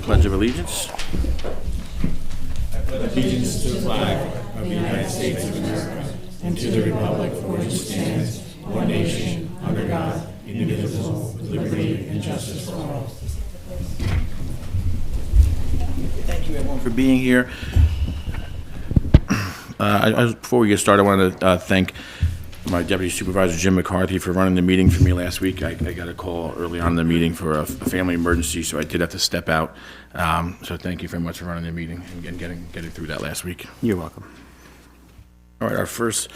Pledge of Allegiance. Allegiance to the flag of the United States of America and to the republic for which it stands, one nation, under God, indivisible, with liberty and justice for all. Thank you, everyone, for being here. Before we get started, I want to thank my Deputy Supervisor, Jim McCarthy, for running the meeting for me last week. I got a call early on in the meeting for a family emergency, so I did have to step out. So thank you very much for running the meeting and getting through that last week. You're welcome. All right, our first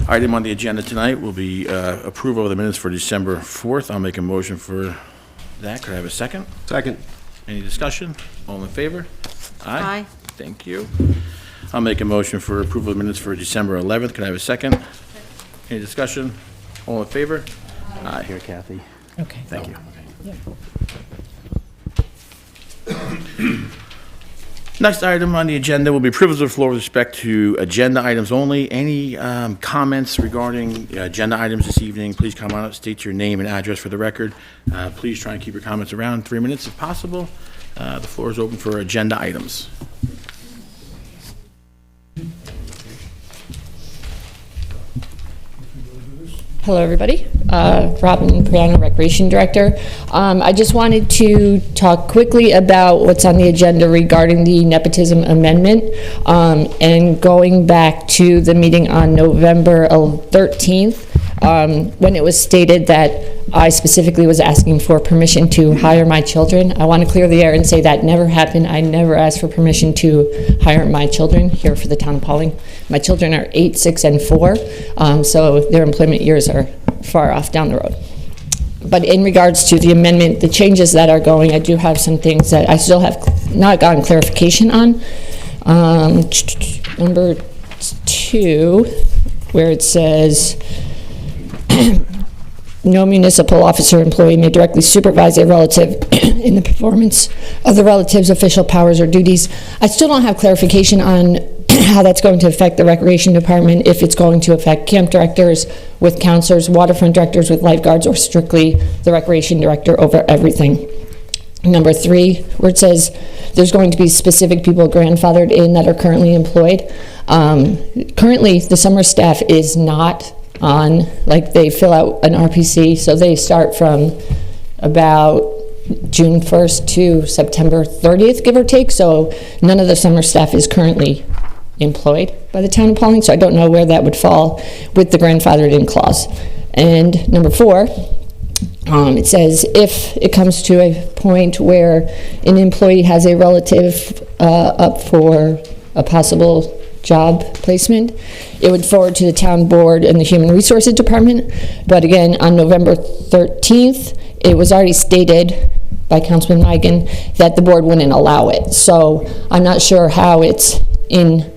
item on the agenda tonight will be approval of the minutes for December 4th. I'll make a motion for that. Could I have a second? Second. Any discussion? All in favor? Aye. Thank you. I'll make a motion for approval of minutes for December 11th. Can I have a second? Any discussion? All in favor? Aye. Here, Kathy. Okay. Thank you. Next item on the agenda will be privilege of the floor with respect to agenda items only. Any comments regarding agenda items this evening? Please come on up, state your name and address for the record. Please try and keep your comments around 3 minutes if possible. The floor is open for agenda items. Hello, everybody. Robin Priano, Recreation Director. I just wanted to talk quickly about what's on the agenda regarding the nepotism amendment, and going back to the meeting on November 13th, when it was stated that I specifically was asking for permission to hire my children. I want to clear the air and say that never happened. I never asked for permission to hire my children here for the town of Pawling. My children are 8, 6, and 4, so their employment years are far off down the road. But in regards to the amendment, the changes that are going, I do have some things that I still have not gotten clarification on. Number 2, where it says, no municipal officer or employee may directly supervise a relative in the performance of the relative's official powers or duties. I still don't have clarification on how that's going to affect the recreation department, if it's going to affect camp directors with counselors, waterfront directors with lifeguards, or strictly the recreation director over everything. Number 3, where it says there's going to be specific people grandfathered in that are currently employed. Currently, the summer staff is not on, like, they fill out an RPC, so they start from about June 1st to September 30th, give or take, so none of the summer staff is currently employed by the town of Pawling, so I don't know where that would fall with the grandfathered in clause. And number 4, it says if it comes to a point where an employee has a relative up for a possible job placement, it would forward to the town board and the human resources department. But again, on November 13th, it was already stated by Councilman Migan that the board wouldn't allow it. So I'm not sure how it's in,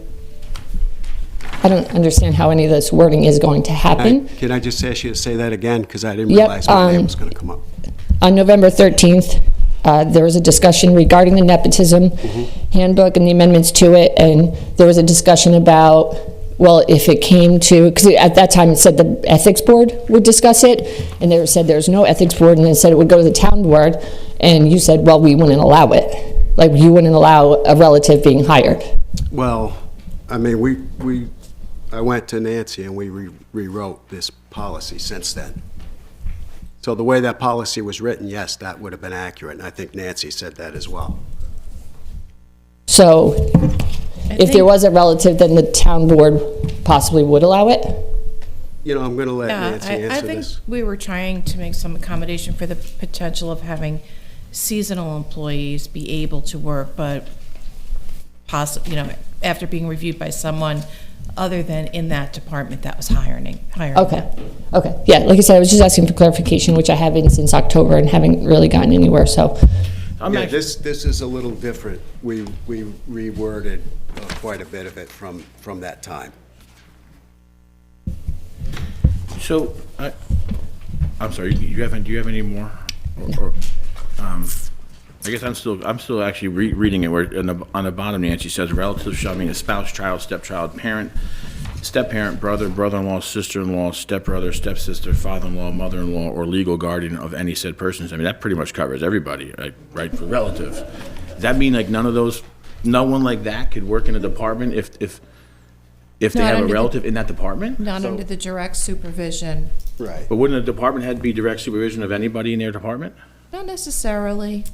I don't understand how any of this wording is going to happen. Can I just ask you to say that again? Because I didn't realize my name was going to come up. On November 13th, there was a discussion regarding the nepotism handbook and the amendments to it, and there was a discussion about, well, if it came to, because at that time it said the ethics board would discuss it, and they said there's no ethics board, and it said it would go to the town board, and you said, well, we wouldn't allow it. Like, you wouldn't allow a relative being hired. Well, I mean, I went to Nancy and we rewrote this policy since then. So the way that policy was written, yes, that would have been accurate, and I think Nancy said that as well. So if there was a relative, then the town board possibly would allow it? You know, I'm going to let Nancy answer I think this. we were trying to make some accommodation for the potential of having seasonal employees be able to work, but after being reviewed by someone other than in that department that was hiring. Okay, yeah, like I said, I was just asking for clarification, which I haven't since October and haven't really gotten anywhere, so. Yeah, this is a little different. We reworded quite a bit of it from that time. So, I'm sorry, do you have any more? I guess I'm still actually reading it, where on the bottom, Nancy says, relatives shall mean a spouse, child, stepchild, parent, step-parent, brother, brother-in-law, sister-in-law, stepbrother, stepsister, father-in-law, mother-in-law, or legal guardian of any said persons. I mean, that pretty much covers everybody, right, for relative. Does that mean like no one like that could work in a department if they Not have a under the- relative in that department? Not under the direct supervision. Right. But wouldn't a department head be direct supervision of anybody in their department? Not necessarily.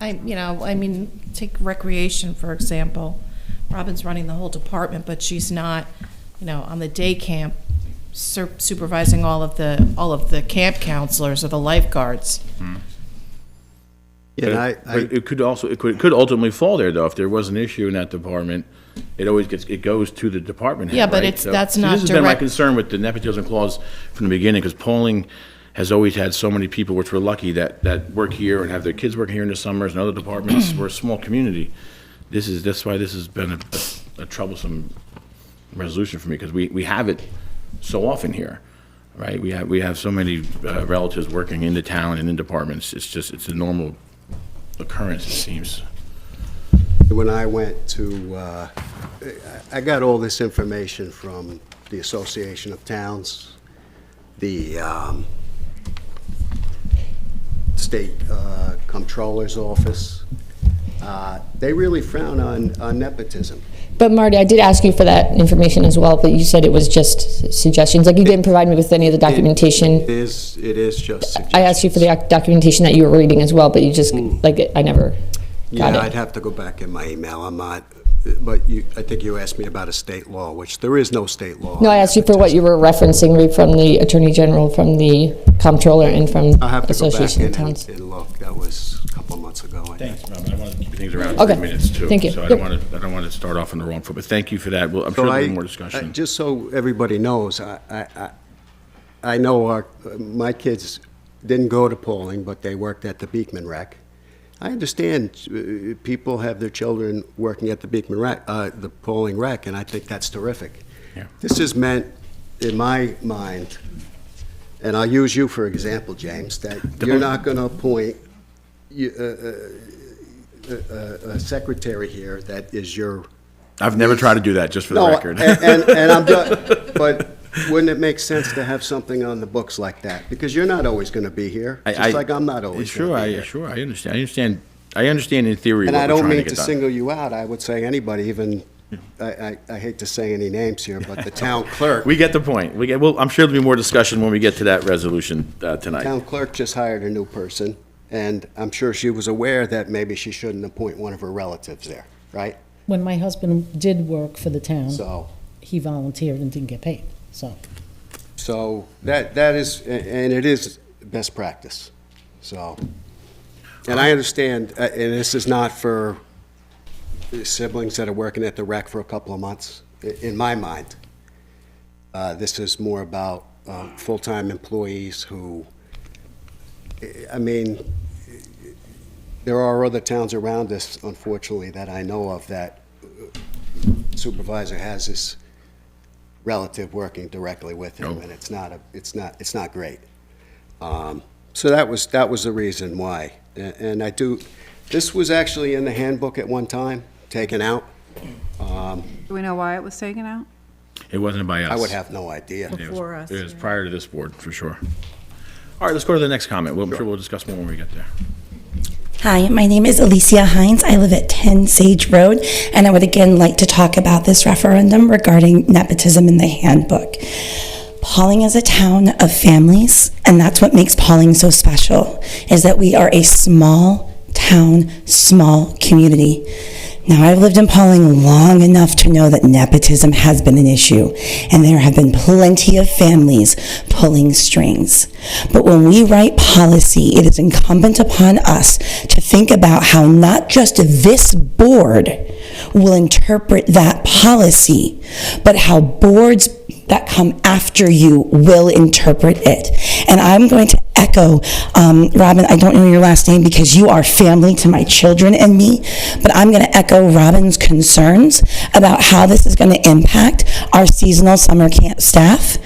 Take recreation, for example. Robin's running the whole department, but she's not, on the day camp supervising all of the camp counselors or the lifeguards. Yeah, But it could ultimately fall there, though, if there was an issue in that department. It goes to the department head, Yeah, but right? that's not This has been my direct- concern with the nepotism clause from the beginning, because Pawling has always had so many people, which we're lucky, that work here and have their kids working here in the summers and other departments. We're a small community. That's why this has been a troublesome resolution for me, because we have it so often here, right? We have so many relatives working in the town and in departments. It's a normal occurrence, it seems. when I went to, I got all this information from the Association of Towns, the State Comptroller's Office. They really frown on nepotism. But Marty, I did ask you for that information as well, but you said it was just suggestions. Like, you didn't provide me with any of the documentation. It is just suggestions. I asked you for the documentation that you were reading as well, but you just, I never got Yeah, it. I'd have to go back in my email. I'm not, but I think you asked me about a state law, which there is no state law. No, I asked you for what you were referencing right from the Attorney General, from the Comptroller, and from I'll have to go back Association in of Towns. and look. That was a couple of months ago. I think. Thanks, Rob. I want to keep things around Okay. 3 minutes, too. Thank you. So I Yep. don't want to start off on the wrong foot, but thank you for that. Well, I'm So sure there'll be more discussion. Just so everybody knows, I know my kids didn't go to Pawling, but they worked at the Beekman Rec. I understand people have their children working at the Beekman Rec, the Pawling Rec, and I think that's terrific. Yeah. This is meant, in my mind, and I'll use you for example, James, that you're not going to appoint a secretary here that is your. I've never tried to do that, just for the No, record. and I'm just, but wouldn't it make sense to have something on the books like that? Because you're not always going to be here, just like I'm not always going to be here. Sure, I understand. I understand in theory what And I we're don't trying to mean get to done. single you out. I would say anybody, even, I hate to say any names here, but the town clerk. We get the point. Well, I'm sure there'll be more discussion when we get to that resolution tonight. Town clerk just hired a new person, and I'm sure she was aware that maybe she shouldn't appoint one of her relatives there, right? When my husband did work for the town, So, he volunteered and didn't get paid, so. so that is, and it is best practice, so. And I understand, and this is not for siblings that are working at the rec for a couple of months, in my mind. This is more about full-time employees who, I mean, there are other towns around us, unfortunately, that I know of that supervisor has this relative working directly with him, and it's not great. So that was the reason why. And this was actually in the handbook at one time, taken out. Do we know why it was taken out? It wasn't by us. I would have no idea. Before us, It was yeah. prior to this board, for sure. All right, let's go to the next comment. I'm sure we'll discuss more when we get there. Hi, my name is Alicia Hines. I live at 10 Sage Road, and I would again like to talk about this referendum regarding nepotism in the handbook. Pawling is a town of families, and that's what makes Pawling so special, is that we are a small town, small community. Now, I've lived in Pawling long enough to know that nepotism has been an issue, and there have been plenty of families pulling strings. But when we write policy, it is incumbent upon us to think about how not just this board will interpret that policy, but how boards that come after you will interpret it. And I'm going to echo, Robin, I don't know your last name because you are family to my children and me, but I'm going to echo Robin's concerns about how this is going to impact our seasonal summer camp staff.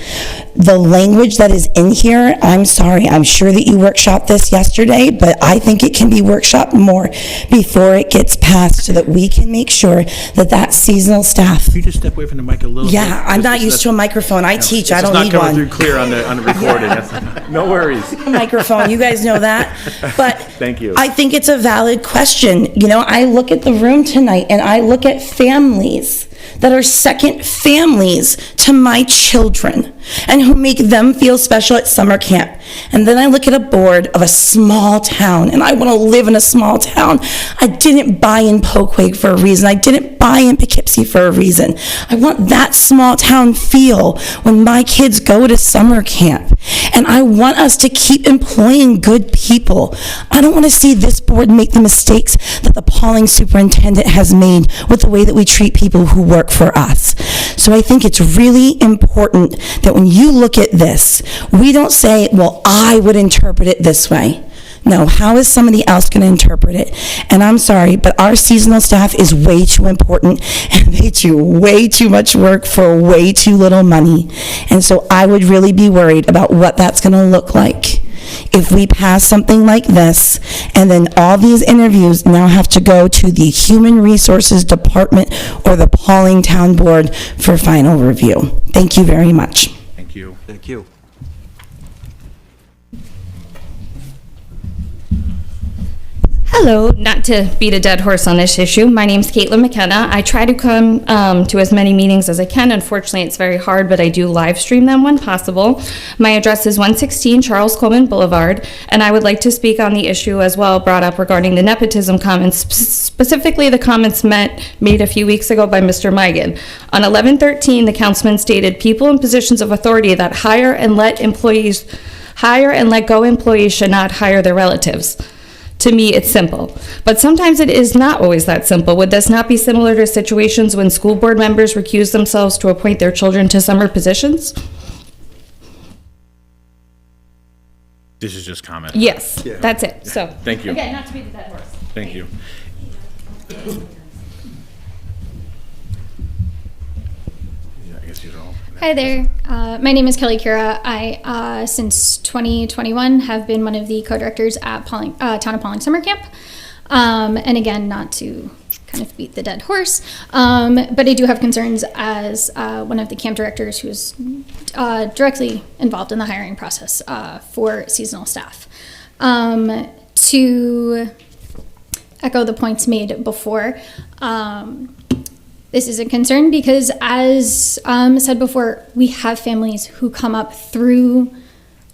the language that is in here, I'm sorry, I'm sure that you workshopped this yesterday, but I think it can be workshopped more before it gets passed so that we can make sure that that seasonal staff. Can you just step away from the mic a little bit? Yeah, I'm not used to a microphone. I teach, I don't need It's not coming one. through clear on the recording. No worries. Microphone, you guys know that. But Thank you. I think it's a valid question. You know, I look at the room tonight and I look at families that are second families to my children and who make them feel special at summer camp. And then I look at a board of a small town and I want to live in a small town. I didn't buy in Poquay for a reason. I didn't buy in Poughkeepsie for a reason. I want that small town feel when my kids go to summer camp. And I want us to keep employing good people. I don't want to see this board make the mistakes that the Pawling superintendent has made with the way that we treat people who work for us. So I think it's really important that when you look at this, we don't say, well, I would interpret it this way. No, how is somebody else going to interpret it? And I'm sorry, but our seasonal staff is way too important, and they do way too much work for way too little money. And so I would really be worried about what that's going to look like if we pass something like this, and then all these interviews now have to go to the Human Resources Department or the Pawling Town Board for final review. Thank you very much. Thank you. Thank you. Hello, not to beat a dead horse on this issue. My name's Caitlin McKenna. I try to come to as many meetings as I can. Unfortunately, it's very hard, but I do live stream them when possible. My address is 116 Charles Coleman Boulevard, and I would like to speak on the issue as well brought up regarding the nepotism comments, specifically the comments made a few weeks ago by Mr. Migan. On 11/13, the councilman stated, "People in positions of authority that hire and let go employees should not hire their relatives." To me, it's simple. But sometimes it is not always that simple. Would this not be similar to situations when school board members recuse themselves to appoint their children to summer positions? This is just comment. Yes, that's it. So, Thank you. again, not to be the dead horse. Thank you. Yeah, I guess you're all. Hi there. My name is Kelly Kira. I, since 2021, have been one of the co-directors at Town of Pawling Summer Camp. And again, not to kind of beat the dead horse, but I do have concerns as one of the camp directors who's directly involved in the hiring process for seasonal staff. To echo the points made before, this is a concern because, as said before, we have families who come up through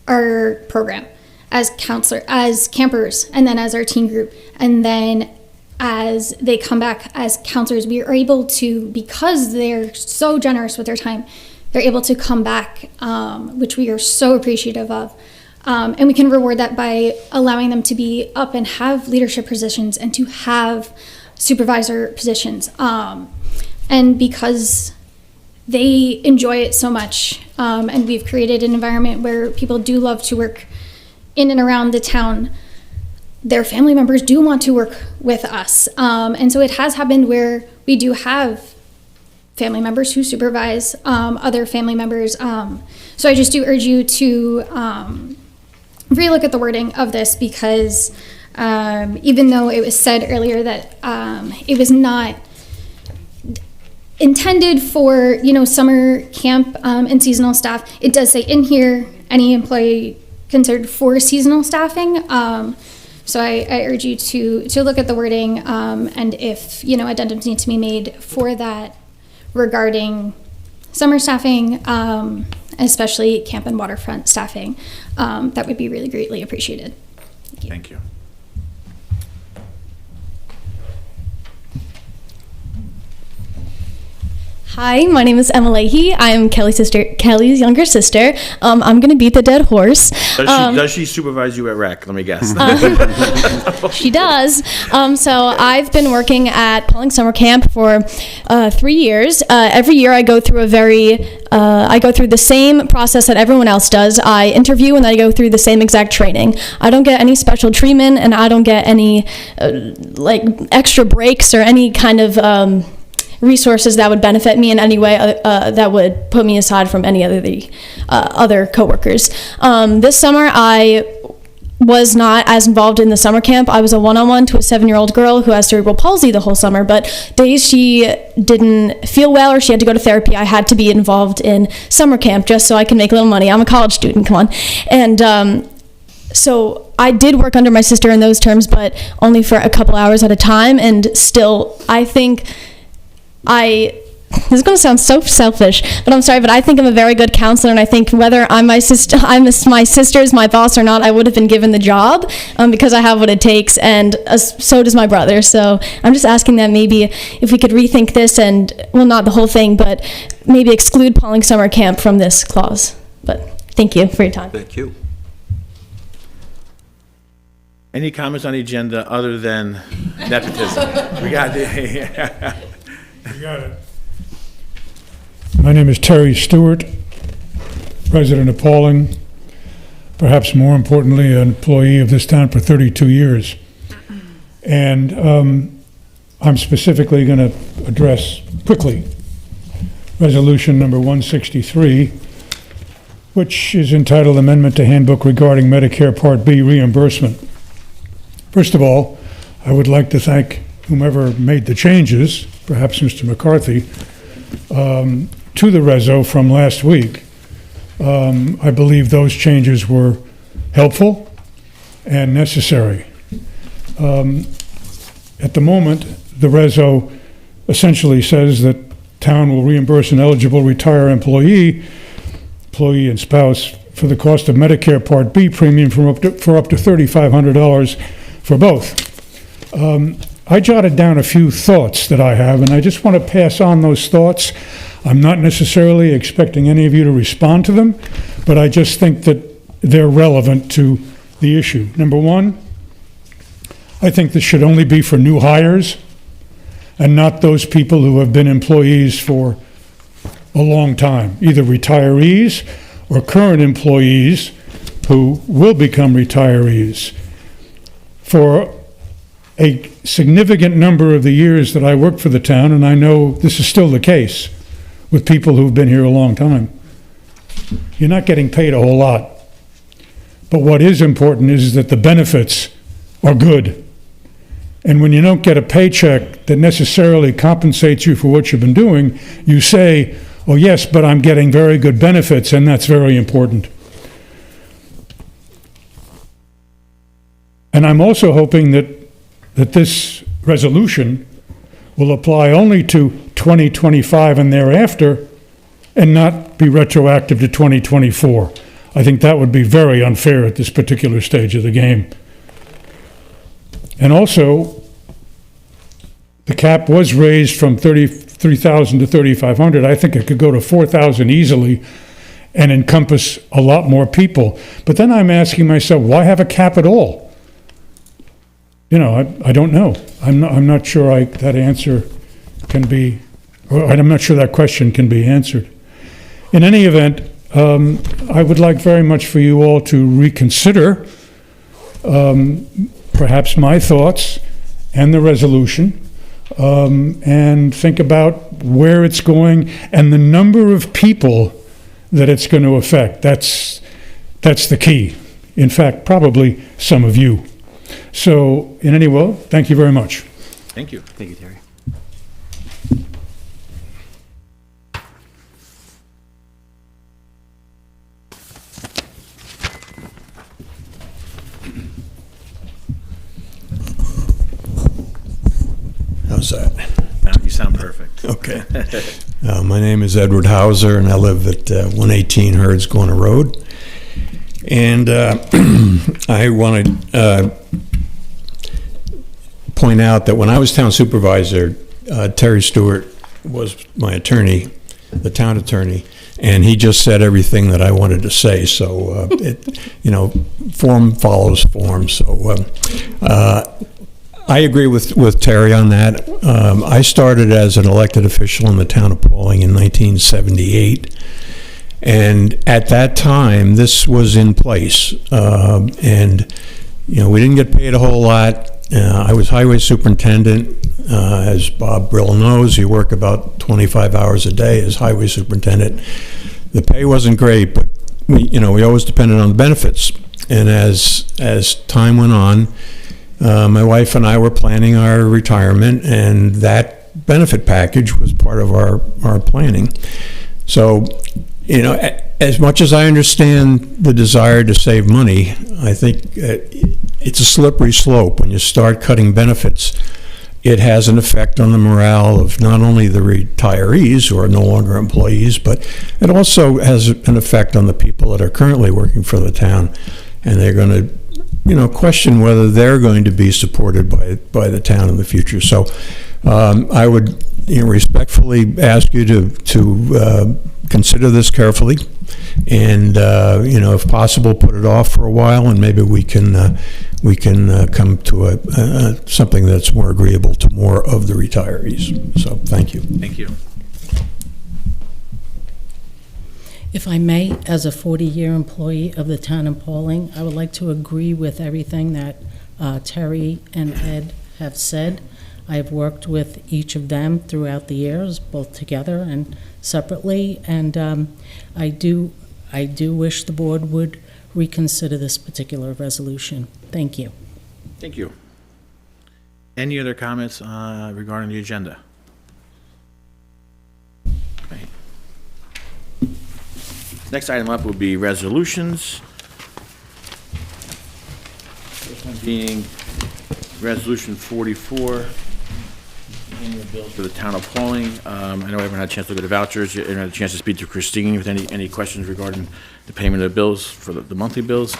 our program as campers, and then as our teen group, and then as they come back as counselors, we are able to, because they're so generous with their time, they're able to come back, which we are so appreciative of. And we can reward that by allowing them to be up and have leadership positions and to have supervisor positions. And because they enjoy it so much, and we've created an environment where people do love to work in and around the town, their family members do want to work with us. And so it has happened where we do have family members who supervise other family members. So I just do urge you to relook at the wording of this, because even though it was said earlier that it was not intended for, summer camp and seasonal staff, it does say in here, any employee considered for seasonal staffing. So I urge you to look at the wording, and if, addendums need to be made for that regarding summer staffing, especially camp and waterfront staffing, that would be really greatly appreciated. Thank you. Hi, my name is Emma Leahy. I'm Kelly's younger sister. I'm going to beat the dead horse. Does she supervise you at rec? Let me guess. She does. So I've been working at Pawling Summer Camp for 3 years. Every year I go through the same process that everyone else does. I interview and I go through the same exact training. I don't get any special treatment, and I don't get any extra breaks or any kind of resources that would benefit me in any way that would put me aside from any other the other coworkers. This summer, I was not as involved in the summer camp. I was a one-on-one to a 7-year-old girl who has cerebral palsy the whole summer, but days she didn't feel well or she had to go to therapy, I had to be involved in summer camp just so I can make a little money. I'm a college student, come on. And so I did work under my sister in those terms, but only for a couple hours at a time, and still, I think this is going to sound so selfish, but I'm sorry, but I think I'm a very good counselor, and I think whether my sister's my boss or not, I would have been given the job because I have what it takes, and so does my brother. So I'm just asking that maybe if we could rethink this and, well, not the whole thing, but maybe exclude Pawling Summer Camp from this clause. But thank you for your time. Thank you. Any comments on the agenda other than nepotism? We got the... You got it. My name is Terry Stewart, resident of Pawling, perhaps more importantly, an employee of this town for 32 years. And I'm specifically going to address quickly Resolution number 163, which is entitled Amendment to Handbook Regarding Medicare Part B Reimbursement. First of all, I would like to thank whomever made the changes, perhaps Mr. McCarthy, to the reso from last week. I believe those changes were helpful and necessary. At the moment, the reso essentially says that town will reimburse an eligible retired employee and spouse for the cost of Medicare Part B premium for up to $3,500 for both. I jotted down a few thoughts that I have, and I just want to pass on those thoughts. I'm not necessarily expecting any of you to respond to them, but I just think that they're relevant to the issue. Number one, I think this should only be for new hires and not those people who have been employees for a long time, either retirees or current employees who will become retirees. For a significant number of the years that I worked for the town, and I know this is still the case with people who've been here a long time, you're not getting paid a whole lot. But what is important is that the benefits are good. And when you don't get a paycheck that necessarily compensates you for what you've been doing, you say, oh yes, but I'm getting very good benefits, and that's very important. And I'm also hoping that this resolution will apply only to 2025 and thereafter and not be retroactive to 2024. I think that would be very unfair at this particular stage of the game. And also, the cap was raised from $33,000 to $3,500. I think it could go to $4,000 easily and encompass a lot more people. But then I'm asking myself, why have a cap at all? You know, I don't know. I'm not sure that answer can be, or I'm not sure that question can be answered. In any event, I would like very much for you all to reconsider perhaps my thoughts and the resolution, and think about where it's going and the number of people that it's going to affect. That's the key. In fact, probably some of you. So, in any way, thank you very much. Thank you. Thank you, Terry. How's that? Now you sound perfect. Okay. My name is Edward Hauser, and I live at 118 Herds Corner Road. And I want to point out that when I was town supervisor, Terry Stewart was my attorney, the town attorney, and he just said everything that I wanted to say. So, form follows form. So I agree with Terry on that. I started as an elected official in the town of Pawling in 1978. And at that time, this was in place. And we didn't get paid a whole lot. I was highway superintendent. As Bob Brill knows, you work about 25 hours a day as highway superintendent. The pay wasn't great, but we always depended on the benefits. And as time went on, my wife and I were planning our retirement, and that benefit package was part of our planning. So, as much as I understand the desire to save money, I think it's a slippery slope. When you start cutting benefits, it has an effect on the morale of not only the retirees who are no longer employees, but it also has an effect on the people that are currently working for the town. And they're going to, question whether they're going to be supported by the town in the future. So I would respectfully ask you to consider this carefully, and if possible, put it off for a while, and maybe we can come to something that's more agreeable to more of the retirees. So thank you. Thank you. If I may, as a 40-year employee of the town of Pawling, I would like to agree with everything that Terry and Ed have said. I have worked with each of them throughout the years, both together and separately, and I do wish the board would reconsider this particular resolution. Thank you. Thank you. Any other comments regarding the agenda? Okay. Next item up will be resolutions. First one being Resolution 44, annual bills for the town of Pawling. I know everyone had a chance to look at the vouchers. You had a chance to speak to Christine with any questions regarding the payment of the bills, for the monthly bills.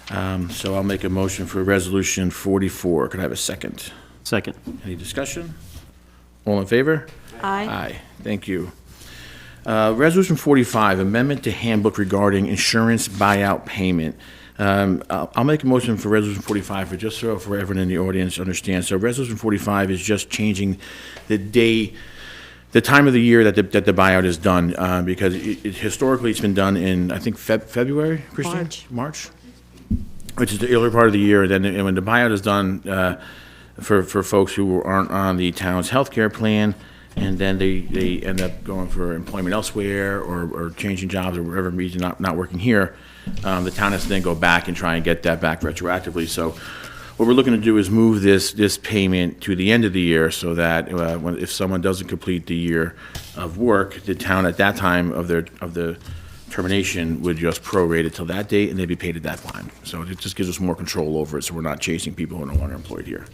So I'll make a motion for Resolution 44. Could I have a second? Second. Any discussion? All in favor? Aye. Aye. Thank you. Resolution 45, amendment to handbook regarding insurance buyout payment. I'll make a motion for Resolution 45 just so for everyone in the audience understands. So Resolution 45 is just changing the time of the year that the buyout is done, because historically it's been done in, I think, February, Christine? March. Which is the earlier part of the year. Then when the buyout is done for folks who aren't on the town's health care plan, and then they end up going for employment elsewhere or changing jobs or whatever reason not working here, the town has to then go back and try and get that back retroactively. So what we're looking to do is move this payment to the end of the year so that if someone doesn't complete the year of work, the town at that time of the termination would just prorate it till that date, and they'd be paid at that time. So it just gives us more control over it, so we're not chasing people who are no longer employed here.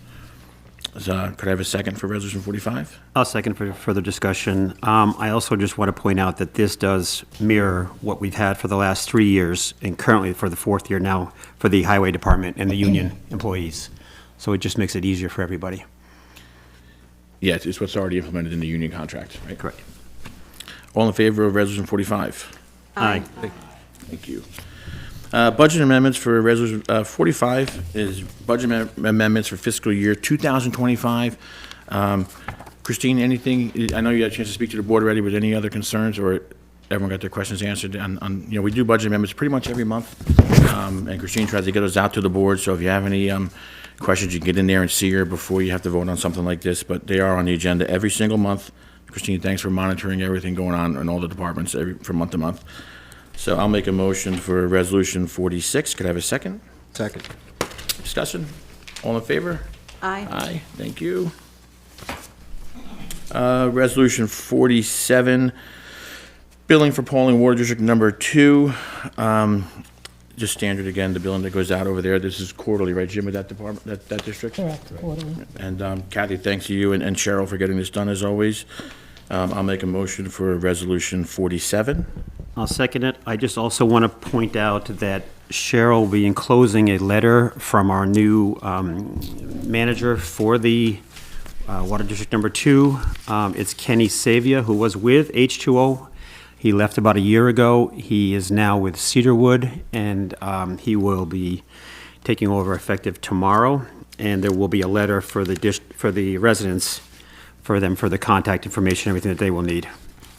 So, could I have a second for Resolution 45? I'll second for further discussion. I also just want to point out that this does mirror what we've had for the last 3 years, and currently for the 4th year now for the highway department and the union employees. So it just makes it easier for everybody. Yeah, it's what's already implemented in the union contract, right? Correct. All in favor of Resolution 45? Aye. Thank you. Budget amendments for Resolution 45 is budget amendments for fiscal year 2025. Christine, anything, I know you had a chance to speak to the board already, but any other concerns, or everyone got their questions answered? We do budget amendments pretty much every month, and Christine tries to get those out to the board, so if you have any questions, you can get in there and see her before you have to vote on something like this, but they are on the agenda every single month. Christine, thanks for monitoring everything going on in all the departments from month to month. So I'll make a motion for Resolution 46. Could I have a second? Second. Discussion? All in favor? Aye. Aye. Thank you. Resolution 47, billing for Pawling Water District Number 2. Just standard again, the billing that goes out over there. This is quarterly, right, Jim, with that department, that district? Correct, quarterly. And Kathy, thanks to you and Cheryl for getting this done as always. I'll make a motion for Resolution 47. I'll second it. I just also want to point out that Cheryl will be enclosing a letter from our new manager for the Water District Number 2. It's Kenny Savia, who was with H2O. He left about a year ago. He is now with Cedarwood, and he will be taking over effective tomorrow. And there will be a letter for the residents, for the contact information, everything that they will need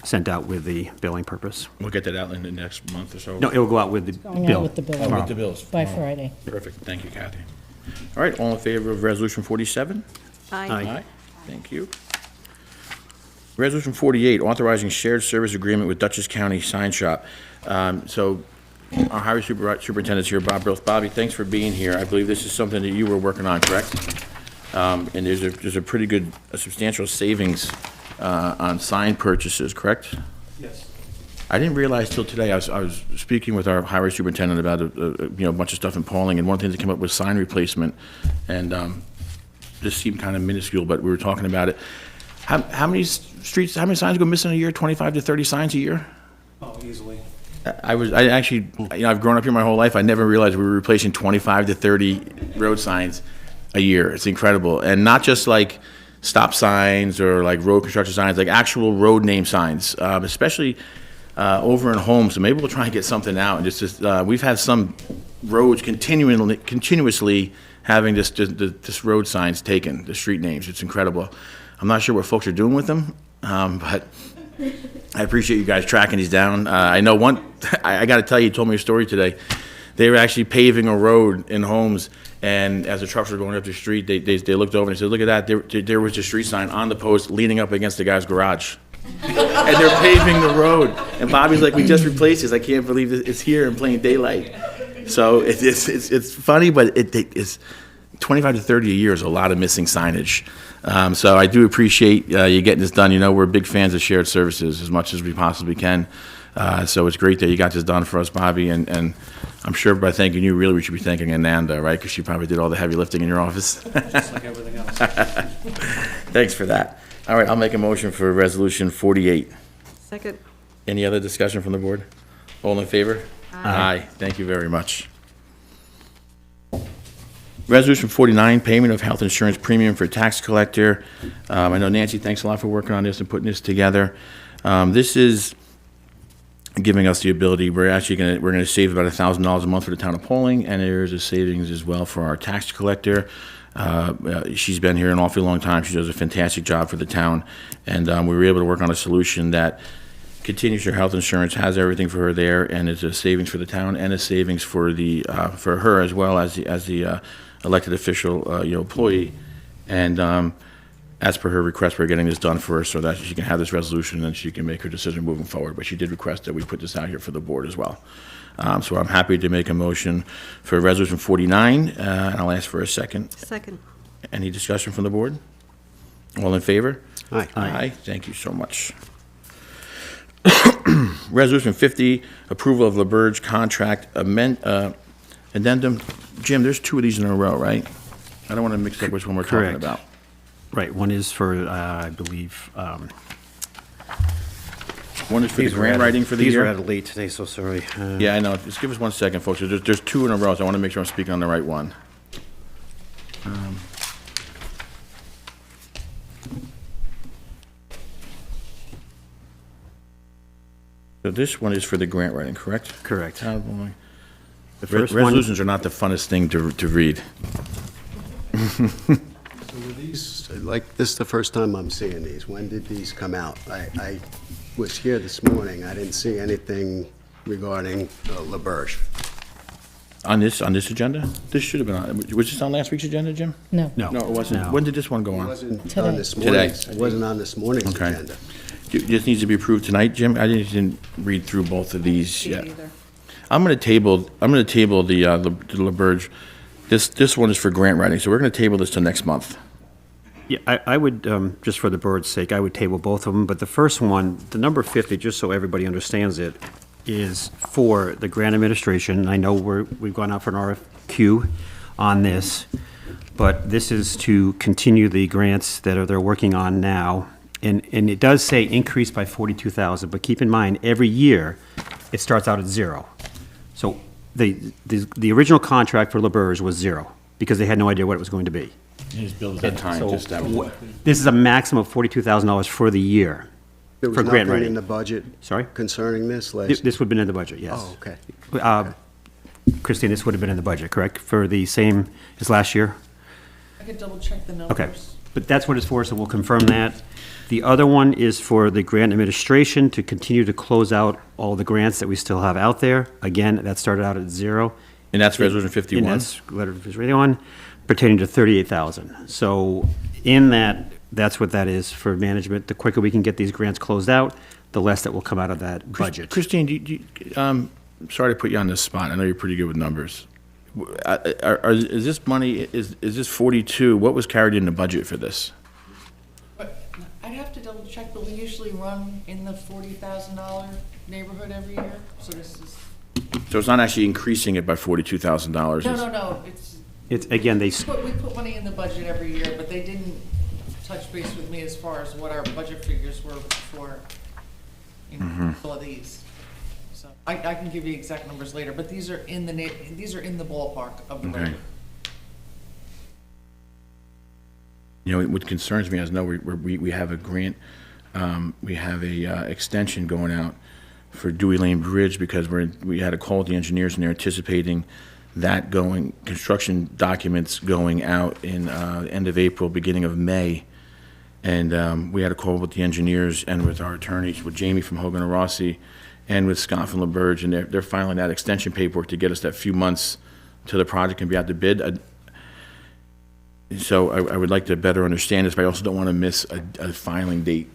sent out with the billing purpose. We'll get that out in the next month or so. No, it will go out with the Going bill. out with the bill. Oh, with the bills. By Friday. Perfect. Thank you, Kathy. All right, all in favor of Resolution 47? Aye. Aye. Thank you. Resolution 48, authorizing shared service agreement with Dutchess County Sign Shop. So our highway superintendent's here, Bob Bills. Bobby, thanks for being here. I believe this is something that you were working on, correct? And there's a pretty good, a substantial savings on sign purchases, correct? Yes. I didn't realize till today, I was speaking with our highway superintendent about a bunch of stuff in Pawling, and one thing that came up was sign replacement, and this seemed kind of minuscule, but we were talking about it. How many signs go missing a year? 25 to 30 signs a year? Oh, easily. I actually, I've grown up here my whole life. I never realized we were replacing 25 to 30 road signs a year. It's incredible. And not just like stop signs or like road construction signs, like actual road name signs, especially over in Holmes. So maybe we'll try and get something out. And just we've had some roads continuously having this road signs taken, the street names. It's incredible. I'm not sure what folks are doing with them, but I appreciate you guys tracking these down. I know I got to tell you, told me a story today. They were actually paving a road in Holmes, and as the trucks were going up the street, they looked over and they said, look at that, there was a street sign on the post leaning up against the guy's garage. And they're paving the road. And Bobby's like, we just replaced this. I can't believe it's here in plain daylight. So it's funny, but it's 25 to 30 a year is a lot of missing signage. So I do appreciate you getting this done. You know, we're big fans of shared services as much as we possibly can. So it's great that you got this done for us, Bobby. And I'm sure by thanking you, really we should be thanking Ananda, right? Because she probably did all the heavy lifting in your office. Just like everything else. Thanks for that. All right, I'll make a motion for Resolution 48. Second. Any other discussion from the board? All in favor? Aye. Thank you very much. Resolution 49, payment of health insurance premium for tax collector. I know Nancy, thanks a lot for working on this and putting this together. This is giving us the ability, we're going to save about $1,000 a month for the town of Pawling, and there's a savings as well for our tax collector. She's been here an awfully long time. She does a fantastic job for the town, and we were able to work on a solution that continues her health insurance, has everything for her there, and it's a savings for the town and a savings for for her as well as the elected official, employee. And as per her request, we're getting this done for her so that she can have this resolution and she can make her decision moving forward. But she did request that we put this out here for the board as well. So I'm happy to make a motion for Resolution 49, and I'll ask for a second. Second. Any discussion from the board? All in favor? Aye. Aye. Thank you so much. Resolution 50, approval of LaBerge contract addendum. Jim, there's two of these in a row, right? I don't want to mix up which one we're talking Correct. about. Right, one is for, I believe, One is for the grant writing for the These year. are added late today, so sorry. Yeah, I know. Just give us 1 second, folks. There's two in a row, so I want to make sure I'm speaking on the right one. So this one is for the grant writing, correct? Correct. Town of Pawling. The first one, Resolutions are not the funnest thing to read. So were these, like, this is the first time I'm seeing these. When did these come out? I was here this morning. I didn't see anything regarding LaBerge. On this agenda? This should have been on. Was this on last week's agenda, Jim? No. no. No, it wasn't. No. When did this one go It on? wasn't on this morning's, it wasn't on this morning's Okay. agenda. This needs to be approved tonight, Jim? I didn't read through both of these yet. I'm going to table the LaBerge. This one is for grant writing, so we're going to table this till next month. Yeah, I would, just for the bird's sake, I would table both of them, but the first one, the number 50, just so everybody understands it, is for the grant administration. I know we've gone out for an RFQ on this, but this is to continue the grants that they're working on now. And it does say increase by 42,000, but keep in mind, every year, it starts out at zero. So the original contract for LaBerge was zero, because they had no idea what it was going to be. His bill at that time, So just that was. this is a maximum of $42,000 for the year. There was For grant nothing writing. in the budget Sorry? concerning this This last? would have been in the budget, yes. Oh, okay. Christine, this would have been in the budget, correct? For the same as last year? I could double check the numbers. Okay, but that's what it's for, so we'll confirm that. The other one is for the grant administration to continue to close out all the grants that we still have out there. Again, that started out at zero. And that's Resolution 51? And that's letter of 51 pertaining to 38,000. So in that, That's what that is for management. The quicker we can get these grants closed out, the less that will come out of that budget. Christine, sorry to put you on this spot. I know you're pretty good with numbers. Is this money, is this 42, what was carried in the budget for this? I'd have to double check, but we usually run in the $40,000 neighborhood every year, so this is. So it's not actually increasing it by $42,000? No, It's, again, they, we put money in the budget every year, but they didn't touch base with me as far as what our budget figures were for, all of these. So I can give you exact numbers later, but these are in the ballpark of the budget. You know, what concerns me is, no, we have a grant, we have a extension going out for Dewey Lane Bridge because we had to call the engineers and they're anticipating that construction documents going out in end of April, beginning of May. And we had a call with the engineers and with our attorneys, with Jamie from Hogan and Rossi and with Scott from LaBerge, and they're filing that extension paperwork to get us that few months till the project can be out to bid. So I would like to better understand this, but I also don't want to miss a filing date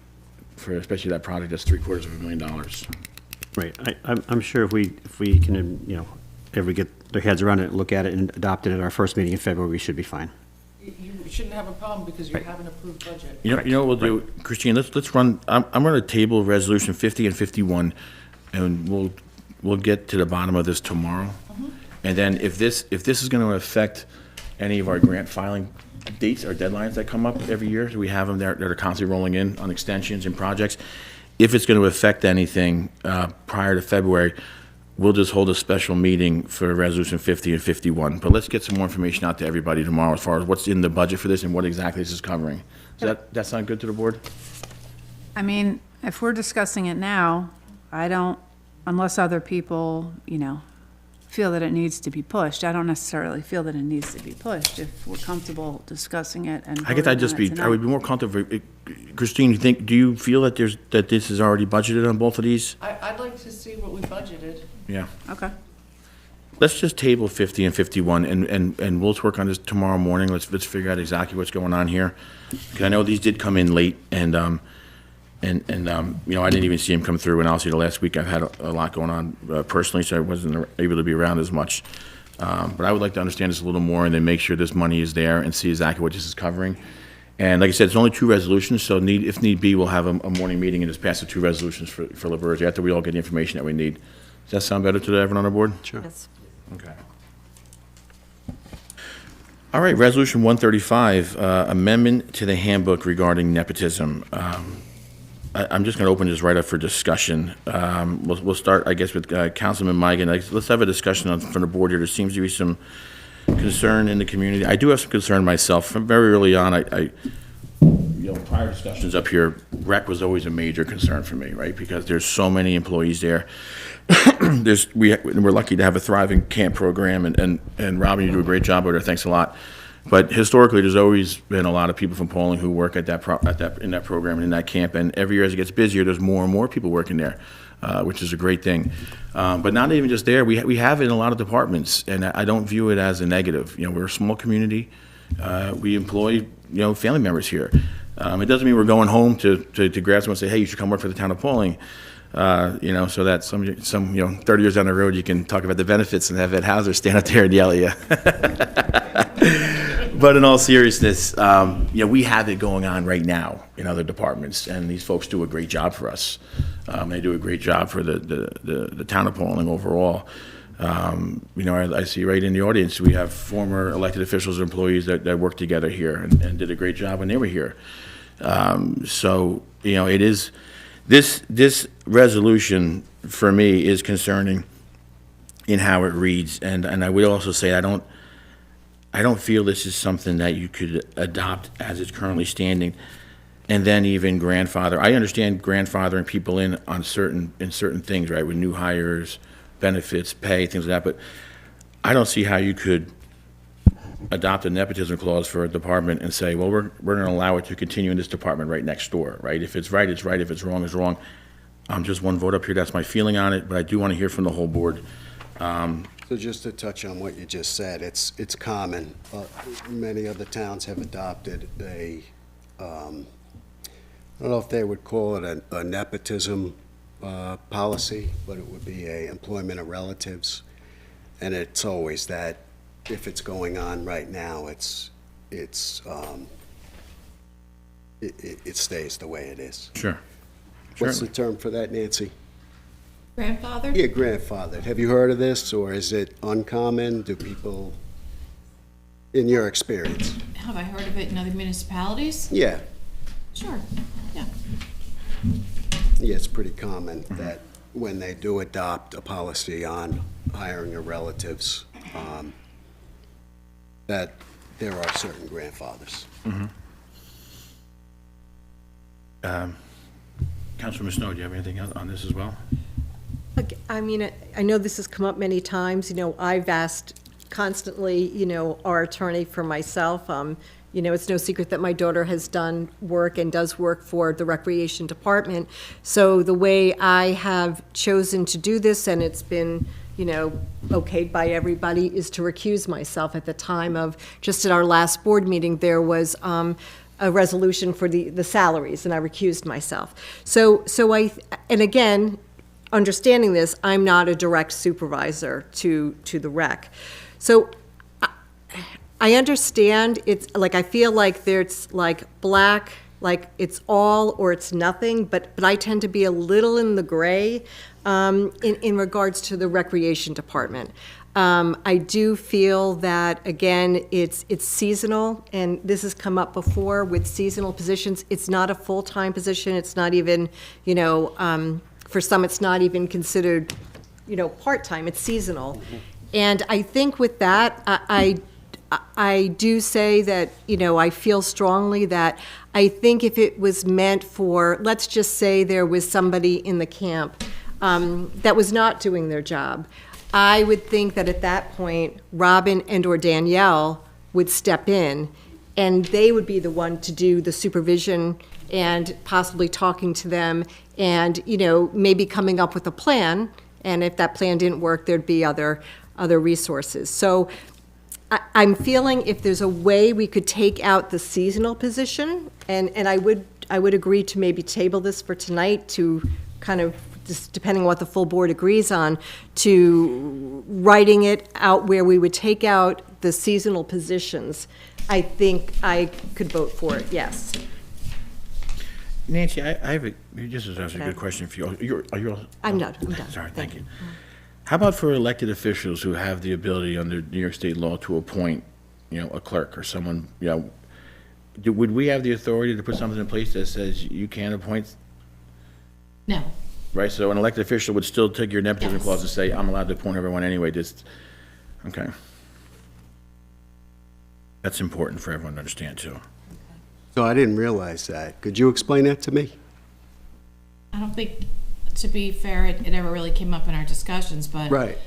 for especially that project that's $750,000. right, I'm sure if we can, if we get their heads around it, look at it and adopt it at our first meeting in February, we should be fine. You shouldn't have a problem because you have an approved budget. You know what we'll do, Christine, let's run, I'm going to table resolution 50 and 51, and we'll get to the bottom of this tomorrow. And then if this is going to affect any of our grant filing dates or deadlines that come up every year, so we have them there that are constantly rolling in on extensions and projects. If it's going to affect anything prior to February, we'll just hold a special meeting for resolution 50 and 51. But let's get some more information out to everybody tomorrow as far as what's in the budget for this and what exactly this is covering. Does that sound good to the board? I mean, if we're discussing it now, unless other people, feel that it needs to be pushed, I don't necessarily feel that it needs to be pushed if we're comfortable discussing it and I guess I would be more comfortable. Christine, do you feel that this is already budgeted on both of these? I'd like to see what we budgeted. Yeah. Okay. Let's just table 50 and 51, and we'll work on this tomorrow morning. Let's figure out exactly what's going on here. Because I know these did come in late, and I didn't even see them come through. And obviously, the last week I've had a lot going on personally, so I wasn't able to be around as much. But I would like to understand this a little more, and then make sure this money is there and see exactly what this is covering. And like I said, it's only 2 resolutions, so if need be, we'll have a morning meeting and just pass the 2 resolutions for LaBerge after we all get the information that we need. Does that sound better to everyone on the board? Sure. Yes. Okay. All right, Resolution 135, amendment to the handbook regarding nepotism. I'm just going to open this right up for discussion. We'll start, I guess, with Councilman Migan. Let's have a discussion from the board here. There seems to be some concern in the community. I do have some concern myself. From very early on, prior discussions up here, rec was always a major concern for me, right? Because there's so many employees there. We're lucky to have a thriving camp program, and Robin, you do a great job over there. Thanks a lot. But historically, there's always been a lot of people from Pawling who work in that program and in that camp. And every year as it gets busier, there's more and more people working there, which is a great thing. But not even just there. We have it in a lot of departments, and I don't view it as a negative. We're a small community. We employ family members here. It doesn't mean we're going home to grab someone and say, hey, you should come work for the town of Pawling. So that some 30 years down the road, you can talk about the benefits and have Ed Hauser stand up there and yell at you. But in all seriousness, we have it going on right now in other departments, and these folks do a great job for us. They do a great job for the town of Pawling overall. I see right in the audience, we have former elected officials and employees that work together here and did a great job when they were here. It is, this resolution for me is concerning in how it reads. And I will also say, I don't feel this is something that you could adopt as it's currently standing and then even grandfather. I understand grandfathering people in certain things, right, with new hires, benefits, pay, things like that, but I don't see how you could adopt a nepotism clause for a department and say, well, we're going to allow it to continue in this department right next door, right? If it's right, it's right. If it's wrong, it's wrong. I'm just one vote up here. That's my feeling on it, but I do want to hear from the whole board. So just to touch on what you just said, it's common. Many other towns have adopted a I don't know if they would call it a nepotism policy, but it would be a employment of relatives. And it's always that, if it's going on right now, it stays the way it is. Sure. What's the term for that, Nancy? Grandfather? Yeah, grandfathered. Have you heard of this, or is it uncommon? Do people, in your experience? Have I heard of it in other municipalities? Yeah, Sure, yeah. yeah, it's pretty common that when they do adopt a policy on hiring of relatives, that there are certain grandfathers. Councilor Snow, do you have anything else on this as well? I mean, I know this has come up many times, I've asked constantly, our attorney for myself. It's no secret that my daughter has done work and does work for the Recreation Department. So the way I have chosen to do this, and it's been, okayed by everybody, is to recuse myself. At the time of, just at our last board meeting, there was a resolution for the salaries, and I recused myself. So and again, understanding this, I'm not a direct supervisor to the rec. So I understand, it's like, I feel like there's like black, like it's all or it's nothing, but I tend to be a little in the gray in regards to the Recreation Department. I do feel that, again, it's seasonal, and this has come up before with seasonal positions. It's not a full-time position. It's not even, for some, it's not even considered, part-time. It's seasonal. And I think with that, I do say that, I feel strongly that I think if it was meant for, let's just say there was somebody in the camp that was not doing their job, I would think that at that point, Robin and/or Danielle would step in, and they would be the one to do the supervision and possibly talking to them and, maybe coming up with a plan. And if that plan didn't work, there'd be other resources. So I'm feeling if there's a way we could take out the seasonal position, and I would agree to maybe table this for tonight to kind of, just depending on what the full board agrees on, to writing it out where we would take out the seasonal positions. I think I could vote for it, yes. Nancy, I have this is actually a good question for you. Are you all? I'm done. Sorry, thank you. How about for elected officials who have the ability under New York State law to appoint, a clerk or someone, would we have the authority to put something in place that says you can't appoint? No. Right, so an elected official would still take your nepotism Yes. clause and say, I'm allowed to appoint everyone anyway, okay. That's important for everyone to understand, too. So I didn't realize that. Could you explain that to me? I don't think, to be fair, it ever really came up in our discussions, but. Right.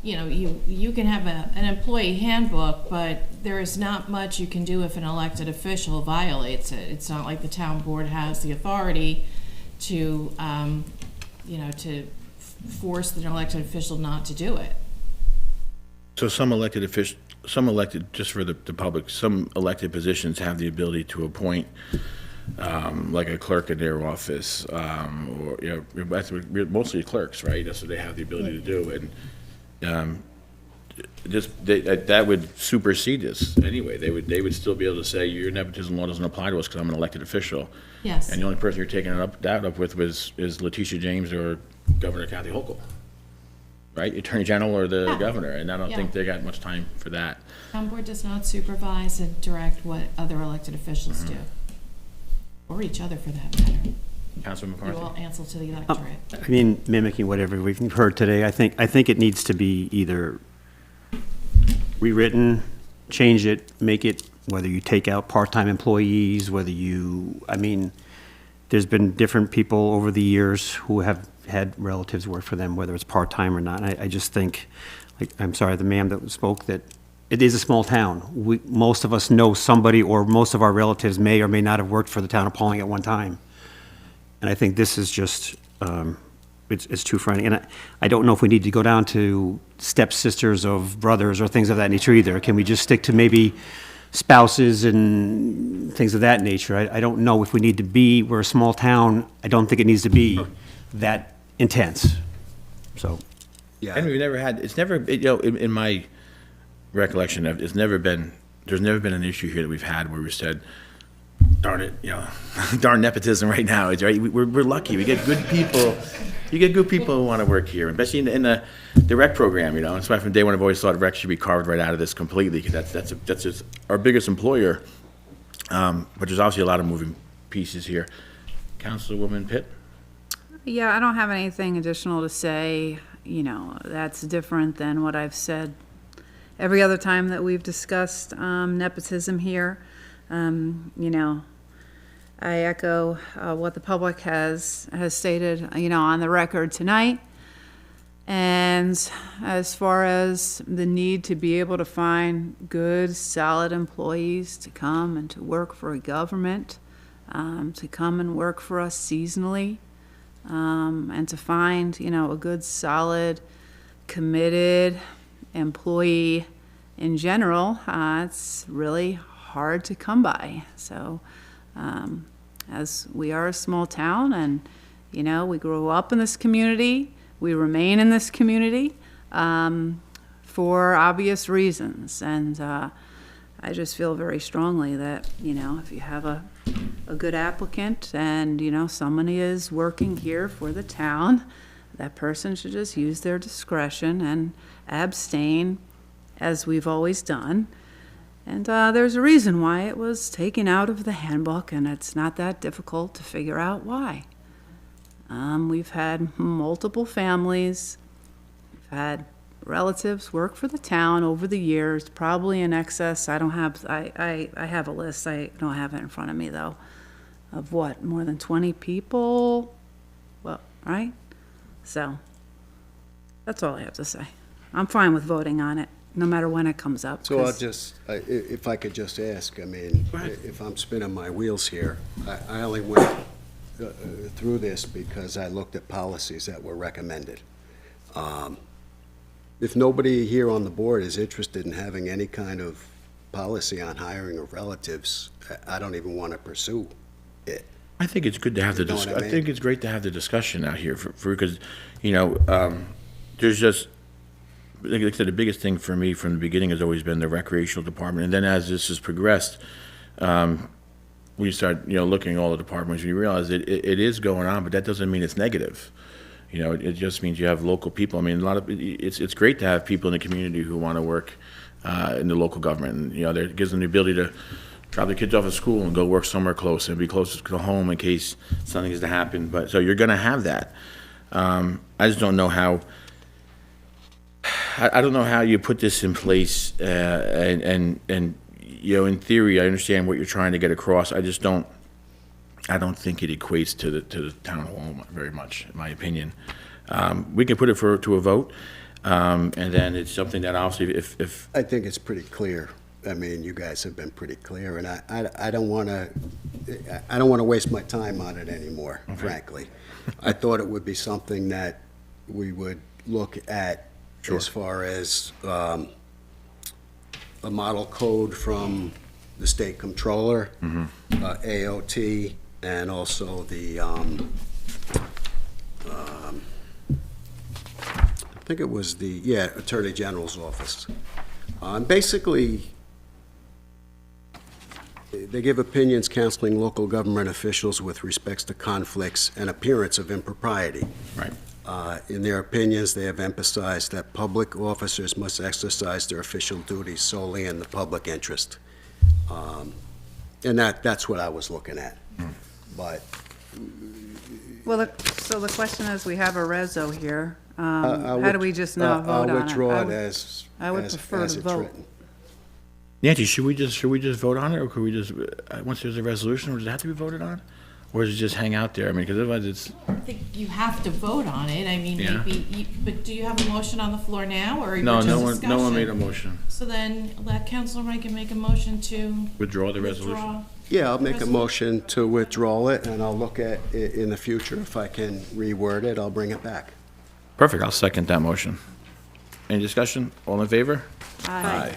You can have an employee handbook, but there is not much you can do if an elected official violates it. It's not like the town board has the authority to, to force the elected official not to do it. So some elected, just for the public, some elected positions have the ability to appoint, like a clerk in their office, or, that's mostly clerks, right? That's what they have the ability to do, and that would supersede this anyway. They would still be able to say, your nepotism law doesn't apply to us because I'm an elected official. Yes. And the only person you're taking that up with is Letitia James or Governor Kathy Hochul, right? Attorney General or the governor, and I don't think they got much time for that. Town board does not supervise and direct what other elected officials do, or each other for that matter. Councilman You McCarthy? all answer to the electorate. I mean, mimicking whatever we've heard today, I think it needs to be either rewritten, change it, make it, whether you take out part-time employees, there's been different people over the years who have had relatives work for them, whether it's part-time or not. I just think, I'm sorry, the ma'am that spoke, that it is a small town. Most of us know somebody, or most of our relatives may or may not have worked for the town of Pawling at one time. And I think this is just, it's too frightening. And I don't know if we need to go down to stepsisters of brothers or things of that nature either. Can we just stick to maybe spouses and things of that nature. I don't know if we need to be, we're a small town, I don't think it needs to be that intense, so. And we've never had, it's never, in my recollection, there's never been an issue here that we've had where we said, darn it, darn nepotism right now. It's right. We're lucky. We get good people. You get good people who want to work here, especially in the rec program. That's why from day one I've always thought rec should be carved right out of this completely, because that's just our biggest employer. But there's obviously a lot of moving pieces here. Councilwoman Pitt. Yeah, I don't have anything additional to say. That's different than what I've said every other time that we've discussed nepotism here. I echo what the public has stated, on the record tonight. And as far as the need to be able to find good, solid employees to come and to work for a government, to come and work for us seasonally, and to find, a good, solid, committed employee in general, it's really hard to come by. So as we are a small town and, we grew up in this community, we remain in this community for obvious reasons. And I just feel very strongly that, if you have a good applicant and, somebody is working here for the town, that person should just use their discretion and abstain, as we've always done. And there's a reason why it was taken out of the handbook, and it's not that difficult to figure out why. We've had multiple families, we've had relatives work for the town over the years, probably in excess, I have a list, I don't have it in front of me though, of what, more than 20 people? Well, right? So, that's all I have to say. I'm fine with voting on it, no matter when it comes up. So I'll 'cause- just, if I could just ask, if I'm spinning my wheels here, I only went through this because I looked at policies that were recommended. If nobody here on the board is interested in having any kind of policy on hiring of relatives, I don't even want to pursue it. I think it's good to have the You know what discussion. I I mean? think it's great to have the discussion out here because, there's just, like I said, the biggest thing for me from the beginning has always been the recreational department. And then as this has progressed, we start, looking at all the departments, we realize it is going on, but that doesn't mean it's negative. It just means you have local people. It's great to have people in the community who want to work in the local government. And, that gives them the ability to drop their kids off at school and go work somewhere close and be close to home in case something is to happen. But so you're going to have that. I just don't know how. I don't know how you put this in place, and in theory, I understand what you're trying to get across. I just don't. I don't think it equates to the town hall very much, in my opinion. We can put it to a vote, and then it's something that obviously, if I think it's pretty clear. You guys have been pretty clear, and I don't want to waste my time on it anymore, frankly. I thought it would be something that we would look at as far as a model code from the state comptroller, AOT, and also the, I think it was the, Attorney General's office. Basically, they give opinions counseling local government officials with respects to conflicts and appearance of impropriety. Right. In their opinions, they have emphasized that public officers must exercise their official duties solely in the public interest. And that's what I was looking at. But Well, so the question is, we have a reso here. I'll How do we just not vote on it? I'll withdraw it I would prefer as to it's vote. written. Nancy, should we just vote on it, or could we just once there's a resolution, or does it have to be voted on, or does it just hang out there? Because otherwise it's. I think you have to vote on it. Yeah. But do you have a motion on the floor now, or No, just no one discussion? made a motion. So then let Councilor Wright can make a motion to Withdraw the resolution. withdraw. Yeah, I'll make a motion to withdraw it, and I'll look at it in the future. If I can reword it, I'll bring it back. Perfect. I'll second that motion. Any discussion? All in favor? Aye.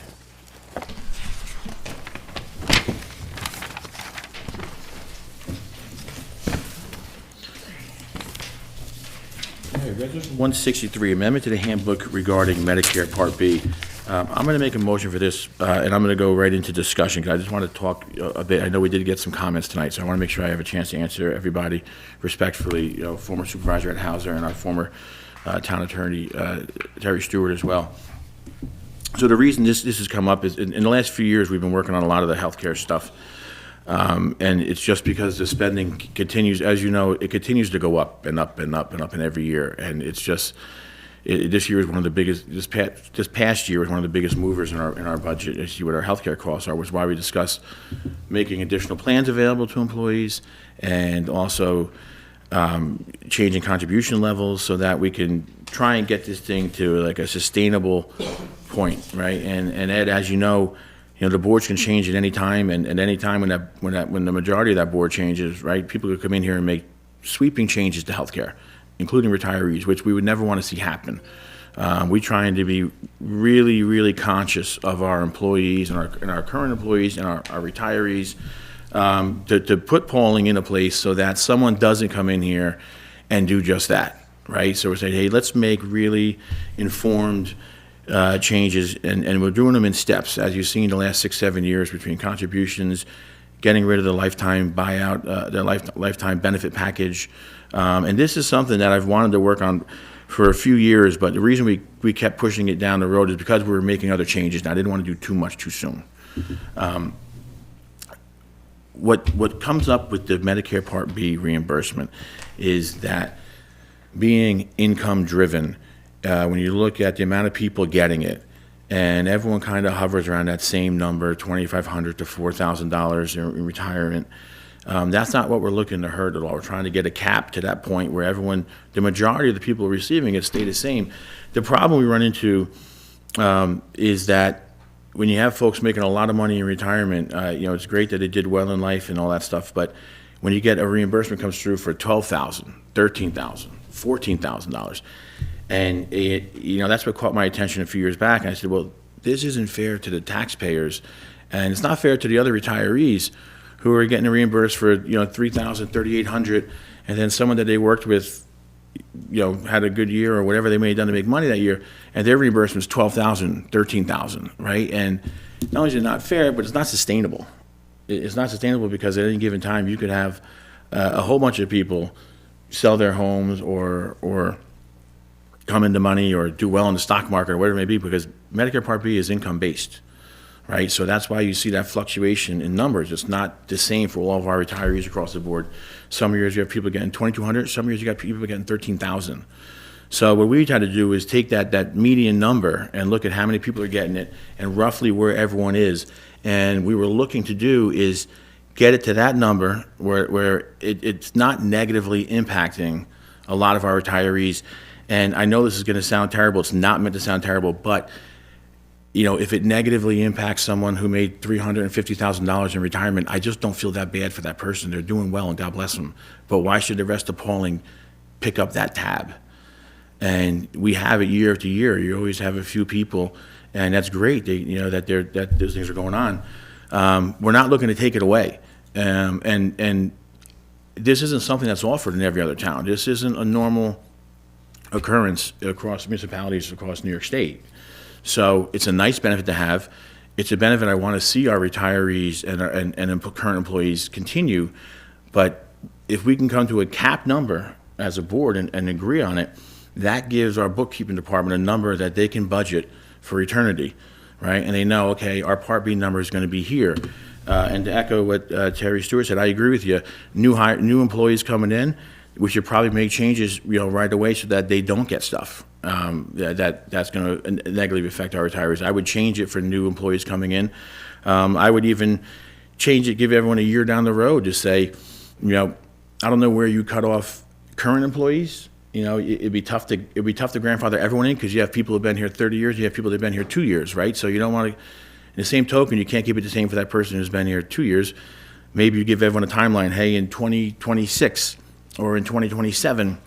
Resolution 163, amendment to the handbook regarding Medicare Part B. I'm going to make a motion for this, and I'm going to go right into discussion, because I just want to talk a bit. I know we did get some comments tonight, so I want to make sure I have a chance to answer everybody respectfully, former Supervisor Ed Hauser and our former town attorney, Terry Stewart, as well. So the reason this has come up is, in the last few years, we've been working on a lot of the healthcare stuff. And it's just because the spending continues, as you know, it continues to go up and up and up and up and every year. And it's just, this year is one of the biggest, this past year was one of the biggest movers in our budget. You see what our healthcare costs are, which is why we discussed making additional plans available to employees, and also changing contribution levels so that we can try and get this thing to like a sustainable point, right? And Ed, as you know, the boards can change at any time, and at any time when the majority of that board changes, right, people could come in here and make sweeping changes to healthcare, including retirees, which we would never want to see happen. We're trying to be really, really conscious of our employees and our current employees and our retirees, to put Pawling into place so that someone doesn't come in here and do just that, right? So we're saying, hey, let's make really informed changes, and we're doing them in steps, as you've seen the last 6-7 years, between contributions, getting rid of the lifetime buyout, the lifetime benefit package. And this is something that I've wanted to work on for a few years, but the reason we kept pushing it down the road is because we were making other changes, and I didn't want to do too much too soon. What comes up with the Medicare Part B reimbursement is that, being income driven, when you look at the amount of people getting it, and everyone kind of hovers around that same number, $2,500 to $4,000 in retirement, that's not what we're looking to hurt at all. We're trying to get a cap to that point where everyone, the majority of the people receiving it, stay the same. The problem we run into is that when you have folks making a lot of money in retirement, it's great that they did well in life and all that stuff, but when you get a reimbursement comes through for $12,000, $13,000, $14,000, and that's what caught my attention a few years back. And I said, well, this isn't fair to the taxpayers, and it's not fair to the other retirees who are getting reimbursed for $3,000, $3,800, and then someone that they worked with, had a good year or whatever they may have done to make money that year, and their reimbursement is $12,000, $13,000, right? And not only is it not fair, but it's not sustainable. It's not sustainable because at any given time you could have a whole bunch of people sell their homes or come into money or do well in the stock market or whatever it may be, because Medicare Part B is income-based, right? So that's why you see that fluctuation in numbers. It's not the same for all of our retirees across the board. Some years you have people getting $2,200, some years you got people getting $13,000. So what we try to do is take that median number and look at how many people are getting it and roughly where everyone is. And we were looking to do is get it to that number where it's not negatively impacting a lot of our retirees. And I know this is going to sound terrible. It's not meant to sound terrible, but if it negatively impacts someone who made $350,000 in retirement, I just don't feel that bad for that person. They're doing well, and God bless them. But why should the rest of Pawling pick up that tab? And we have it year after year. You always have a few people, and that's great. That those things are going on. We're not looking to take it away, and this isn't something that's offered in every other town. This isn't a normal occurrence across municipalities across New York State. So it's a nice benefit to have. It's a benefit I want to see our retirees and current employees continue. But if we can come to a cap number as a board and agree on it, that gives our bookkeeping department a number that they can budget for eternity, right? And they know, okay, our Part B number is going to be here. And to echo what Terry Stewart said, I agree with you. New employees coming in, we should probably make changes, right away so that they don't get stuff. That's going to negatively affect our retirees. I would change it for new employees coming in. I would even change it, give everyone a year down the road to say, I don't know where you cut off current employees. It'd be tough to grandfather everyone in because you have people who've been here 30 years, you have people that've been here 2 years, right? So you don't want to, in the same token, you can't keep it the same for that person who's been here 2 years. Maybe you give everyone a timeline, hey, in 2026 or in 2027,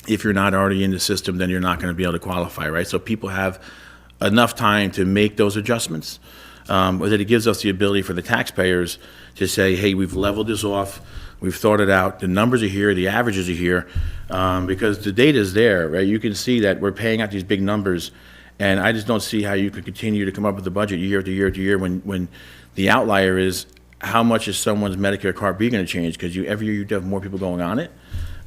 if you're not already in the system, then you're not going to be able to qualify, right? So people have enough time to make those adjustments, but that it gives us the ability for the taxpayers to say, hey, we've leveled this off. We've thought it out. The numbers are here, the averages are here, because the data is there, right? You can see that we're paying out these big numbers, and I just don't see how you could continue to come up with a budget year after year after year when the outlier is how much is someone's Medicare Part B going to change? Because every year you have more people going on it.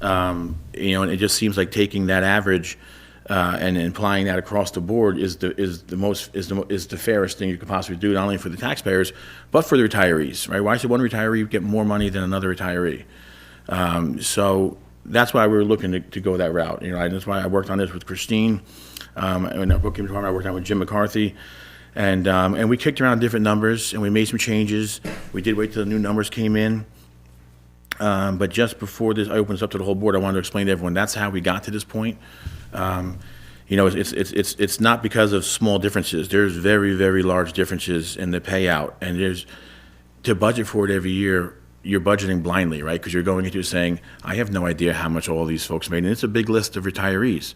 And it just seems like taking that average and applying that across the board is the fairest thing you could possibly do, not only for the taxpayers but for the retirees, right? Why should one retiree get more money than another retiree? So that's why we were looking to go that route. That's why I worked on this with Christine. In our bookkeeping department, I worked on with Jim McCarthy, and we kicked around different numbers and we made some changes. We did wait till the new numbers came in. But just before this, I open this up to the whole board, I wanted to explain to everyone, that's how we got to this point. It's not because of small differences. There's very, very large differences in the payout. And to budget for it every year, you're budgeting blindly, right? Because you're going into saying, I have no idea how much all these folks made. And it's a big list of retirees.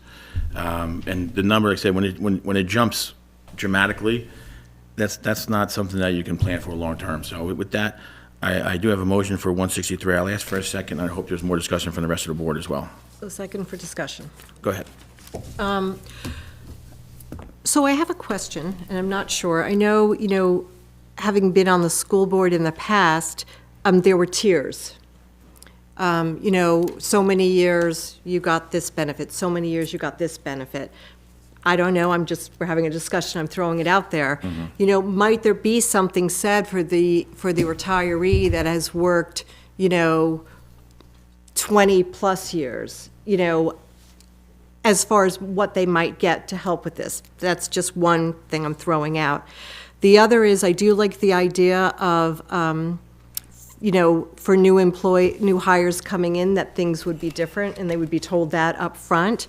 And the number, like I said, when it jumps dramatically, that's not something that you can plan for long term. So with that, I do have a motion for 163. I'll ask for a second. I hope there's more discussion from the rest of the board as well. A second for discussion. Go ahead. So I have a question, and I'm not sure. I know, having been on the school board in the past, there were tiers. So many years you got this benefit, so many years you got this benefit. I don't know, we're having a discussion, I'm throwing it out there. Might there be something said for the retiree that has worked, 20-plus years, as far as what they might get to help with this? That's just one thing I'm throwing out. The other is, I do like the idea of, for new hires coming in, that things would be different, and they would be told that up front.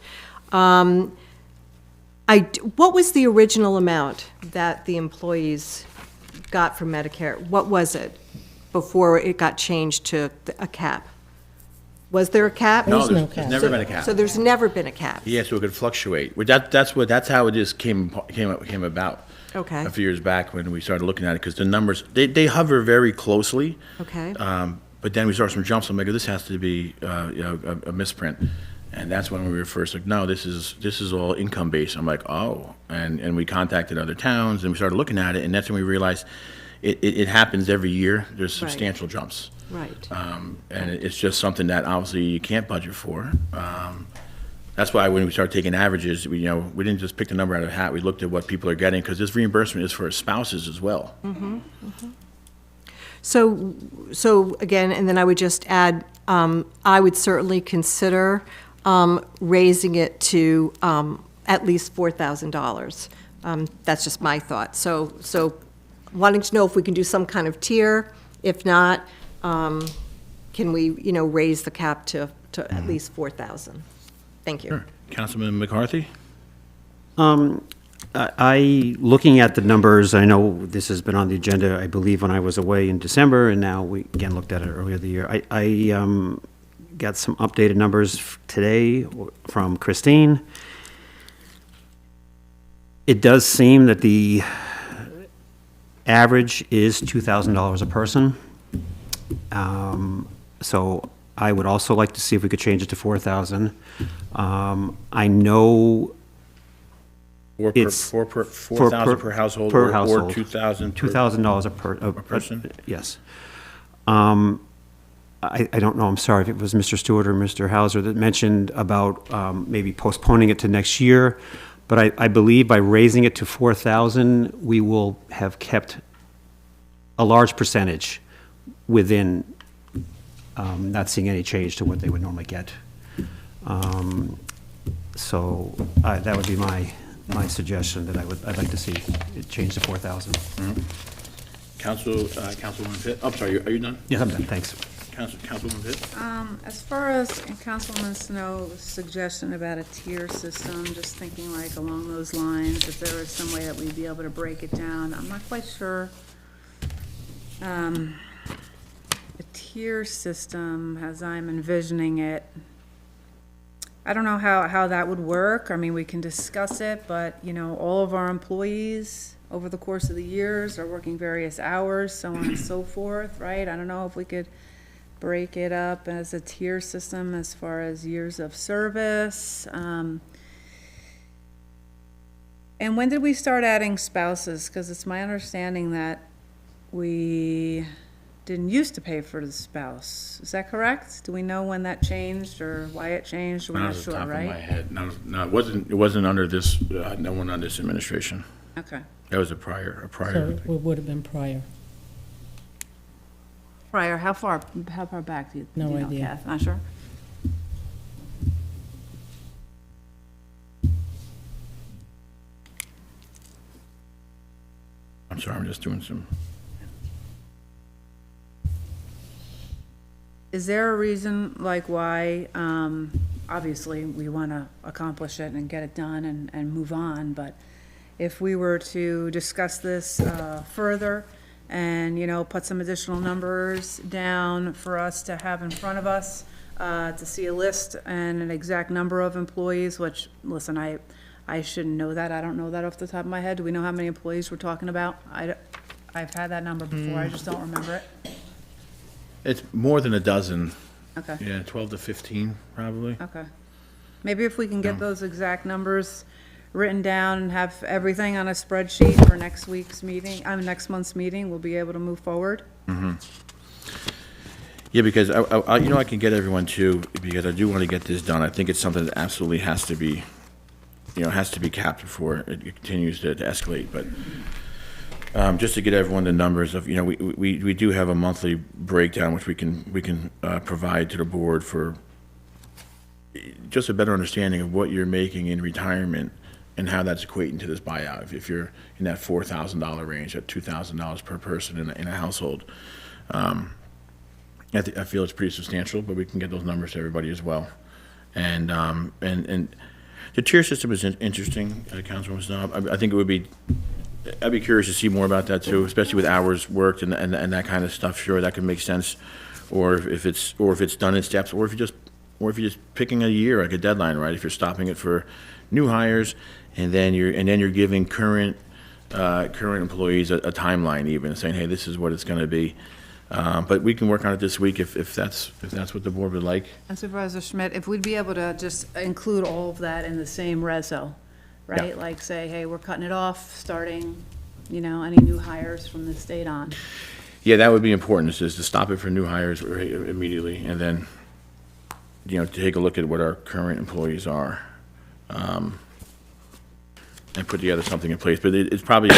What was the original amount that the employees got from Medicare? What was it before it got changed to a cap? Was there a cap? No, there's never been a cap. So there's never been a cap? Yeah, so it could fluctuate. That's how it just came about. Okay. A few years back when we started looking at it, because the numbers, they hover very closely. Okay. But then we saw some jumps, I'm like, this has to be a misprint. And that's when we were first like, no, this is all income based. I'm like, oh, and we contacted other towns and we started looking at it, and that's when we realized it happens every year. There's substantial jumps. Right. And it's just something that obviously you can't budget for. That's why when we started taking averages, we didn't just pick the number out of a hat. We looked at what people are getting, because this reimbursement is for spouses as well. Mm-hmm. Mm-hmm. So again, and then I would just add, I would certainly consider raising it to at least $4,000. That's just my thought. So wanting to know if we can do some kind of tier. If not, can we, raise the cap to at least 4,000? Thank you. Sure. Councilman McCarthy? Looking at the numbers, I know this has been on the agenda, I believe, when I was away in December, and now we again looked at it earlier the year. I got some updated numbers today from Christine. It does seem that the average is $2,000 a person. So I would also like to see if we could change it to 4,000. I know it's $4,000 per household, per or household. $2,000 a person? Yes. I don't know, I'm sorry if it was Mr. Stewart or Mr. Hauser that mentioned about maybe postponing it to next year, but I believe by raising it to 4,000, we will have kept a large percentage within not seeing any change to what they would normally get. So that would be my suggestion, that I'd like to see it change to 4,000. Mm-hmm. Councilwoman Pitt? I'm sorry, are you done? Yes, I'm done, thanks. Councilwoman Pitt? As far as Councilman Snow's suggestion about a tier system, just thinking like along those lines, if there was some way that we'd be able to break it down, I'm not quite sure. A tier system, as I'm envisioning it, I don't know how that would work. I mean, we can discuss it, but, all of our employees over the course of the years are working various hours, so on and so forth, right? I don't know if we could break it up as a tier system as far as years of service. And when did we start adding spouses? Because it's my understanding that we didn't used to pay for the spouse. Is that correct? Do we know when that changed or why it changed? We're Not not off the sure, top of my right? head. No, it wasn't under this, no one on this administration. Okay. That was a prior So thing. it would have been prior. Prior, how far back do you No do you know, idea. Kath? Not sure? I'm sorry, I'm just doing some. Is there a reason, like, why, obviously, we want to accomplish it and get it done and move on, but if we were to discuss this further and, you know, put some additional numbers down for us to have in front of us, to see a list and an exact number of employees, which, listen, I shouldn't know that. I don't know that off the top of my head. Do we know how many employees we're talking about? I've had that number before. I just don't remember it. It's more than a dozen. Okay. Yeah, 12 to 15, probably. Okay. Maybe if we can get those exact numbers written down and have everything on a spreadsheet for next week's meeting, next month's meeting, we'll be able to move forward. Yeah, because I can get everyone too, because I do want to get this done. I think it's something that absolutely has to be, has to be capped before it continues to escalate, but just to get everyone the numbers of, we do have a monthly breakdown which we can provide to the board for just a better understanding of what you're making in retirement and how that's equating to this buyout. If you're in that $4,000 range, at $2,000 per person in a household, I feel it's pretty substantial, but we can get those numbers to everybody as well. And the tier system is interesting, Councilwoman Snob. I think it would be. I'd be curious to see more about that too, especially with hours worked and that kind of stuff. Sure, that could make sense, or if it's done in steps, or if you're just picking a year, like a deadline, right? If you're stopping it for new hires, and then you're giving current employees a timeline, even saying, hey, this is what it's going to be. But we can work on it this week if that's what the board would like. And Supervisor Schmidt, if we'd be able to just include all of that in the same reso, right? Yeah. Like say, hey, we're cutting it off, starting, any new hires from this date on. Yeah, that would be important, is to stop it for new hires immediately, and then, take a look at what our current employees are, and put together something in place. But it's probably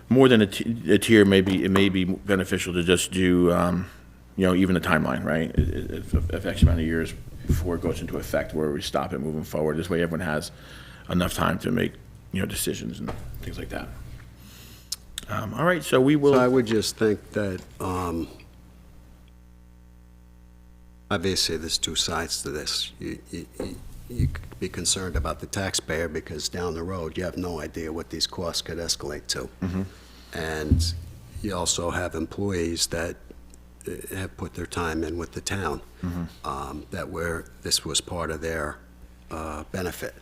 more than a tier. Maybe it may be beneficial to just do, even a timeline, right? If X amount of years before it goes into effect, where we stop it moving forward. This way, everyone has enough time to make, decisions and things like that. All right, so we will. So I would just think that, obviously, there's two sides to this. You could be concerned about the taxpayer because down the road, you have no idea what these costs could escalate to. And you also have employees that have put their time in with the town, this was part of their benefit.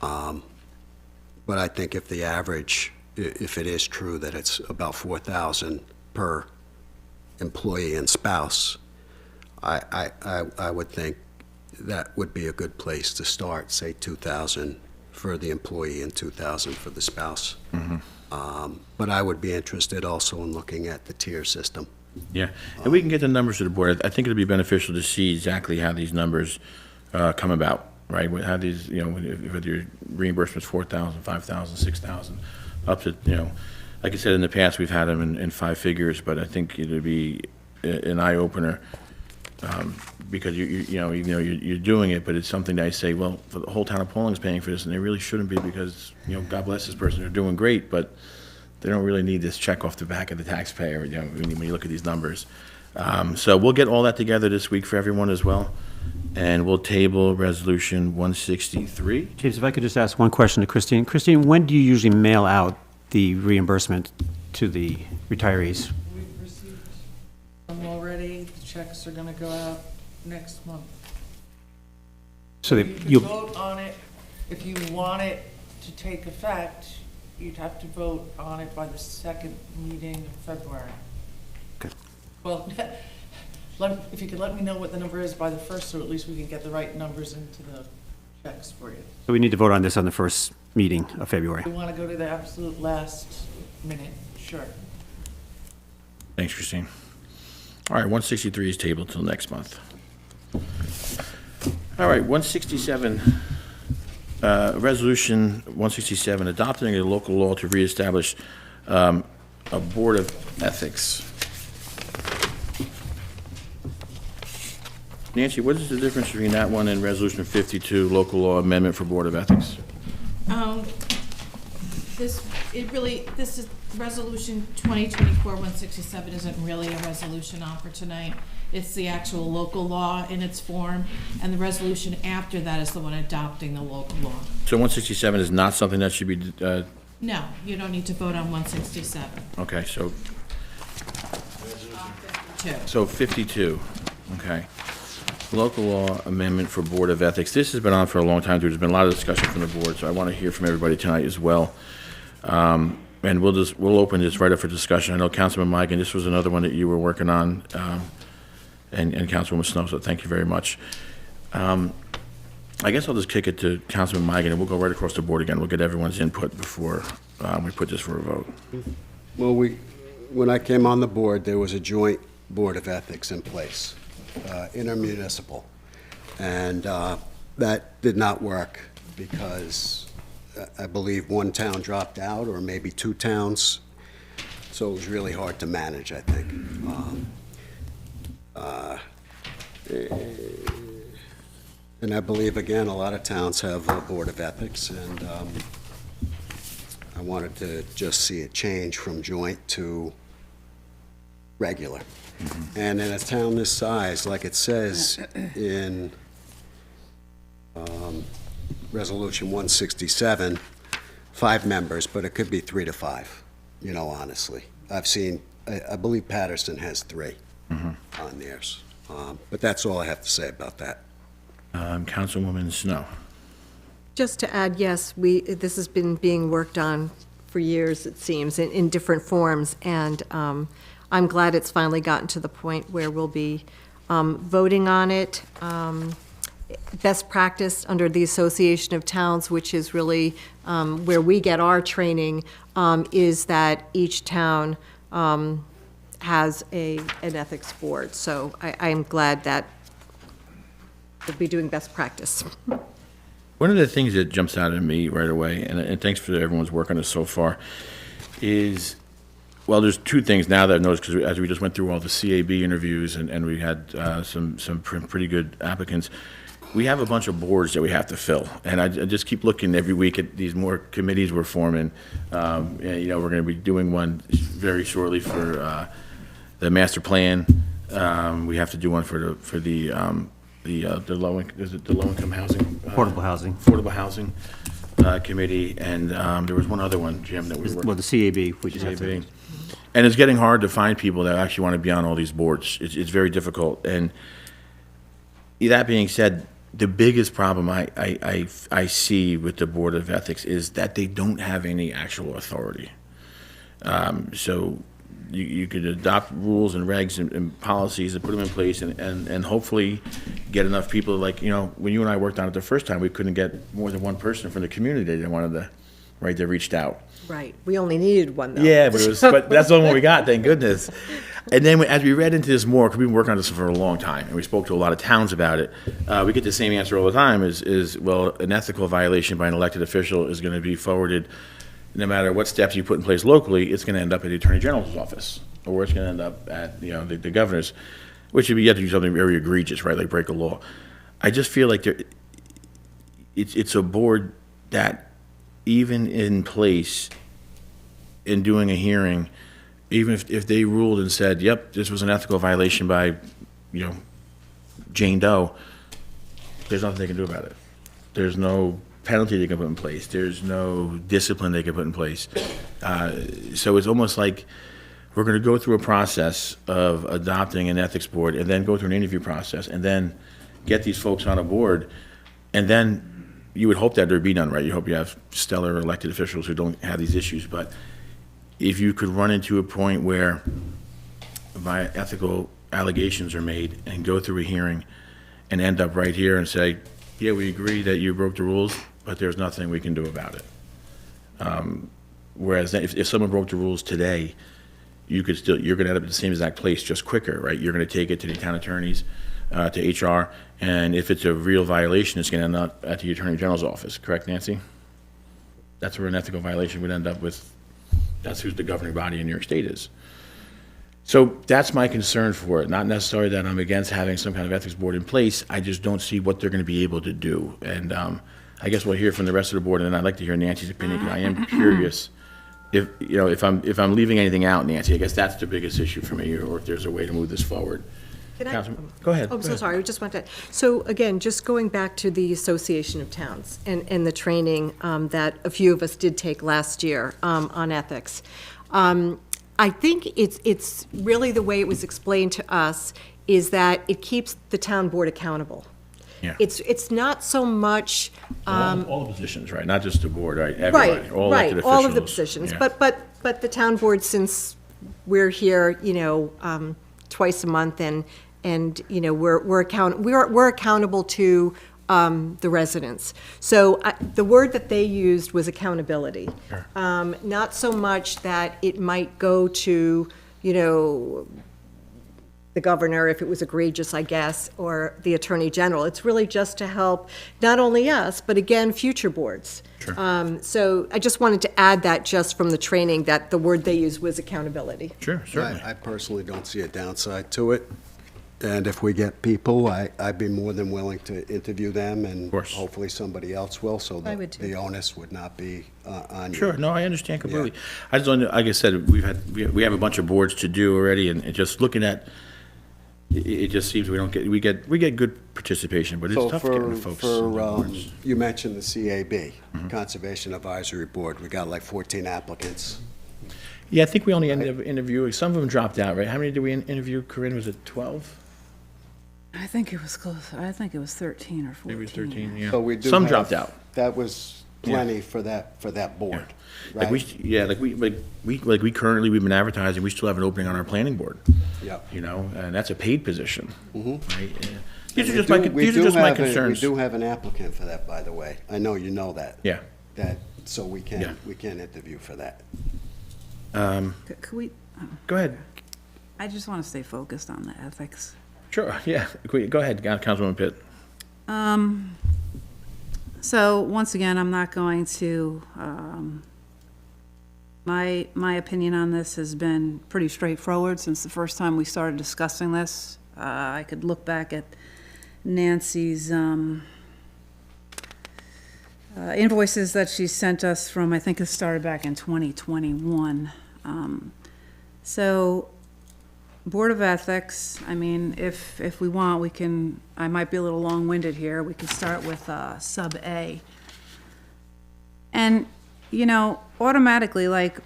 But I think if the average, if it is true that it's about $4,000 per employee and spouse, I would think that would be a good place to start, say $2,000 for the employee and $2,000 for the spouse. But I would be interested also in looking at the tier system. Yeah, and we can get the numbers to the board. I think it'd be beneficial to see exactly how these numbers come about, right? How these, whether your reimbursement's $4,000, $5,000, $6,000, up to, like I said, in the past, we've had them in five figures, but I think it'd be an eye-opener, because you're doing it, but it's something that I say, well, for the whole town of Pawling is paying for this, and they really shouldn't be, because, God bless this person, they're doing great, but they don't really need this check off the back of the taxpayer, when you look at these numbers. So we'll get all that together this week for everyone as well, and we'll table Resolution 163. James, if I could just ask one question to Christine. Christine, when do you usually mail out the reimbursement to the retirees? We've received them already. The checks are gonna go out next month. So You that could you'll, vote on it. If you want it to take effect, you'd have to vote on it by the second meeting in February. Okay. Well, if you could let me know what the number is by the 1st, so at least we can get the right numbers into the checks for you. So we need to vote on this on the first meeting of February. We want to go to the absolute last minute, sure. Thanks, Christine. All right, 163 is tabled till next month. All right, 167, Resolution 167, adopting a local law to reestablish a Board of Ethics. Nancy, what is the difference between that one and Resolution 52, local law amendment for Board of Ethics? This is Resolution 2024-167 isn't really a resolution on for tonight. It's the actual local law in its form, and the resolution after that is the one adopting the local law. So 167 is not something that should be, No, you don't need to vote on 167. okay, so, 52. so 52, okay. Local law amendment for Board of Ethics. This has been on for a long time, too. There's been a lot of discussion from the board, so I want to hear from everybody tonight as well. And we'll open this right up for discussion. I know Councilman Migan, this was another one that you were working on, and Councilwoman Snow, so thank you very much. I guess I'll just kick it to Councilman Migan, and we'll go right across the board again. We'll get everyone's input before we put this for a vote. Well, when I came on the board, there was a joint Board of Ethics in place, intermunicipal. And that did not work because I believe one town dropped out, or maybe two towns. So it was really hard to manage, I think. And I believe, again, a lot of towns have a Board of Ethics, and I wanted to just see it change from joint to regular. And in a town this size, like it says in Resolution 167, 5 members, but it could be 3 to 5, honestly. I've seen, I believe Patterson has 3 on theirs. But that's all I have to say about that. Councilwoman Snow. Just to add, yes, this has been being worked on for years, it seems, in different forms, and I'm glad it's finally gotten to the point where we'll be voting on it. Best practice under the Association of Towns, which is really where we get our training, is that each town has an ethics board. So I am glad that we'll be doing best practice. One of the things that jumps out at me right away, and thanks for everyone's work on this so far, is, well, there's 2 things now that I've noticed, because as we just went through all the CAB interviews and we had some pretty good applicants, we have a bunch of boards that we have to fill. And I just keep looking every week at these more committees we're forming. And, we're going to be doing one very shortly for the master plan. We have to do one for the low income housing, affordable housing committee, and there was one other one, Jim, that we were. Well, the CAB, which is CAB. And it's getting hard to find people that actually want to be on all these boards. It's very difficult. And that being said, the biggest problem I see with the Board of Ethics is that they don't have any actual authority. So you could adopt rules and regs and policies and put them in place and hopefully get enough people, like, when you and I worked on it the first time, we couldn't get more than one person from the community that wanted to, right, that reached out. Right. We only needed one, though. Yeah, but that's the only one we got, thank goodness. And then as we read into this more, because we've been working on this for a long time, and we spoke to a lot of towns about it, we get the same answer all the time is, well, an ethical violation by an elected official is going to be forwarded, no matter what steps you put in place locally, it's going to end up at the Attorney General's office, or it's going to end up at, the governor's, which would be, you have to do something very egregious, right, like break a law. I just feel like it's a board that, even in place, in doing a hearing, even if they ruled and said, yep, this was an ethical violation by, Jane Doe, there's nothing they can do about it. There's no penalty they can put in place. There's no discipline they can put in place. So it's almost like we're going to go through a process of adopting an ethics board, and then go through an interview process, and then get these folks on a board, and then you would hope that there'd be none, right? You hope you have stellar elected officials who don't have these issues, but if you could run into a point where by ethical allegations are made and go through a hearing and end up right here and say, yeah, we agree that you broke the rules, but there's nothing we can do about it. Whereas if someone broke the rules today, you're gonna end up at the same exact place, just quicker, right? You're gonna take it to the town attorneys, to HR, and if it's a real violation, it's gonna end up at the Attorney General's office, correct, Nancy? That's where an ethical violation would end up with, that's who's the governing body in New York State is. So that's my concern for it, not necessarily that I'm against having some kind of ethics board in place, I just don't see what they're gonna be able to do. And I guess we'll hear from the rest of the board, and then I'd like to hear Nancy's opinion, because I am curious if, you know, if I'm leaving anything out, Nancy, I guess that's the biggest issue for me, or if there's a way to move this forward. Can I- Councilman, go ahead. Oh, I'm go so ahead. sorry, I just want to, so again, just going back to the Association of Towns and the training that a few of us did take last year on ethics. I think it's really the way it was explained to us is that it keeps the town board accountable. Yeah. It's not so much. All the positions, right, not just the board, right, everybody, all elected officials. All of the positions, Yeah. but the town board, since we're here, you know, twice a month, and you know, we're accountable to the residents. So the word that they used was accountability. Sure. Not so much that it might go to, you know, the governor if it was egregious, I guess, or the attorney general. It's really just to help not only us, but again, future boards. Sure. So I just wanted to add that just from the training, that the word they used was accountability. Sure, certainly. I personally don't see a downside to it. And if we get people, I'd be more than willing to interview them, and course. hopefully somebody else will, so I would that too. the onus would not be on you. Sure, no, I understand completely. I just don't, like I said, we have a bunch of boards to do already, and just looking at, it just seems we get good participation, but it's So tough getting the folks. on the boards. you mentioned the CAB, Mm-hmm. Conservation Advisory Board. We got like 14 applicants. Yeah, I think we only ended up interviewing, some of them dropped out, right? How many did we interview, Corinne, was it 12? I think it was close, I think it was 13 or 14. Maybe 13, yeah. So we do Some have- dropped out. That was plenty for that board, Like right? we currently, we've been advertising, we still have an opening on our planning board, Yep. you know, and that's a paid position, right? These are We just my, do- we these are do just my have a- concerns. We do have an applicant for that, by the way. I know you know that. Yeah. So we Yeah. can interview for that. Could we, Go ahead. I just want to stay focused on the ethics. Sure, yeah, go ahead, Councilwoman Pitt. So, once again, I'm not going to, my opinion on this has been pretty straightforward since the first time we started discussing this. I could look back at Nancy's invoices that she sent us from, I think it started back in 2021. So, Board of Ethics, I mean, if we want, we can, I might be a little long-winded here, we could start with sub A. And, you know, automatically, like,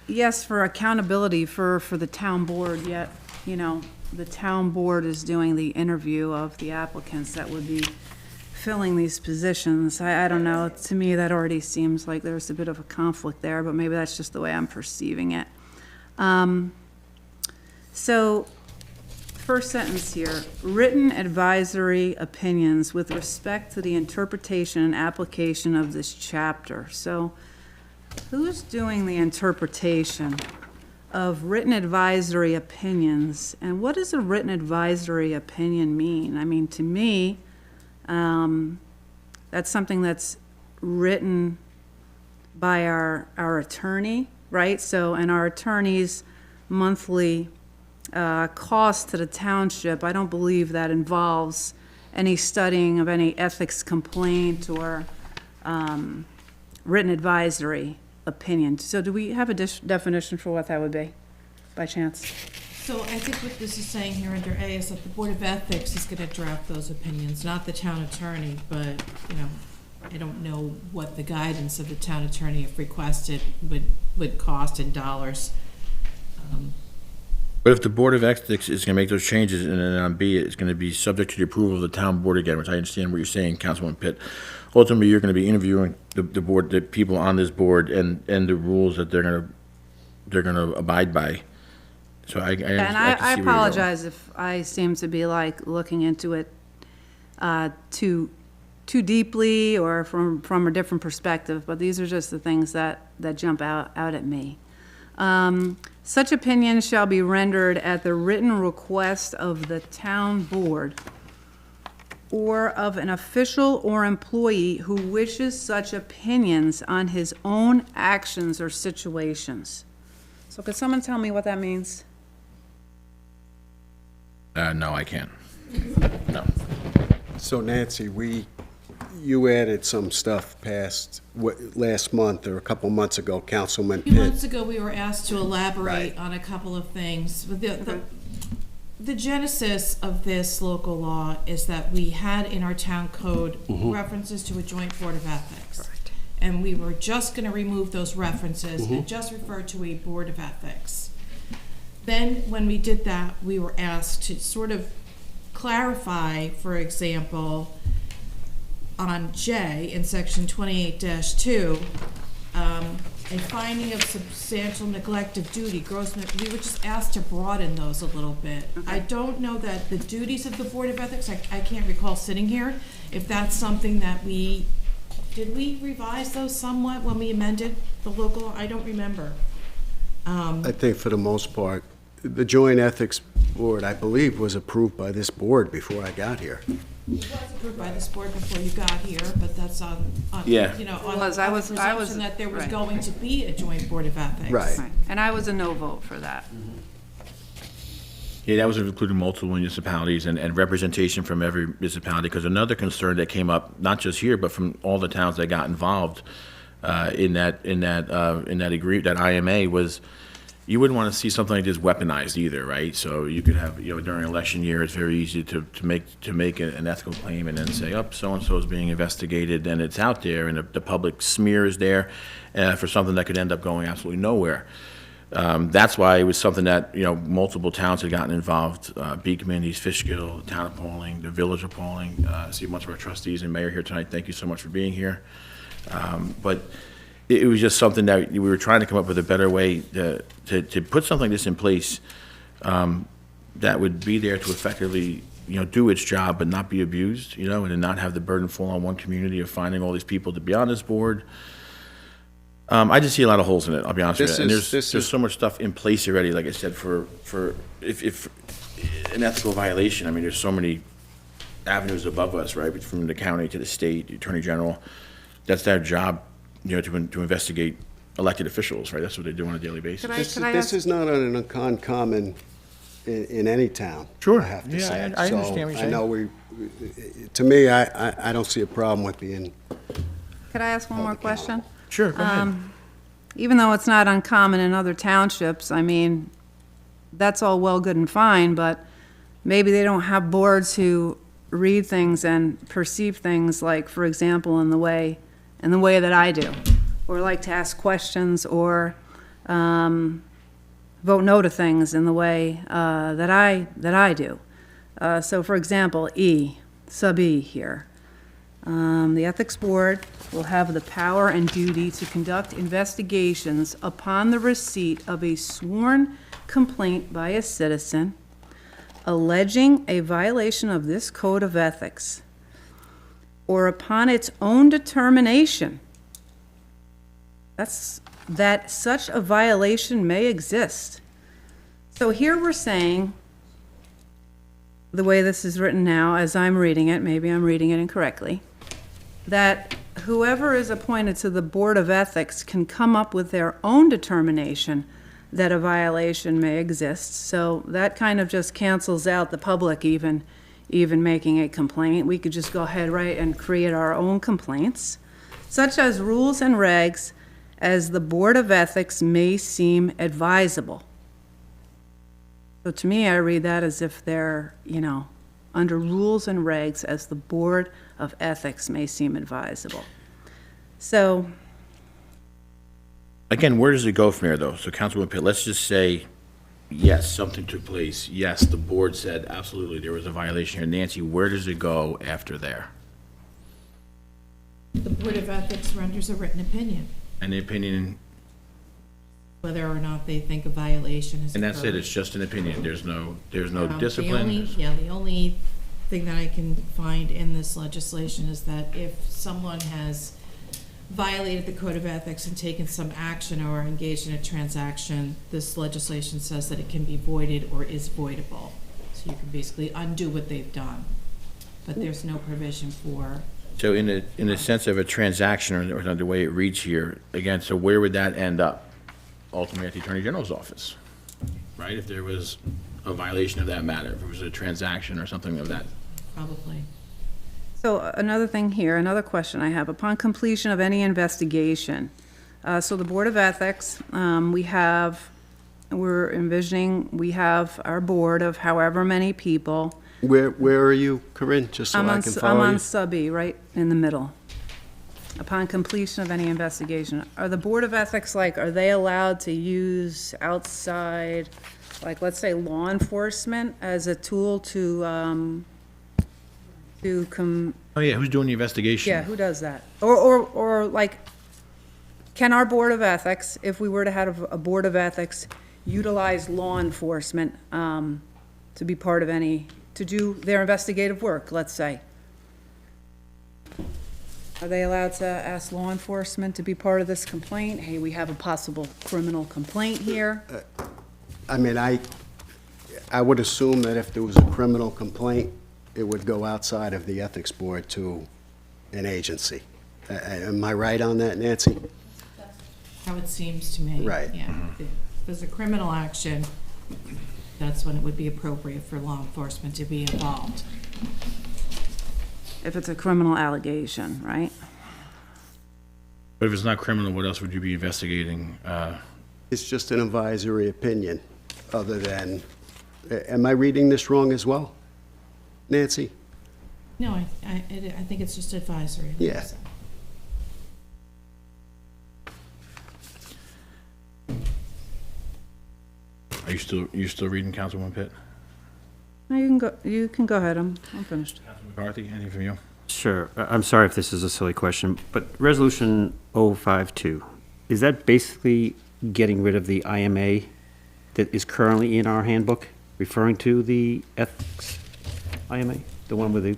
yes, for accountability for the town board, yet, you know, the town board is doing the interview of the applicants that would be filling these positions. I don't know, to me, that already seems like there's a bit of a conflict there, but maybe that's just the way I'm perceiving it. So, first sentence here, written advisory opinions with respect to the interpretation and application of this chapter. So, who's doing the interpretation of written advisory opinions? And what does a written advisory opinion mean? I mean, to me, that's something that's written by our attorney, right? So, and our attorney's monthly cost to the township, I don't believe that involves any studying of any ethics complaint or written advisory opinion. So do we have a definition for what that would be, by chance? So I think what this is saying here under A is that the Board of Ethics is gonna draft those opinions, not the town attorney, but, you know, I don't know what the guidance of the town attorney, if requested, would cost in dollars. But if the Board of Ethics is gonna make those changes, and then on B, it's gonna be subject to the approval of the town board again, which I understand what you're saying, Councilwoman Pitt. Ultimately, you're gonna be interviewing the board, the people on this board, and the rules that they're gonna abide by. So I And can see I where you're going. apologize if I seem to be like looking into it too deeply or from a different perspective, but these are just the things that jump out at me. Such opinion shall be rendered at the written request of the town board or of an official or employee who wishes such opinions on his own actions or situations. So could someone tell me what that means? No, I can't. No. So Nancy, you added some stuff past, last month or a couple months ago, Councilman A few Pitt. months ago, we were asked to elaborate Right. on a couple of things. But the genesis of this local law is that we had in our town code references to a joint board of ethics. And we were just gonna remove those references and just refer to a board of ethics. Then, when we did that, we were asked to sort of clarify, for example, on J in section 28-2, a finding of substantial neglect of duty, we were just asked to broaden those a little bit. I don't know that the duties of the Board of Ethics, I can't recall sitting here, if that's something that did we revise those somewhat when we amended the local law? I don't remember. I think for the most part, the Joint Ethics Board, I believe, was approved by this board before I got here. It was approved by this board before you got here, but that's on Yeah. you know, It on was. the I was- presumption that there was right. going to be a joint board of ethics. Right. Right. And I was a no vote for that. Yeah, that was including multiple municipalities and representation from every municipality, because another concern that came up, not just here, but from all the towns that got involved in that that IMA was, you wouldn't want to see something like this weaponized either, right? So you could have, during election year, it's very easy to make an ethical claim and then say, oh, so-and-so is being investigated, and it's out there, and the public smear is there for something that could end up going absolutely nowhere. That's why it was something that, multiple towns had gotten involved, Beekman, East Fishkill, the town of Pawling, the village of Pawling. I see a bunch of our trustees and mayor here tonight. Thank you so much for being here. But it was just something that we were trying to come up with a better way to put something like this in place that would be there to effectively, do its job but not be abused, and to not have the burden fall on one community of finding all these people to be on this board. I just see a lot of holes in it, I'll be honest with you. And there's so much stuff in place already, like I said, for if an ethical violation, I mean, there's so many avenues above us, right, from the county to the state, the attorney general. That's their job, to investigate elected officials, right? That's what they do on a daily basis. This is not an uncommon in any town. Sure. I have to Yeah, say. I understand what So you're I saying. know to me, I don't see a problem with being. Could I ask one more question? Sure, go ahead. Even though it's not uncommon in other townships, I mean, that's all well, good, and fine, but maybe they don't have boards who read things and perceive things like, for example, in the way that I do, or like to ask questions or vote no to things in the way that I do. So, for example, sub E here. The Ethics Board will have the power and duty to conduct investigations upon the receipt of a sworn complaint by a citizen alleging a violation of this code of ethics, or upon its own determination that such a violation may exist. So here we're saying, the way this is written now, as I'm reading it, maybe I'm reading it incorrectly, that whoever is appointed to the Board of Ethics can come up with their own determination that a violation may exist. So that kind of just cancels out the public even making a complaint. We could just go ahead, right, and create our own complaints, such as rules and regs as the Board of Ethics may seem advisable. So to me, I read that as if they're, under rules and regs as the Board of Ethics may seem advisable. So, Again, where does it go from here, though? So, Councilwoman Pitt, let's just say, yes, something took place. Yes, the board said absolutely there was a violation here. Nancy, where does it go after there? The Board of Ethics renders a written opinion. And the opinion, whether or not they think a violation is. And that's it, it's just an opinion, there's no The discipline. only thing that I can find in this legislation is that if someone has violated the code of ethics and taken some action or engaged in a transaction, this legislation says that it can be voided or is voidable. So you can basically undo what they've done, but there's no provision for. So in the sense of a transaction, or the way it reads here, again, so where would that end up? Ultimately at the Attorney General's office, right? If there was a violation of that matter, if it was a transaction or something of that. Probably. So another thing here, another question I have, upon completion of any investigation, so the Board of Ethics, we're envisioning, we have our board of however many people. Where are you, Corinne, just so I can I'm follow on you? sub E, right in the middle. Upon completion of any investigation, are the Board of Ethics, are they allowed to use outside, let's say, law enforcement as a tool to Oh, yeah, who's doing the investigation? yeah, who does that? Or can our Board of Ethics, if we were to have a Board of Ethics, utilize law enforcement to be part of to do their investigative work, let's say? Are they allowed to ask law enforcement to be part of this complaint? Hey, we have a possible criminal complaint here. I mean, I would assume that if there was a criminal complaint, it would go outside of the Ethics Board to an agency. Am I right on that, Nancy? How it seems to me. Right. Yeah. If there's a criminal action, that's when it would be appropriate for law enforcement to be involved. If it's a criminal allegation, right? But if it's not criminal, what else would you be investigating? It's just an advisory opinion, other than, am I reading this wrong as well, Nancy? No, I think it's just advisory. Yeah. Are you still reading, Councilwoman Pitt? No, you can go ahead, I'm finished. Councilman McCarthy, anything from you? Sure. I'm sorry if this is a silly question, but Resolution 052, is that basically getting rid of the IMA that is currently in our handbook, referring to the ethics IMA, the one with the...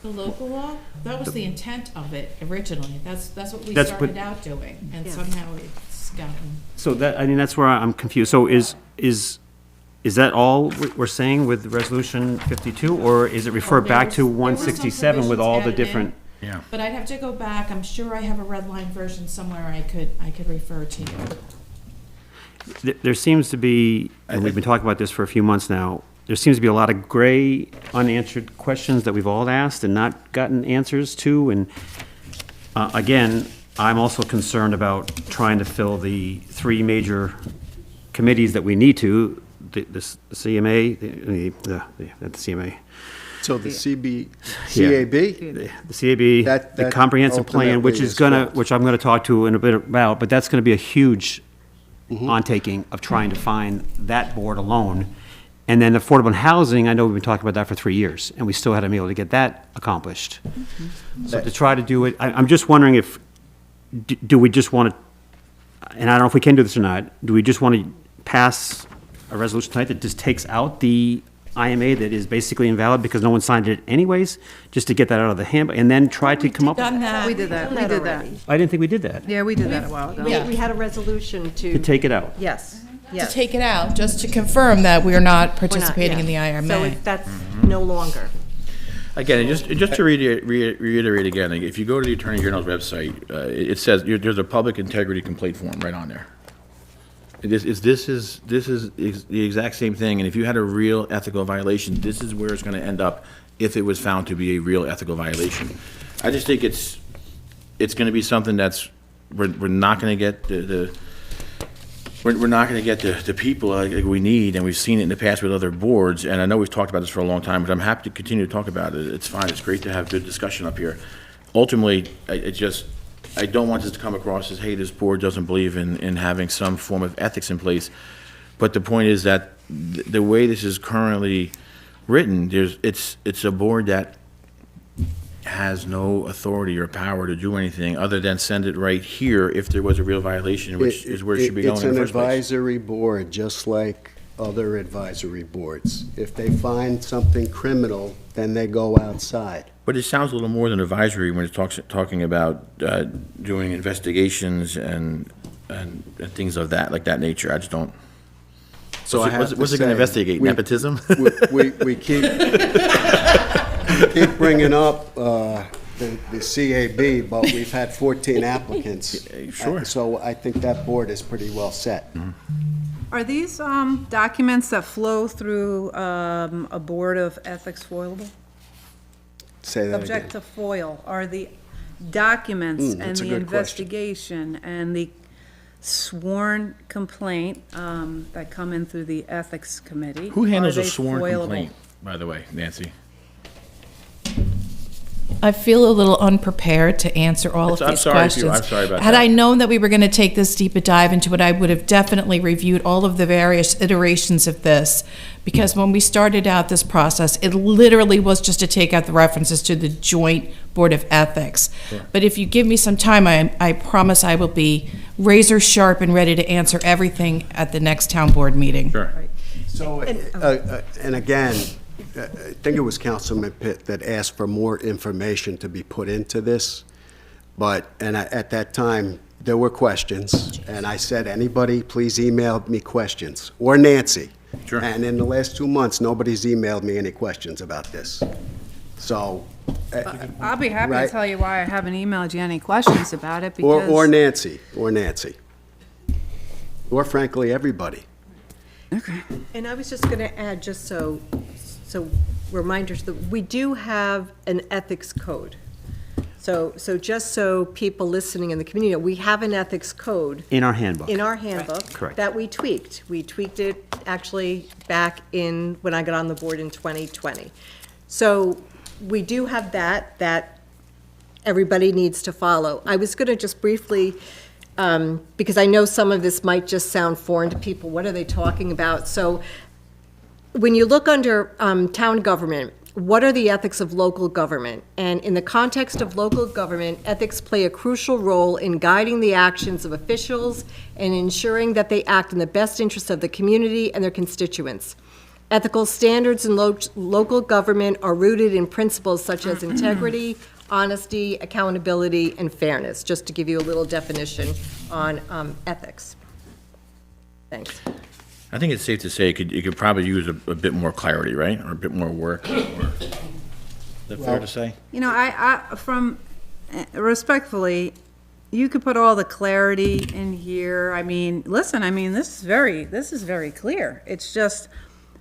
The local law, that was the intent of it originally. That's what we That's started what- out doing, and Yeah. somehow it's gotten. So that's where I'm confused. So is that all we're saying with Resolution 52, or is it refer back to There were some 167 with all the provisions added in. different? Yeah. But I'd have to go back. I'm sure I have a red line version somewhere I could refer to you. There seems to be, and we've been talking about this for a few months now, there seems to be a lot of gray, unanswered questions that we've all asked and not gotten answers to. And again, I'm also concerned about trying to fill the three major committees that we need to, the CMA, the CMA. So the CAB? The CAB, That the comprehensive plan, which ultimately is is gonna, filled. which I'm gonna talk to in a bit about, but that's gonna be a huge ontaking of trying to find that board alone. And then affordable housing, I know we've been talking about that for 3 years, and we still haven't been able to get that accomplished. So to try to do it, I'm just wondering if, do we just want to, and I don't know if we can do this or not, do we just want to pass a resolution tonight that just takes out the IMA that is basically invalid because no one signed it anyways, just to get that out of the handbook, and then try to come up? Done that. We did that. Done that already. I didn't think we did that, Yeah, we did that a while ago. We had a resolution to take it out. yes, To yes. take it out, just to confirm that we're not We're not, participating in the yeah. IRMA. So that's no longer. Again, just to reiterate again, if you go to the Attorney General's website, it says, there's a public integrity complaint form right on there. This is the exact same thing, and if you had a real ethical violation, this is where it's gonna end up if it was found to be a real ethical violation. I just think it's gonna be something we're not gonna get we're not gonna get the people like we need, and we've seen it in the past with other boards, and I know we've talked about this for a long time, but I'm happy to continue to talk about it. It's fine, it's great to have good discussion up here. Ultimately, I don't want this to come across as, hey, this board doesn't believe in having some form of ethics in place. But the point is that the way this is currently written, it's a board that has no authority or power to do anything other than send it right here if there was a real violation, which is where it should be going in the first place. It's an advisory board, just like other advisory boards. If they find something criminal, then they go outside. But it sounds a little more than advisory when it's talking about doing investigations and things of that, like that nature. I just don't. So What's it going to investigate? Nepotism? We keep bringing up the CAB, but we've had 14 applicants. Sure. So I think that board is pretty well set. Are these documents that flow through a Board of Ethics foilable? Say that Subject again. to FOIL, are the documents and that's a the good question. investigation and the sworn complaint that come in through the Ethics Committee? Who handles are a they sworn foilable? complaint, by the way, Nancy? I feel a little unprepared to answer all of I'm these sorry, questions. I'm sorry about Had that. I known that we were going to take this deep a dive into it, I would have definitely reviewed all of the various iterations of this. Because when we started out this process, it literally was just to take out the references to the joint Board of Ethics. Sure. But if you give me some time, I promise I will be razor sharp and ready to answer everything at the next town board meeting. Sure. So, and again, I think it was Councilman Pitt that asked for more information to be put into this. At that time, there were questions, and I said, anybody, please email me questions, or Nancy. Sure. And in the last 2 months, nobody's emailed me any questions about this. So. I'll be happy to Right. tell you why I haven't emailed you any questions about it, because. Or Nancy, or frankly, everybody. And I was just going to add, just so reminders, that we do have an ethics code. So just so people listening in the community, know, we have an ethics code. In our handbook. In our handbook. Correct. That we tweaked. We tweaked it actually back in, when I got on the board in 2020. So we do have that everybody needs to follow. I was going to just briefly, because I know some of this might just sound foreign to people, what are they talking about? So when you look under town government, what are the ethics of local government? And in the context of local government, ethics play a crucial role in guiding the actions of officials and ensuring that they act in the best interest of the community and their constituents. Ethical standards in local government are rooted in principles such as integrity, honesty, accountability, and fairness, just to give you a little definition on ethics. Thanks. I think it's safe to say it could probably use a bit more clarity, right? Or a bit more work. Is that fair to say? You know, respectfully, you could put all the clarity in here. I mean, listen, this is very clear. It's just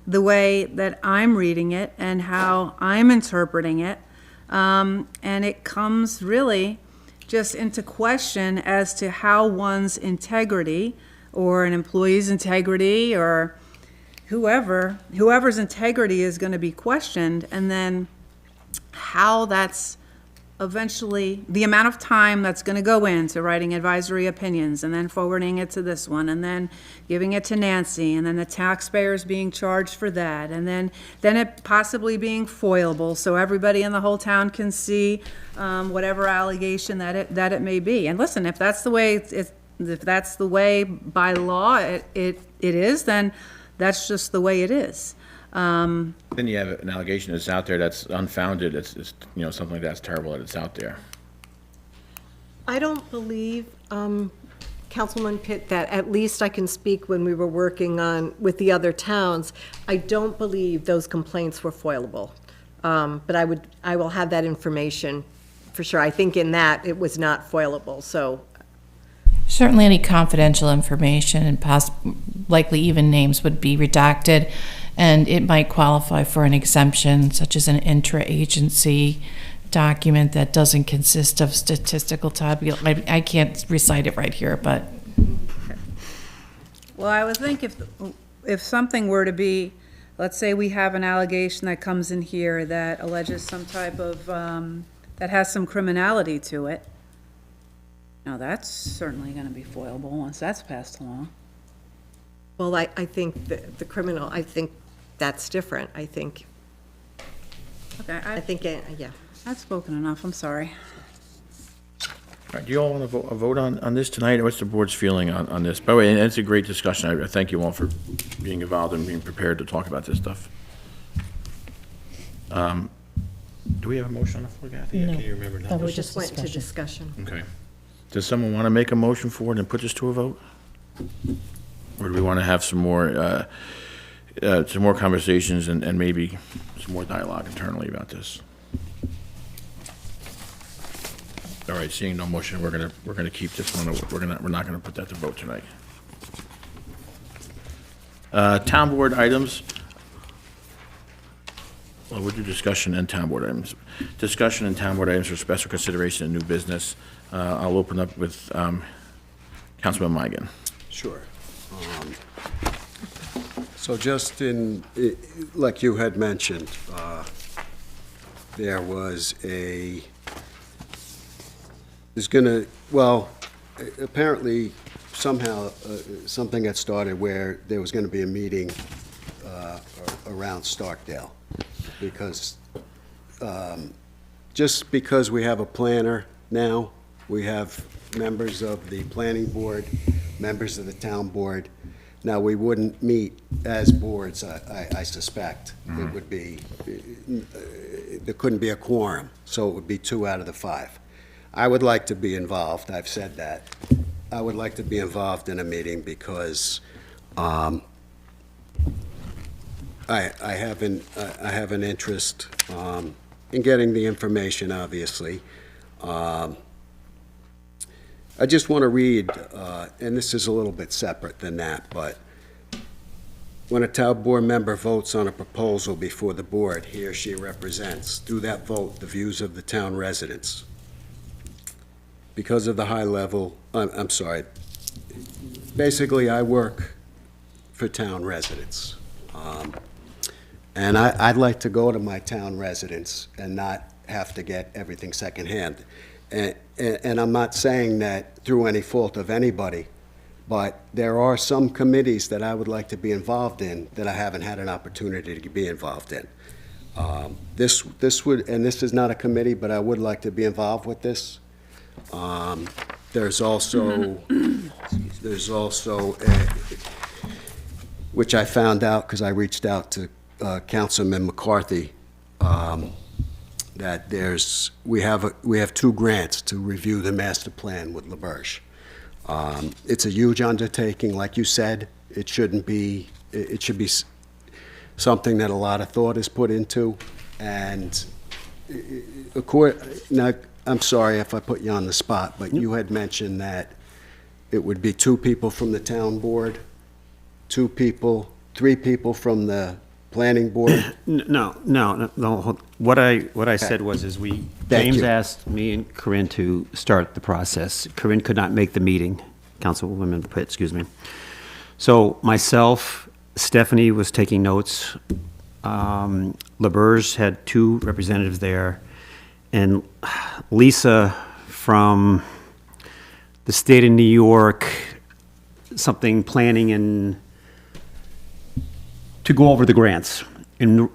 the way that I'm reading it and how I'm interpreting it. And it comes really just into question as to how one's integrity or an employee's integrity or whoever's integrity is going to be questioned, and then how that's eventually, the amount of time that's going to go into writing advisory opinions and then forwarding it to this one and then giving it to Nancy and then the taxpayers being charged for that and then it possibly being foilable so everybody in the whole town can see whatever allegation that it may be. And listen, if that's the way if that's the way by law it is, then that's just the way it is. Then you have an allegation that's out there that's unfounded. It's something like that's terrible that it's out there. I don't believe, Councilman Pitt, that at least I can speak when we were working with the other towns, I don't believe those complaints were foilable. But I will have that information for sure. I think in that it was not foilable, so. Certainly any confidential information and likely even names would be redacted, and it might qualify for an exemption, such as an intra-agency document that doesn't consist of statistical tabula. I can't recite it right here, but. Well, I would think if something were to be, let's say we have an allegation that comes in here that alleges some type of, that has some criminality to it, now that's certainly going to be foilable once that's passed along. Well, I think the criminal, I think that's different. I think Okay, I think, yeah. I've spoken enough, I'm sorry. All right, do you all want to vote on this tonight? What's the board's feeling on this? By the way, and it's a great discussion. I thank you all for being involved and being prepared to talk about this stuff. Do we have a motion on the floor, Kathy? No. I can't remember now. That We was just went into discussion. discussion. Okay. Does someone want to make a motion for it and put this to a vote? Or do we want to have some more conversations and maybe some more dialogue internally about this? All right, seeing no motion, we're gonna keep this one. We're not gonna put that to vote tonight. Town board items. Well, we'll do discussion and town board items. Discussion and town board items for special consideration and new business. I'll open up with Councilman Migan. Sure. So just like you had mentioned, apparently somehow something had started where there was going to be a meeting around Starkdale. Because, just because we have a planner now, we have members of the planning board, members of the town board. Now, we wouldn't meet as boards, I suspect. It would be, there couldn't be a quorum, so it would be 2 out of the 5. I would like to be involved, I've said that. I would like to be involved in a meeting because I have an interest in getting the information, obviously. I just want to read, and this is a little bit separate than that, but when a town board member votes on a proposal before the board he or she represents, through that vote, the views of the town residents. Because of the high level, I'm sorry, basically I work for town residents. And I'd like to go to my town residents and not have to get everything secondhand. And I'm not saying that through any fault of anybody, but there are some committees that I would like to be involved in that I haven't had an opportunity to be involved in. This would, and this is not a committee, but I would like to be involved with this. There's also, which I found out because I reached out to Councilman McCarthy, that we have 2 grants to review the master plan with LaBerge. It's a huge undertaking, like you said. It should be something that a lot of thought is put into. And now, I'm sorry if I put you on the spot, but you had mentioned that it would be 2 people from the town board, 3 people from the planning board. No. What I said was, James asked me and Corinne to start the process. Corinne could not make the meeting, Councilwoman Pitt, excuse me. So myself, Stephanie was taking notes. LaBerge had 2 representatives there. And Lisa from the state of New York, something planning and to go over the grants and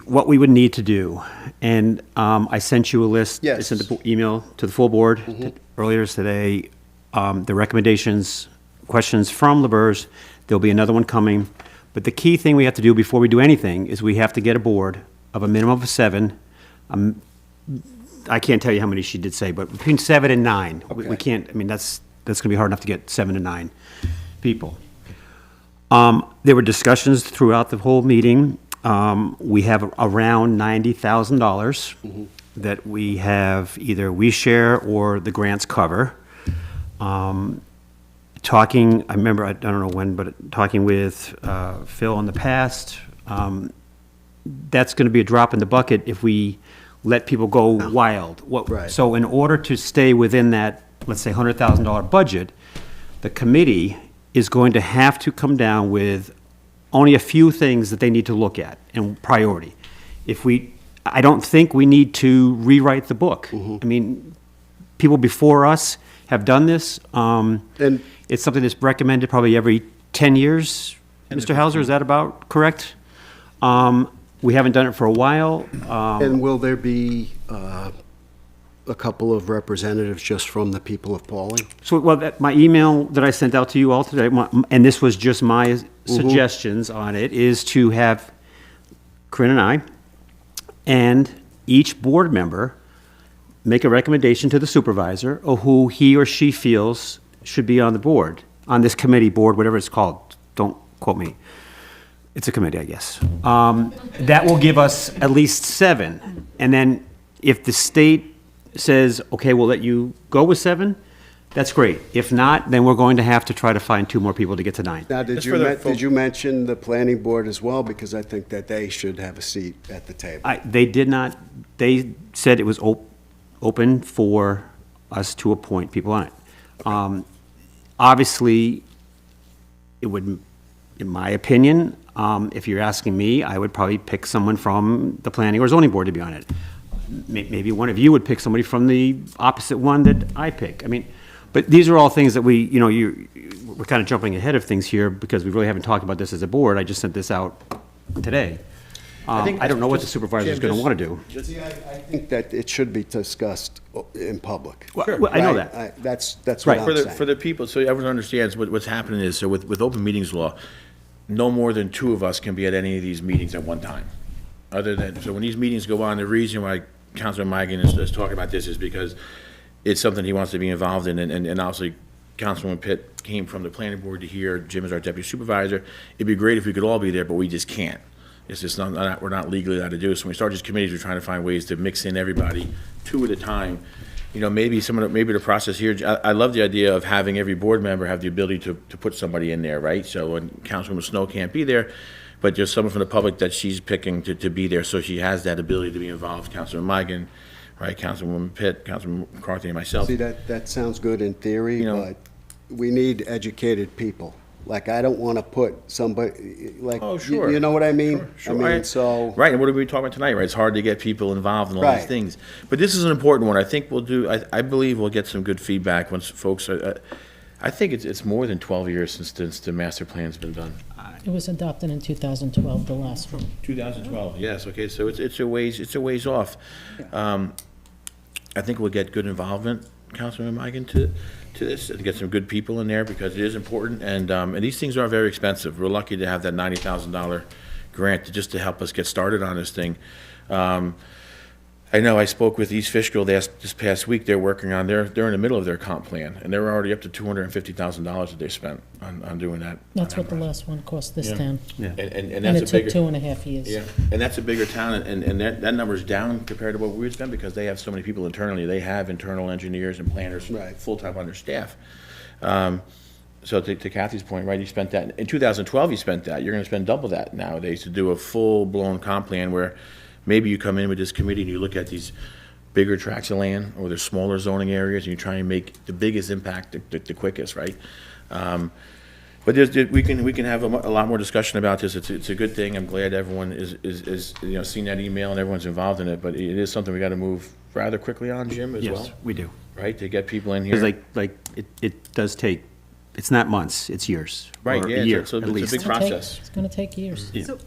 what we would need to do. And I sent you a list. Yes. I sent an email to the full board earlier today. The recommendations, questions from LaBerge. There'll be another one coming. But the key thing we have to do before we do anything is we have to get a board of a minimum of 7. I can't tell you how many she did say, but between 7 and 9. Okay. We can't, I mean, that's going to be hard enough to get 7 to 9 people. There were discussions throughout the whole meeting. We have around $90,000 that we have either we share or the grants cover. Talking, I remember, I don't know when, but talking with Phil in the past, that's going to be a drop in the bucket if we let people go wild. Right. So in order to stay within that, let's say, $100,000 budget, the committee is going to have to come down with only a few things that they need to look at and priority. I don't think we need to rewrite the book. I mean, people before us have done this. And it's something that's recommended probably every 10 years. Mr. Hauser, is that about correct? We haven't done it for a while. And will there be a couple of representatives just from the people of Pawling? So, well, my email that I sent out to you all today, and this was just my suggestions on it, is to have Corinne and I, and each board member make a recommendation to the supervisor of who he or she feels should be on the board, on this committee board, whatever it's called. Don't quote me. It's a committee, I guess. That will give us at least 7. And then if the state says, okay, we'll let you go with 7, that's great. If not, then we're going to have to try to find 2 more people to get to 9. Now, did you mention the planning board as well? Because I think that they should have a seat at the table. They did not, they said it was open for us to appoint people on it. Obviously, it would, in my opinion, if you're asking me, I would probably pick someone from the planning or zoning board to be on it. Maybe one of you would pick somebody from the opposite one that I pick. I mean, but these are all things that we're kind of jumping ahead of things here because we really haven't talked about this as a board. I just sent this out today. I don't know what the supervisor is going to want to do. See, I think that it should be discussed in public. Well, I know that. That's Right. what I'm saying. For the people, so everyone understands what's happening is, so with open meetings law, no more than 2 of us can be at any of these meetings at one time. So when these meetings go on, the reason why Councilman Migan is talking about this is because it's something he wants to be involved in, and obviously Councilman Pitt came from the planning board to here, Jim is our deputy supervisor. It'd be great if we could all be there, but we just can't. It's just not we're not legally allowed to do it. So when we start these committees, we're trying to find ways to mix in everybody 2 at a time. Maybe maybe the process here, I love the idea of having every board member have the ability to put somebody in there, right? So when Councilwoman Snow can't be there, but there's someone from the public that she's picking to be there, so she has that ability to be involved. Councilman Migan, right, Councilwoman Pitt, Councilman McCarthy, and myself. See, that sounds good in theory, but we need educated people. Like, I don't want to put somebody, like, Oh, sure. you know what I mean? Sure. I mean, so. Right, and what are we talking about tonight, right? It's hard to get people involved in all these Right. things. But this is an important one. I think we'll do, I believe we'll get some good feedback once folks are, I think it's more than 12 years since the master plan's been done. It was adopted in 2012, the last one. 2012, yes, okay, so it's a ways off. I think we'll get good involvement, Councilman Migan, to this, and get some good people in there, because it is important, and these things aren't very expensive. We're lucky to have that $90,000 grant just to help us get started on this thing. I know I spoke with East Fishkill this past week. They're working on they're in the middle of their comp plan, and they're already up to $250,000 that they spent on doing that. That's what the last one cost this town. Yeah. And And that's it a bigger. took 2.5 years. Yeah, and that's a bigger town, and that number's down compared to what we would spend, because they have so many people internally. They have internal engineers and planners full-time on their staff. So to Kathy's point, right, you spent that, in 2012 you spent that, you're gonna spend double that nowadays to do a full-blown comp plan where maybe you come in with this committee and you look at these bigger tracts of land, or the smaller zoning areas, and you try and make the biggest impact the quickest, right? But we can have a lot more discussion about this. It's a good thing. I'm glad everyone is seen that email and everyone's involved in it. But it is something we got to move rather quickly on, Jim, as well. Yes, we do. Right, to get people in here. Because it does take, it's not months, it's years. Right, or yeah, a year, it's a at big least. process. It's going to take years. Yeah. So,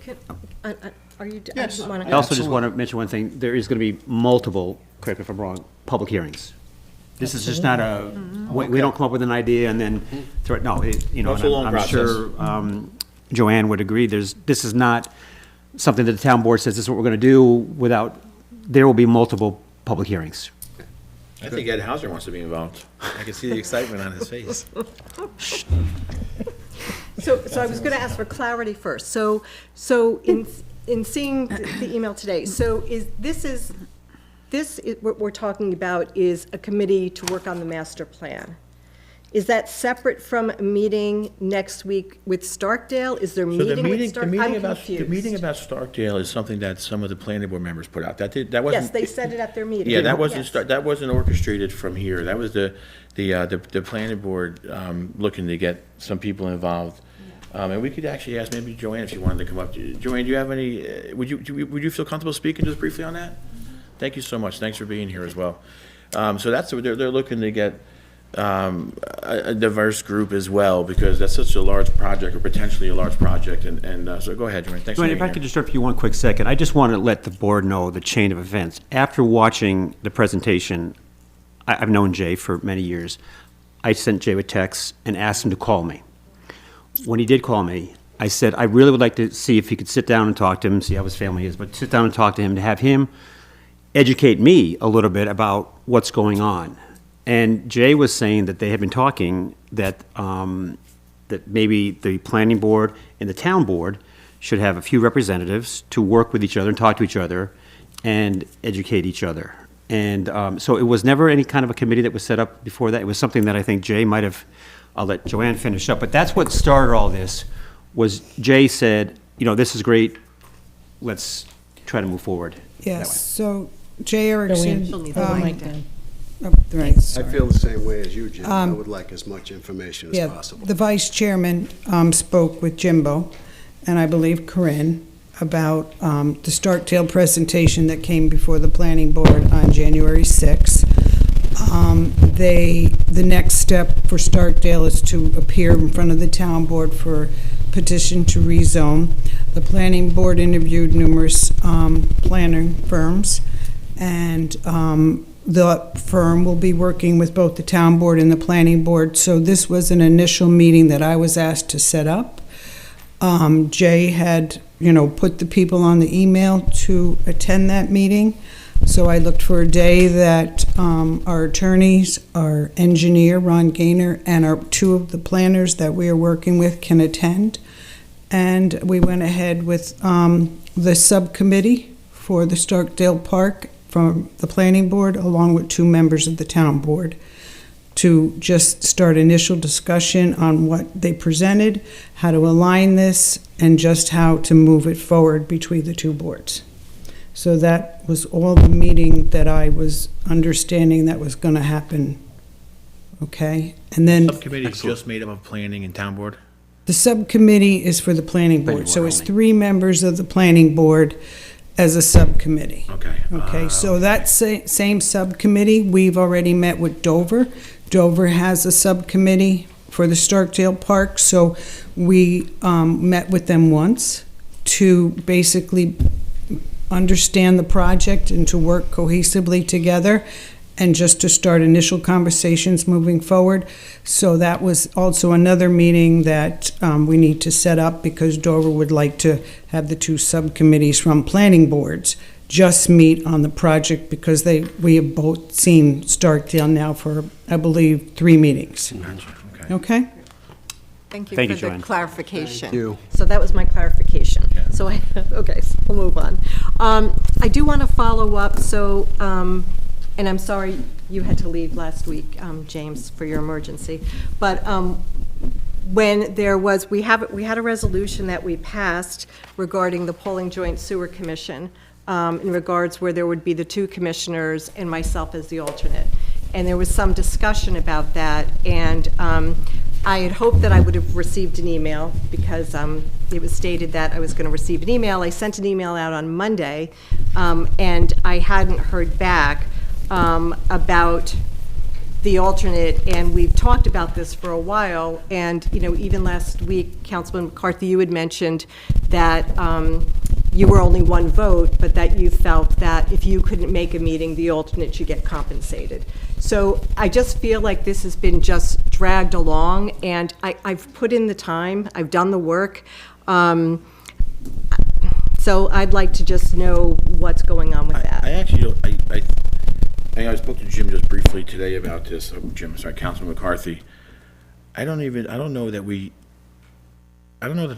are you, I Yes. didn't want I also just want to mention one thing. There is going to be multiple, correct me if I'm wrong, public hearings. This is just not a, we don't come up with an idea and then throw it, no, It's a and long I'm process. sure Joanne would agree, this is not something that the town board says this is what we're going to do without, there will be multiple public hearings. I think Ed Hauser wants to be involved. I can see the excitement on his face. So I was going to ask for clarity first. So in seeing the email today, so what we're talking about is a committee to work on the master plan. Is that separate from a meeting next week with Starkdale? Is there So meeting with Starkdale? I'm the confused. meeting about Starkdale is something that some of the planning board members put out. That wasn't. Yes, they said it at their meeting. Yeah, that wasn't Yes. that wasn't orchestrated from here. That was the planning board looking to get some people involved. And we could actually ask maybe Joanne if she wanted to come up. Joanne, do you have any? Would you feel comfortable speaking just briefly on that? Thank you so much. Thanks for being here as well. So they're looking to get a diverse group as well, because that's such a large project, or potentially a large project, and so go ahead, Joanne. Thanks for Joanne, being if I here. could just interrupt you one quick second. I just want to let the board know the chain of events. After watching the presentation, I've known Jay for many years. I sent Jay a text and asked him to call me. When he did call me, I said, I really would like to see if he could sit down and talk to him, see how his family is, but sit down and talk to him, to have him educate me a little bit about what's going on. And Jay was saying that they had been talking that, that maybe the planning board and the town board should have a few representatives to work with each other and talk to each other and educate each other. And so it was never any kind of a committee that was set up before that. It was something that I think Jay might have, I'll let Joanne finish up, but that's what started all this, was Jay said, you know, this is great, let's try to move forward that way. Yes, so Jay Erickson. Joanne. Right, I sorry. feel the same way as you, Jim. I would like as much information as Yeah, possible. the vice chairman spoke with Jimbo, and I believe Corinne, about the Starkdale presentation that came before the planning board on January 6th. The next step for Starkdale is to appear in front of the town board for petition to rezone. The planning board interviewed numerous planning firms, and the firm will be working with both the town board and the planning board. So this was an initial meeting that I was asked to set up. Jay had, put the people on the email to attend that meeting. So I looked for a day that our attorneys, our engineer, Ron Gaynor, and our two of the planners that we are working with can attend. And we went ahead with the subcommittee for the Starkdale Park from the planning board, along with 2 members of the town board, to just start initial discussion on what they presented, how to align this, and just how to move it forward between the 2 boards. So that was all the meeting that I was understanding that was going to happen. Okay? And then Subcommittee is just made up of planning and town board? the subcommittee is for the planning board. So it's 3 members of the planning board as a subcommittee. Okay. Okay, so that same subcommittee, we've already met with Dover. Dover has a subcommittee for the Starkdale Park, so we met with them once to basically understand the project and to work cohesively together, and just to start initial conversations moving forward. So that was also another meeting that we need to set up, because Dover would like to have the 2 subcommittees from planning boards just meet on the project, because we have both seen Starkdale now for, I believe, 3 meetings. Okay. Okay? Thank you Thank for you, the Joanne. clarification. Thank you. So that was my clarification. So okay, so we'll move on. I do want to follow up, so, and I'm sorry you had to leave last week, James, for your emergency, but when there was, we had a resolution that we passed regarding the Pawling Joint Sewer Commission, in regards where there would be the 2 commissioners and myself as the alternate. And there was some discussion about that, and I had hoped that I would have received an email, because it was stated that I was going to receive an email. I sent an email out on Monday, and I hadn't heard back about the alternate, and we've talked about this for a while. And even last week, Councilman McCarthy, you had mentioned that you were only 1 vote, but that you felt that if you couldn't make a meeting, the alternate should get compensated. So I just feel like this has been just dragged along, and I've put in the time, I've done the work. So I'd like to just know what's going on with that. I actually, I spoke to Jim just briefly today about this, Councilman McCarthy. I don't know that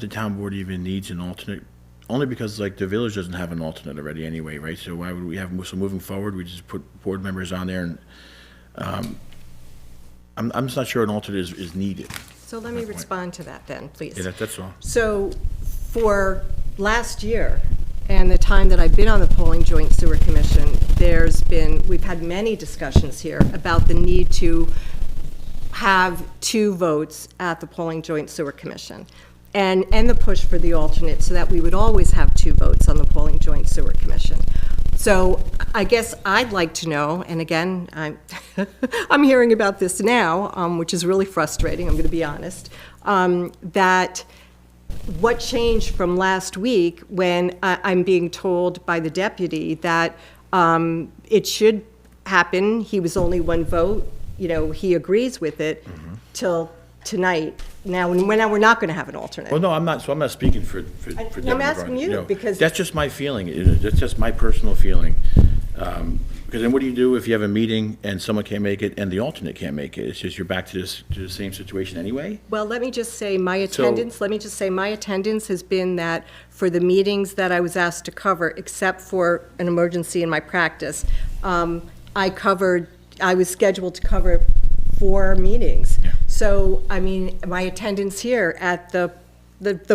the town board even needs an alternate, only because the village doesn't have an alternate already anyway, right? So why would we have, so moving forward, we just put board members on there, and I'm just not sure an alternate is needed. So let me respond to that then, please. Yeah, that's all. So for last year, and the time that I've been on the Pawling Joint Sewer Commission, we've had many discussions here about the need to have 2 votes at the Pawling Joint Sewer Commission, and the push for the alternate, so that we would always have 2 votes on the Pawling Joint Sewer Commission. So I guess I'd like to know, and again, I'm hearing about this now, which is really frustrating, I'm going to be honest, that what changed from last week when I'm being told by the deputy that it should happen, he was only one vote, he agrees with it, till tonight. Now, we're not going to have an alternate. Well, no, I'm not speaking for Debbie I'm asking McGarty, you, because... That's just my feeling, that's just my personal feeling. Because then what do you do if you have a meeting and someone can't make it and the alternate can't make it? It's just you're back to the same situation anyway? Well, let me just say my attendance has been that for the meetings that I was asked to cover, except for an emergency in my practice, I was scheduled to cover 4 meetings. Yeah. So, I mean, my attendance here at the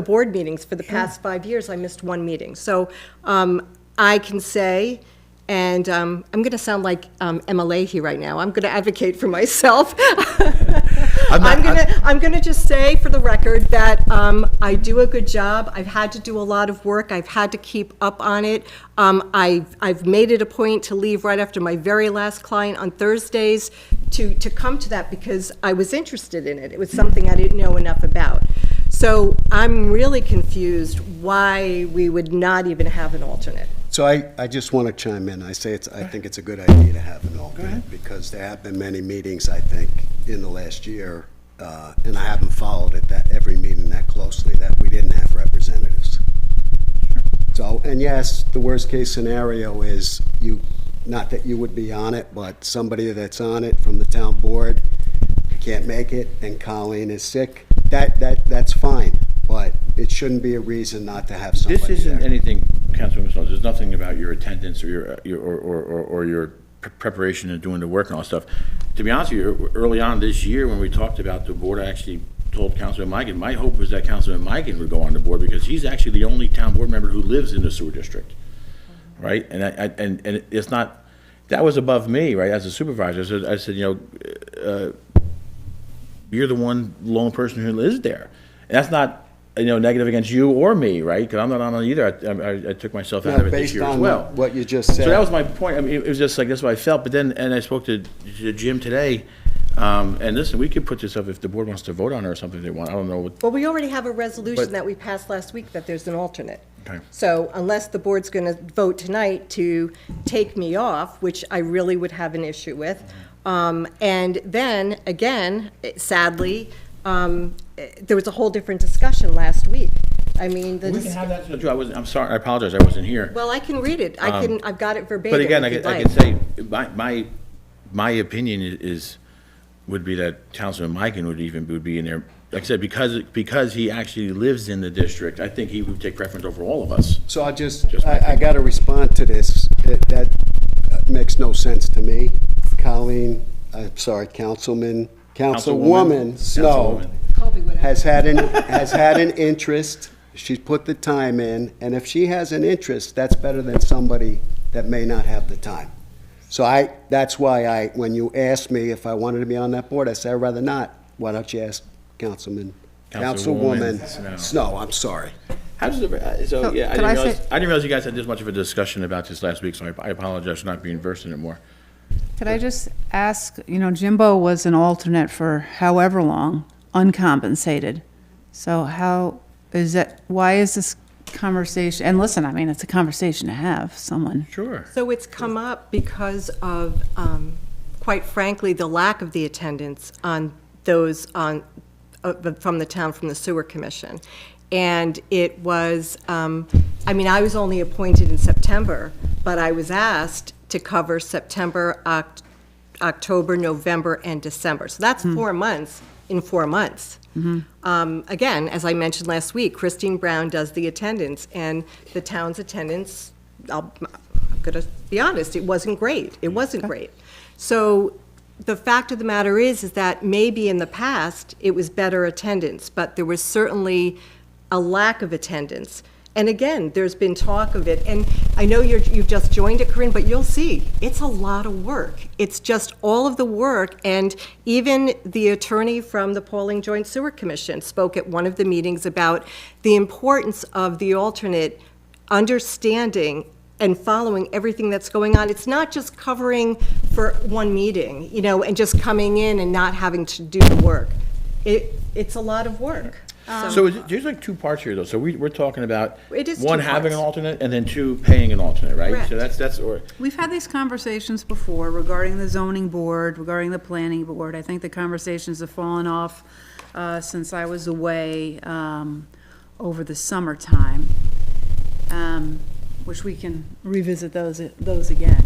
board meetings for the past 5 years, I missed 1 meeting. So I can say, and I'm going to sound like Emma Leahy right now. I'm going to advocate for myself. I'm going to just say for the record that I do a good job. I've had to do a lot of work. I've had to keep up on it. I've made it a point to leave right after my very last client on Thursdays to come to that because I was interested in it. It was something I didn't know enough about. So I'm really confused why we would not even have an alternate. So I just want to chime in. I think it's a good idea to have an alternate because there have been many meetings, I think, in the last year, and I haven't followed it every meeting that closely, that we didn't have representatives. So, and yes, the worst case scenario is not that you would be on it, but somebody that's on it from the town board can't make it and Colleen is sick. That's fine, but it shouldn't be a reason not to have somebody This isn't there. anything, Councilwoman Snow, there's nothing about your attendance or your preparation and doing the work and all that stuff. To be honest with you, early on this year when we talked about the board, I actually told Councilman Migan, my hope was that Councilman Migan would go on the board because he's actually the only town board member who lives in the sewer district, right? And and it's not, that was above me, right, as a supervisor. I said, you're the one lone person who lives there. And that's not, negative against you or me, right? Because I'm not on it either. I took myself out of it this year as well. Based on what you just said. So that was my point. I mean, it was just like, that's what I felt. But then, and I spoke to Jim today, and listen, we could put this up if the board wants to vote on it or something they want. I don't know. Well, we already have a resolution But- that we passed last week that there's an alternate. Okay. So unless the board's going to vote tonight to take me off, which I really would have an issue with, and then, again, sadly, there was a whole different discussion last week. I mean, We can have that. I'm sorry, I apologize, I wasn't here. well, I can read it. I've got it verbatim. But again, if you'd I like. could say, my opinion would be that Councilman Mikan would be in there. Like I said, because he actually lives in the district, I think he would take preference over all of us. So I got to respond to this. That makes no sense to me. Colleen, I'm sorry, Councilwoman Snow has had an interest. She's put the time in, and if she has an interest, that's better than somebody that may not have the time. So that's why when you asked me if I wanted to be on that board, I said I'd rather not. Why don't you ask Councilwoman Snow? I'm sorry. How does it, so, yeah, could I I didn't realize you guys had this much of a discussion about this last week, so I apologize for not being versed in it more. Could I just ask, Jimbo was an alternate for however long, uncompensated. So why is this conversation, and listen, I mean, it's a conversation to have, someone. Sure. So it's come up because of, quite frankly, the lack of the attendance on those from the town, from the sewer commission. And it was, I was only appointed in September, but I was asked to cover September, October, November, and December. So that's 4 months in 4 months. Again, as I mentioned last week, Christine Brown does the attendance, and the town's attendance, I'm going to be honest, it wasn't great. It wasn't great. So the fact of the matter is that maybe in the past it was better attendance, but there was certainly a lack of attendance. And again, there's been talk of it, and I know you've just joined it, Corinne, but you'll see, it's a lot of work. It's just all of the work, and even the attorney from the Pawling Joint Sewer Commission spoke at one of the meetings about the importance of the alternate understanding and following everything that's going on. It's not just covering for one meeting, and just coming in and not having to do the work. It's a lot of work. So there's like two parts here, though. So we're talking about, It is one, two having an parts. alternate, and then two, paying an alternate, right? Correct. So that's, or, We've had these conversations before regarding the zoning board, regarding the planning board. I think the conversations have fallen off since I was away over the summertime, which we can revisit those again.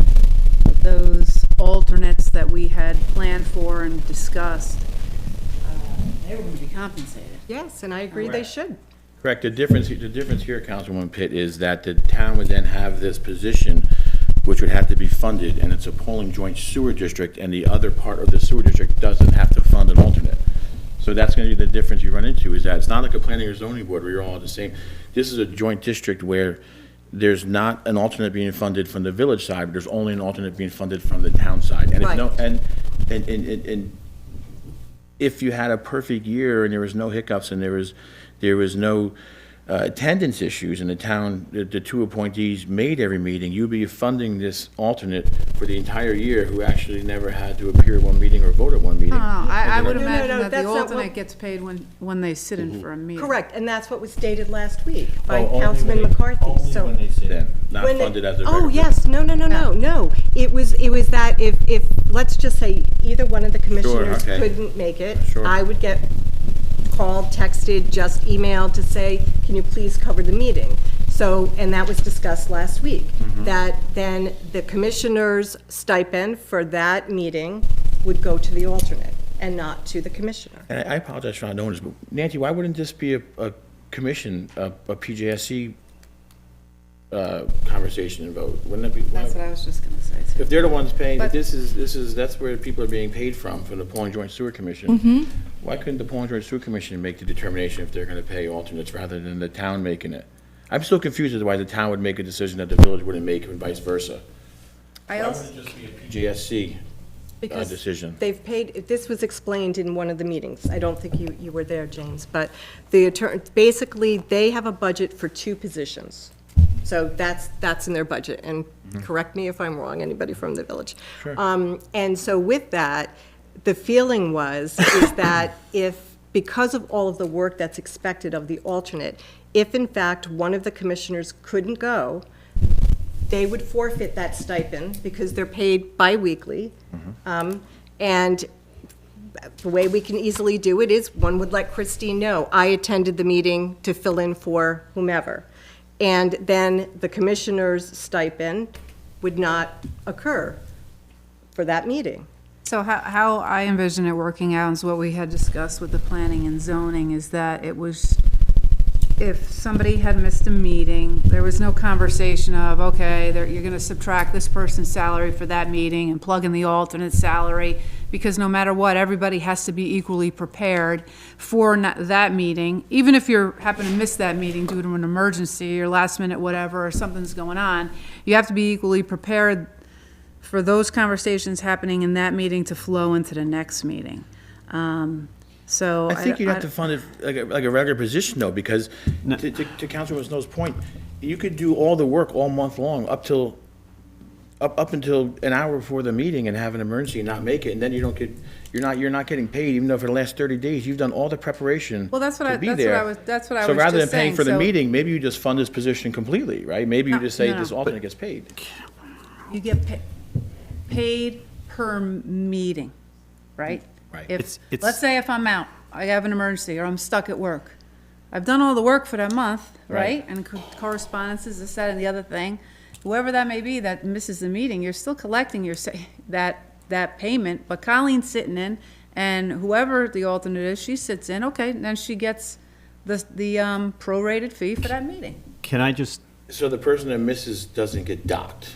Those alternates that we had planned for and discussed, they were going to be compensated. Yes, and I agree they should. correct. The difference here, Councilwoman Pitt, is that the town would then have this position, which would have to be funded, and it's a polling joint sewer district, and the other part of the sewer district doesn't have to fund an alternate. So that's gonna be the difference you run into, is that it's not like a planning or zoning board where you're all the same. This is a joint district where there's not an alternate being funded from the village side, but there's only an alternate being funded from the town side. And if no, and if you had a perfect year and there was no hiccups and there was no attendance issues, and the town, the two appointees made every meeting, you'd be funding this alternate for the entire year who actually never had to appear at one meeting or vote at one meeting. I would No, no, imagine no, that the that's not what- alternate gets paid when they sit in for a meeting. Correct, and that's what was stated last week by Oh, only Councilman when they- McCarthy, Only so. when they sit in, not When- funded as a Oh, regular. yes, no. It was that if, let's just say, either one of the commissioners okay. couldn't make it, Sure. I would get called, texted, just emailed to say, can you please cover the meeting? So, and that was discussed last week, that then the commissioner's stipend for that meeting would go to the alternate and not to the commissioner. And I apologize for not knowing this, but Nancy, why wouldn't this be a commission, a PJSC conversation and vote? Wouldn't it be? That's what I was just gonna say, too. If they're the ones paying, But- that's where people are being paid from the Pawling Joint Sewer Commission. Why couldn't the Pawling Joint Sewer Commission make the determination if they're gonna pay alternates rather than the town making it? I'm still confused as to why the town would make a decision that the village wouldn't make and vice versa. I Why also, wouldn't it just be a PJSC Because decision? they've paid, this was explained in one of the meetings. I don't think you were there, James, but the attorney, basically, they have a budget for two positions. So that's in their budget, and correct me if I'm wrong, anybody from the village. Sure. And so with that, the feeling is that if, because of all of the work that's expected of the alternate, if in fact one of the commissioners couldn't go, they would forfeit that stipend because they're paid biweekly. And the way we can easily do it is, one would let Christine know, I attended the meeting to fill in for whomever. And then the commissioner's stipend would not occur for that meeting. so how I envision it working out is what we had discussed with the planning and zoning, is that it was, if somebody had missed a meeting, there was no conversation of, okay, you're gonna subtract this person's salary for that meeting and plug in the alternate salary, because no matter what, everybody has to be equally prepared for that meeting. Even if you happen to miss that meeting due to an emergency or last minute whatever, or something's going on, you have to be equally prepared for those conversations happening in that meeting to flow into the next meeting. So I think you'd have to fund it like a regular position, though, because to Councilwoman Snow's point, you could do all the work all month long up until an hour before the meeting and have an emergency and not make it, and then you're not getting paid, even though for the last 30 days, you've done all the preparation Well, that's what I to be was there. just saying. So rather than paying for the meeting, maybe you just fund this position completely, right? Maybe you just say no. this alternate gets paid. You get paid per meeting, right? Right. If, let's say if I'm out, I have an emergency, or I'm stuck at work. I've done all the work for that month, right? And correspondences, this, that, and the other thing. Whoever that may be that misses the meeting, you're still collecting that payment, but Colleen's sitting in, and whoever the alternate is, she sits in, okay, and then she gets the prorated fee for that meeting. Can I just, So the person that misses doesn't get docked?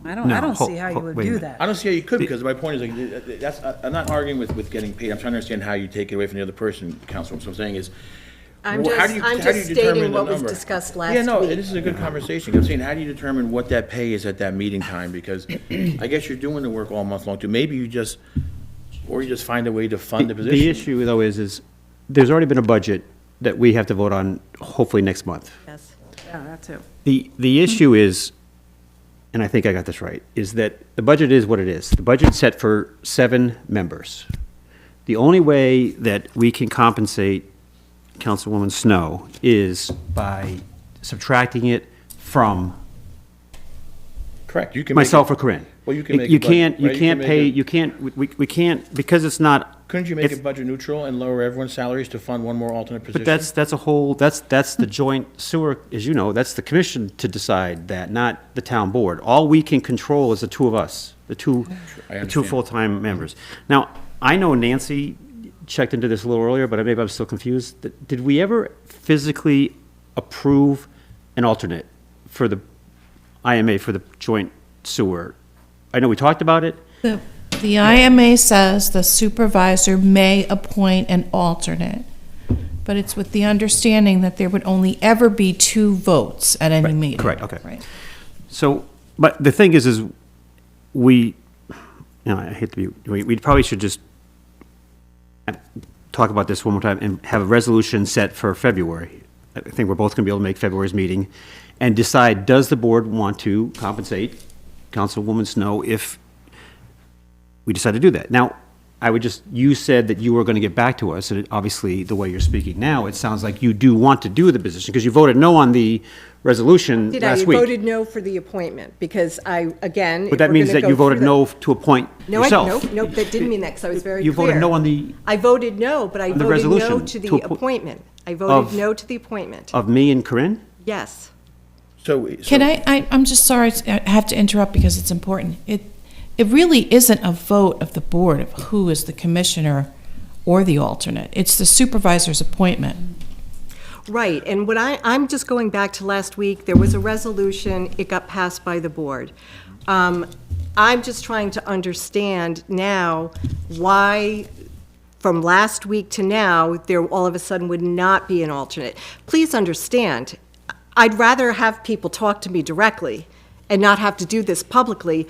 I don't see how you would do that. I don't see how you could, because my point is, like, I'm not arguing with getting paid. I'm trying to understand how you take it away from the other person, Councilwoman. So I'm saying is, I'm how do you just determine stating the what was number? discussed last Yeah, no, week. this is a good conversation. I'm saying, how do you determine what that pay is at that meeting time? Because I guess you're doing the work all month long, too. Maybe you just find a way to fund the position. the issue, though, is there's already been a budget that we have to vote on hopefully next month. Yes. Yeah, that too. The issue is, and I think I got this right, is that the budget is what it is. The budget's set for 7 members. The only way that we can compensate Councilwoman Snow is by subtracting it from Correct. You can myself make or Corinne. Well, you can make You a budget, can't, you right? You can't can pay, make a- you can't, we can't, because it's not. Couldn't you make if- it budget neutral and lower everyone's salaries to fund one more alternate position? But that's a whole, that's the joint sewer, as you know, that's the commission to decide that, not the town board. All we can control is the two of us, the two understand. full-time members. Now, I know Nancy checked into this a little earlier, but maybe I'm still confused. Did we ever physically approve an alternate for the IMA for the joint sewer? I know we talked about it. The IMA says the supervisor may appoint an alternate, but it's with the understanding that there would only ever be 2 votes at any meeting. Correct, okay. Right. So, but the thing is we, I hate to be, we probably should just talk about this one more time and have a resolution set for February. I think we're both going to be able to make February's meeting and decide, does the board want to compensate Councilwoman Snow if we decide to do that? Now, you said that you were going to get back to us, and obviously, the way you're speaking now, it sounds like you do want to do the position, because you voted no on the resolution last week. I voted no for the appointment, because again. But that means that you voted no to appoint yourself. No, that didn't mean that, because I was very clear. You voted no on the. I voted no, but I on the voted no resolution to the to appointment. I voted no to the appointment. Of me and Corinne? Yes. Can I'm just sorry, I have to interrupt because it's important. It really isn't a vote of the board of who is the commissioner or the alternate. It's the supervisor's appointment. Right, and what I'm just going back to last week, there was a resolution, it got passed by the board. I'm just trying to understand now why, from last week to now, there all of a sudden would not be an alternate. Please understand, I'd rather have people talk to me directly and not have to do this publicly,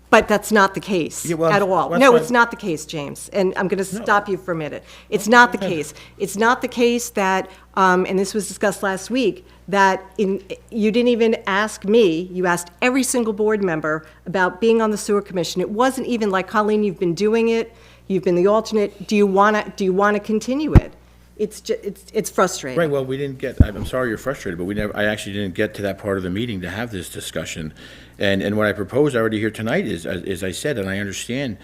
but that's not the case at all. No, it's not the case, James, and I'm going to stop you for a minute. It's not the case. It's not the case that, and this was discussed last week, that you didn't even ask me, you asked every single board member about being on the sewer commission. It wasn't even like, Colleen, you've been doing it, you've been the alternate, do you want to continue it? It's frustrating. Right, well, we didn't get, I'm sorry you're frustrated, but I actually didn't get to that part of the meeting to have this discussion. And what I proposed already here tonight is, as I said, and I understand,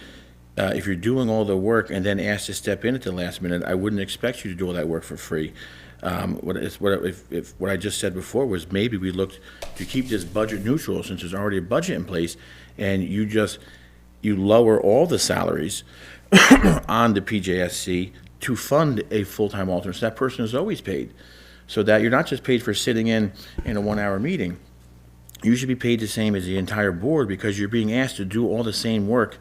if you're doing all the work and then asked to step in at the last minute, I wouldn't expect you to do all that work for free. What I just said before was maybe we looked to keep this budget neutral, since there's already a budget in place, and you lower all the salaries on the PJSC to fund a full-time alternate, so that person is always paid. So that you're not just paid for sitting in a 1-hour meeting. You should be paid the same as the entire board, because you're being asked to do all the same work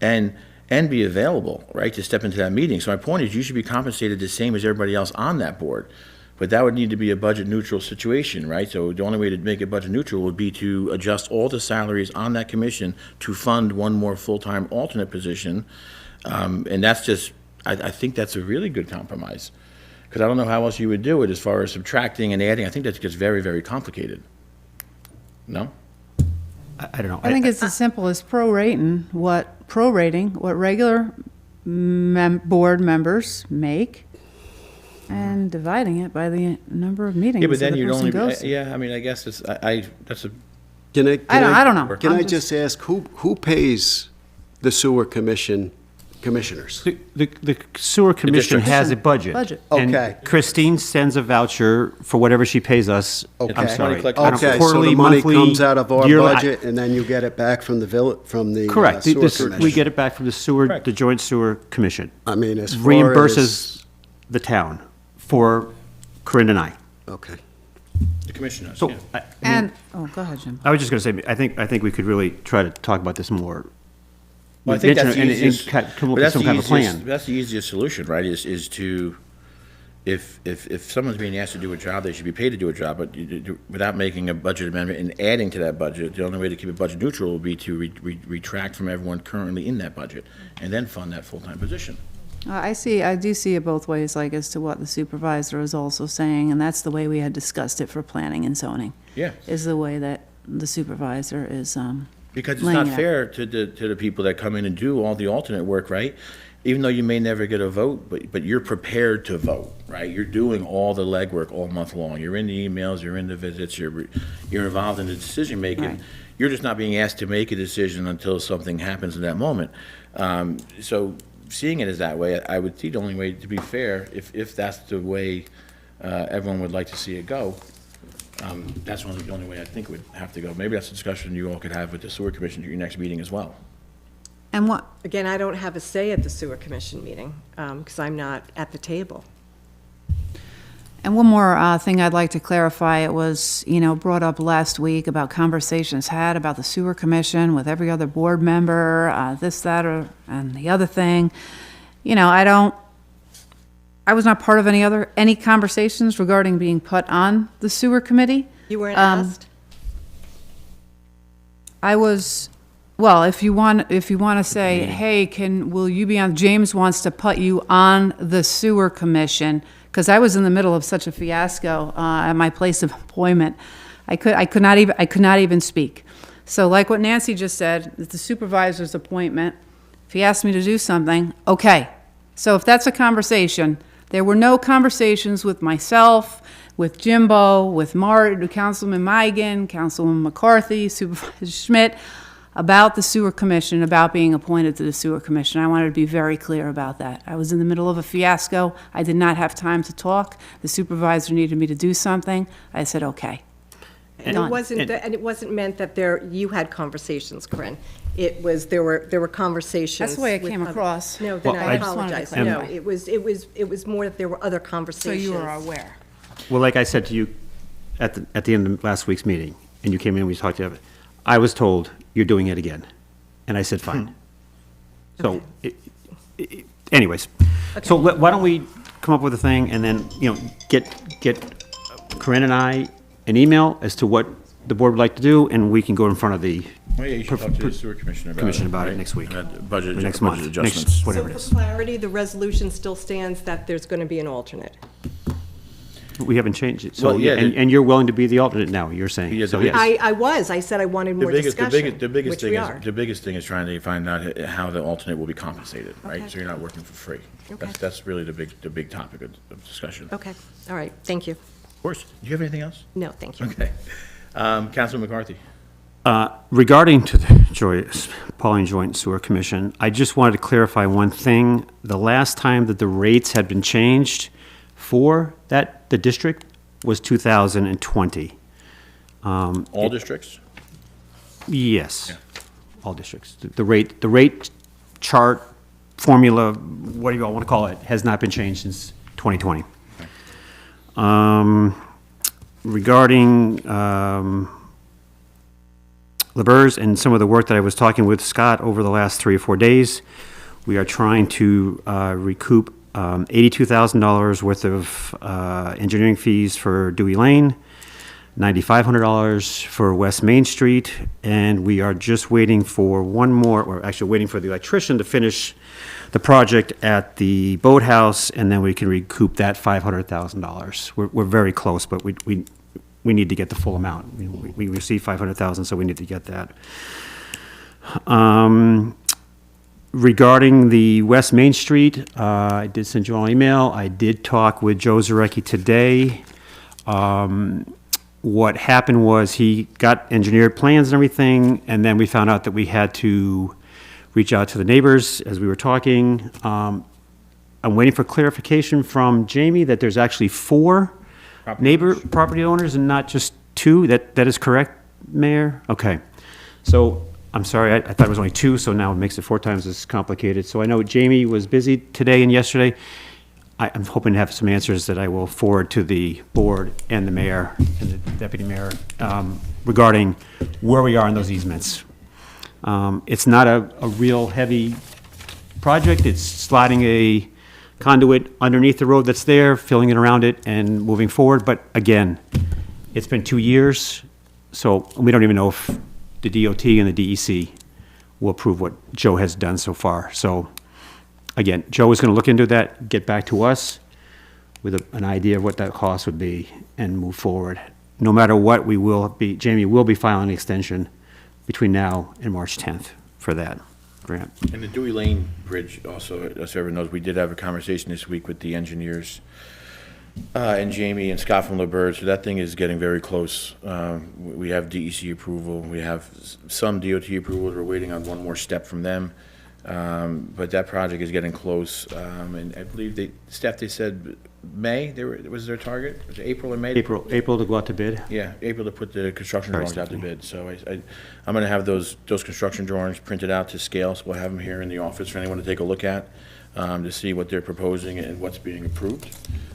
and be available, right, to step into that meeting. So my point is, you should be compensated the same as everybody else on that board. But that would need to be a budget neutral situation, right? So the only way to make it budget neutral would be to adjust all the salaries on that commission to fund one more full-time alternate position. And that's just, I think that's a really good compromise, because I don't know how else you would do it as far as subtracting and adding. I think that gets very, very complicated. No? I don't know. I think it's as simple as prorating what regular board members make and dividing it by the number of meetings Yeah, but that then the you'd person only, goes to. yeah, I mean, I guess it's, that's a. I don't know. Can I'm I just ask, who pays the sewer commissioners? The sewer commission has a budget. Budget. Okay. And Christine sends a voucher for whatever she pays us. I'm Okay. sorry. Money I don't- Okay, so quarterly, the money monthly, comes out of our yearly. budget, and then you get it back from the Correct. sewer This- commission? we get it back from the sewer, Correct. the joint sewer commission. I mean, as far Reimburses the town for Corinne and I. Okay. The commission does, So, yeah. And, go ahead, Jim. I was just going to say, I think we could really try to talk about this more. Well, I think that's the And easiest, come but up with that's some the kind of easiest, plan. that's the easiest solution, right, is to, if someone's being asked to do a job, they should be paid to do a job, but without making a budget amendment and adding to that budget, the only way to keep it budget neutral would be to retract from everyone currently in that budget, and then fund that full-time position. I do see it both ways, like as to what the supervisor is also saying, and that's the way we had discussed it for planning and zoning. Yeah. Is the way that the supervisor is Because it's laying not it out. fair to the people that come in and do all the alternate work, right? Even though you may never get a vote, but you're prepared to vote, right? You're doing all the legwork all month long. You're in the emails, you're in the visits, you're involved in the decision making. Right. You're just not being asked to make a decision until something happens in that moment. So seeing it as that way, I would see the only way to be fair, if that's the way everyone would like to see it go. That's the only way I think it would have to go. Maybe that's a discussion you all could have with the sewer commission at your next meeting as well. And what, Again, I don't have a say at the sewer commission meeting, because I'm not at the table. and one more thing I'd like to clarify, it was, brought up last week about conversations had about the sewer commission with every other board member, this, that, and the other thing. I was not part of any conversations regarding being put on the sewer committee. You weren't asked? I was, well, if you want to say, hey, will you be on, James wants to put you on the sewer commission, because I was in the middle of such a fiasco at my place of employment. I could not even speak. So like what Nancy just said, it's the supervisor's appointment. If he asked me to do something, okay. So if that's a conversation, there were no conversations with myself, with Jimbo, with Councilman Migan, Councilman McCarthy, Supervisor Schmidt, about the sewer commission, about being appointed to the sewer commission. I wanted to be very clear about that. I was in the middle of a fiasco. I did not have time to talk. The supervisor needed me to do something. I said, okay. And Done. it wasn't meant that you had conversations, Corinne. It was, there were conversations. That's the way it with came other- across. No, then Well, I I just wanted to apologize. clarify. No, it was more that there were other So conversations. you are aware. Well, like I said to you at the end of last week's meeting, and you came in and we talked about it, I was told, you're doing it again. And I said, fine. So, anyways, so why don't we come up with a thing and then, get Corinne and I an email as to what the board would like to do, and we can go in front of the Well, yeah, you should talk to the sewer commissioner about it. commission about it right? next week. About budget, Or next budget month, adjustments. next, whatever it So is. for clarity, the resolution still stands that there's going to be an alternate. We haven't changed it. So, Well, yeah, and you're willing to be the alternate now, you're saying? Yeah, So, the yes. I said I wanted more discussion, which we are. The biggest thing is trying to find out how the alternate will be compensated, right? Okay. So you're not working for free. Okay. That's really the big topic of discussion. Okay, all right, thank you. Of course. Do you have anything else? No, thank you. Okay. Councilman McCarthy. Regarding to the Pawling Joint Sewer Commission, I just wanted to clarify one thing. The last time that the rates had been changed for the district was 2020. All districts? Yes, all districts. The rate chart formula, whatever you all want to call it, has not been changed since 2020. Regarding LeBurs and some of the work that I was talking with Scott over the last 3 or 4 days, we are trying to recoup $82,000 worth of engineering fees for Dewey Lane, $9,500 for West Main Street, and we are just waiting for one more, or actually waiting for the electrician to finish the project at the boathouse, and then we can recoup that $500,000. We're very close, but we need to get the full amount. We received $500,000, so we need to get that. Regarding the West Main Street, I did send you all an email. I did talk with Joe Zarecki today. What happened was he got engineered plans and everything, and then we found out that we had to reach out to the neighbors as we were talking. I'm waiting for clarification from Jamie that there's actually 4 property owners and not just 2. That is correct, Mayor? Okay. So I'm sorry, I thought it was only 2, so now it makes it 4 times as complicated. So I know Jamie was busy today and yesterday. I'm hoping to have some answers that I will forward to the board and the mayor and the deputy mayor regarding where we are in those easements. It's not a real heavy project. It's sliding a conduit underneath the road that's there, filling it around it, and moving forward. But again, it's been 2 years, so we don't even know if the DOT and the DEC will approve what Joe has done so far. So again, Joe is going to look into that, get back to us with an idea of what that cost would be, and move forward. no matter what, Jamie will be filing an extension between now and March 10th for that grant. And the Dewey Lane Bridge also, as everyone knows, we did have a conversation this week with the engineers and Jamie and Scott from LeBird, so that thing is getting very close. We have DEC approval, we have some DOT approvals, we're waiting on one more step from them. But that project is getting close, and I believe they said May, was their target? Was it April or May? April to go out to bid? Yeah, April to put the construction drawings out to bid. So I'm gonna have those construction drawings printed out to scale, so we'll have them here in the office for anyone to take a look at, to see what they're proposing and what's being approved.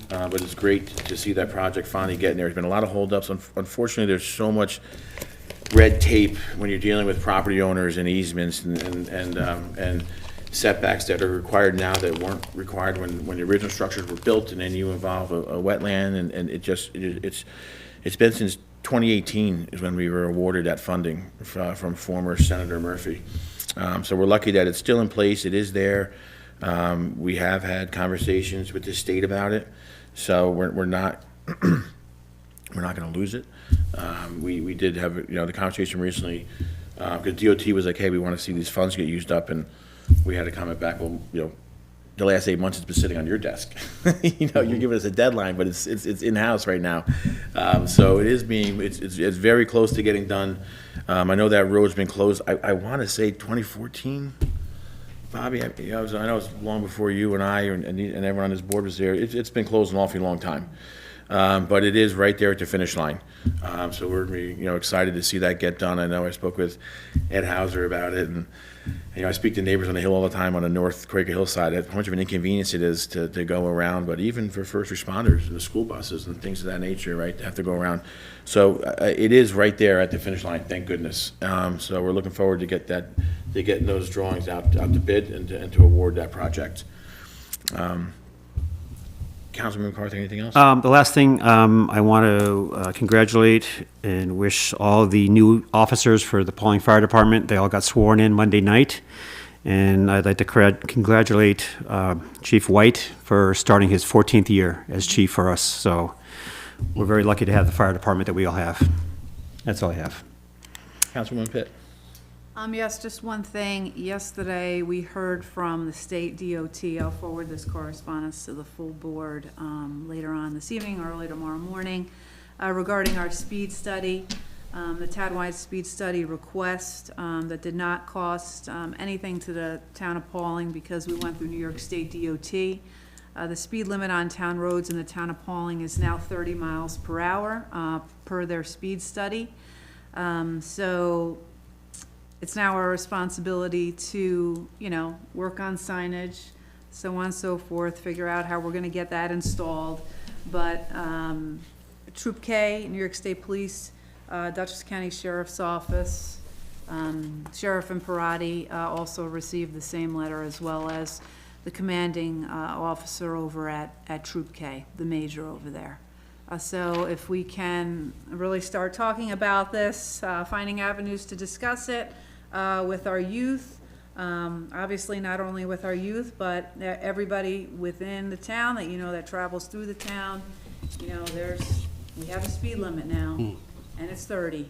But it's great to see that project finally getting there. There's been a lot of holdups. Unfortunately, there's so much red tape when you're dealing with property owners and easements and setbacks that are required now that weren't required when the original structures were built, and then you involve a wetland, and it's been since 2018 is when we were awarded that funding from former Senator Murphy. So we're lucky that it's still in place. It is there. We have had conversations with the state about it, so we're not we're not going to lose it. We did have the conversation recently because DOT was like, hey, we want to see these funds get used up, and we had a comment back, well, the last 8 months it's been sitting on your desk. You're giving us a deadline, but it's in-house right now. So it is it's very close to getting done. I know that road's been closed, I want to say 2014. Bobby, I know it was long before you and I and everyone on this board was there. It's been closed an awfully long time. But it is right there at the finish line. So we're excited to see that get done. I know I spoke with Ed Hauser about it, and I speak to neighbors on the hill all the time on the North Quaker Hill side, how much of an inconvenience it is to go around, but even for first responders and the school buses and things of that nature, right, to have to go around. So it is right there at the finish line, thank goodness. So we're looking forward to getting those drawings out to bid and to award that project. Councilman McCarthy, anything else? The last thing, I want to congratulate and wish all the new officers for the Pawling Fire Department. They all got sworn in Monday night. And I'd like to congratulate Chief White for starting his 14th year as chief for us. So we're very lucky to have the fire department that we all have. That's all I have. Councilwoman Pitt. Yes, just one thing. Yesterday, we heard from the state DOT. I'll forward this correspondence to the full board later on this evening or early tomorrow morning regarding our speed study, the townwide speed study request that did not cost anything to the town of Pawling because we went through New York State DOT. The speed limit on town roads in the town of Pawling is now 30 miles per hour per their speed study. So it's now our responsibility to, work on signage, so on and so forth, figure out how we're gonna get that installed. But Troop K, New York State Police, Dutchess County Sheriff's Office, Sheriff Imparati also received the same letter, as well as the commanding officer over at Troop K, the major over there. So if we can really start talking about this, finding avenues to discuss it with our youth, obviously not only with our youth, but everybody within the town that that travels through the town. We have a speed limit now, and it's 30,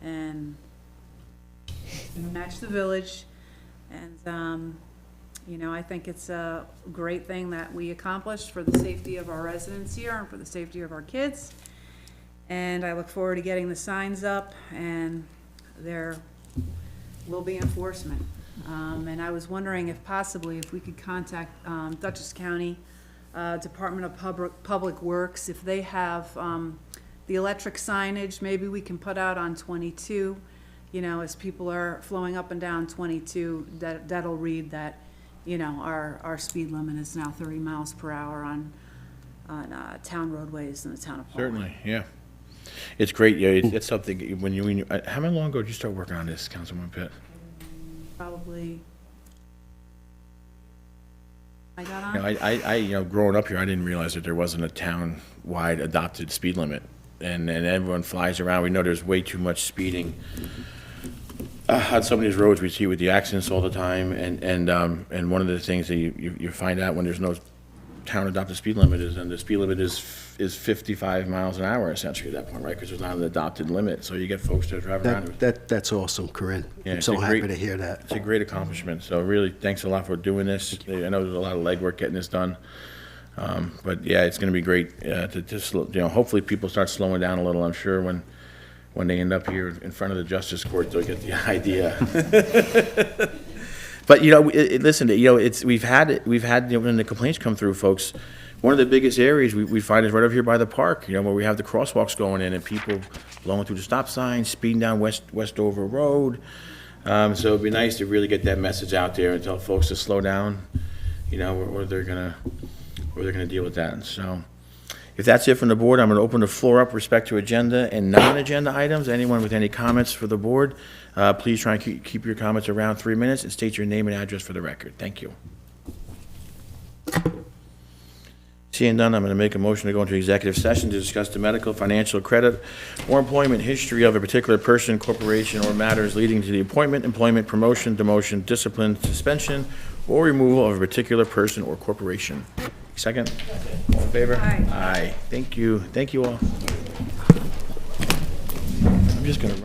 and match the village, and I think it's a great thing that we accomplished for the safety of our residents here and for the safety of our kids. And I look forward to getting the signs up, and there will be enforcement. And I was wondering if possibly if we could contact Dutchess County Department of Public Works, if they have the electric signage, maybe we can put out on 22, as people are flowing up and down 22, that'll read that, our speed limit is now 30 miles per hour on town roadways in the town of Pawling. Certainly, yeah. It's great, yeah, it's something, how long ago did you start working on this, Councilwoman Pitt? Probably, I got on? I growing up here, I didn't realize that there wasn't a town-wide adopted speed limit, and everyone flies around. We know there's way too much speeding on some of these roads. We see with the accidents all the time, and one of the things that you find out when there's no town adopted speed limit is, and the speed limit is 55 miles an hour essentially at that point, right? Because there's not an adopted limit, so you get folks that are driving around. That's awesome, Corinne. Yeah, I'm it's so a happy great- to hear that. It's a great accomplishment, so really, thanks a lot for doing this. I know there's a lot of legwork getting this done. But yeah, it's gonna be great, to just, hopefully people start slowing down a little. I'm sure when they end up here in front of the Justice Court, they'll get the idea. But, listen, we've had, when the complaints come through, folks, one of the biggest areas we find is right over here by the park, where we have the crosswalks going in and people blowing through the stop signs, speeding down Westover Road. So it'd be nice to really get that message out there and tell folks to slow down, or they're gonna deal with that. So if that's it from the board, I'm gonna open the floor up with respect to agenda and non-agenda items. Anyone with any comments for the board, please try and keep your comments around 3 minutes and state your name and address for the record. Thank you. Seeing none, I'm going to make a motion to go into executive session to discuss the medical, financial, credit, or employment history of a particular person, corporation, or matters leading to the appointment, employment, promotion, demotion, discipline, suspension, or removal of a particular person or corporation. Second? All in favor? Aye. Aye. Thank you. Thank you all. I'm just going to...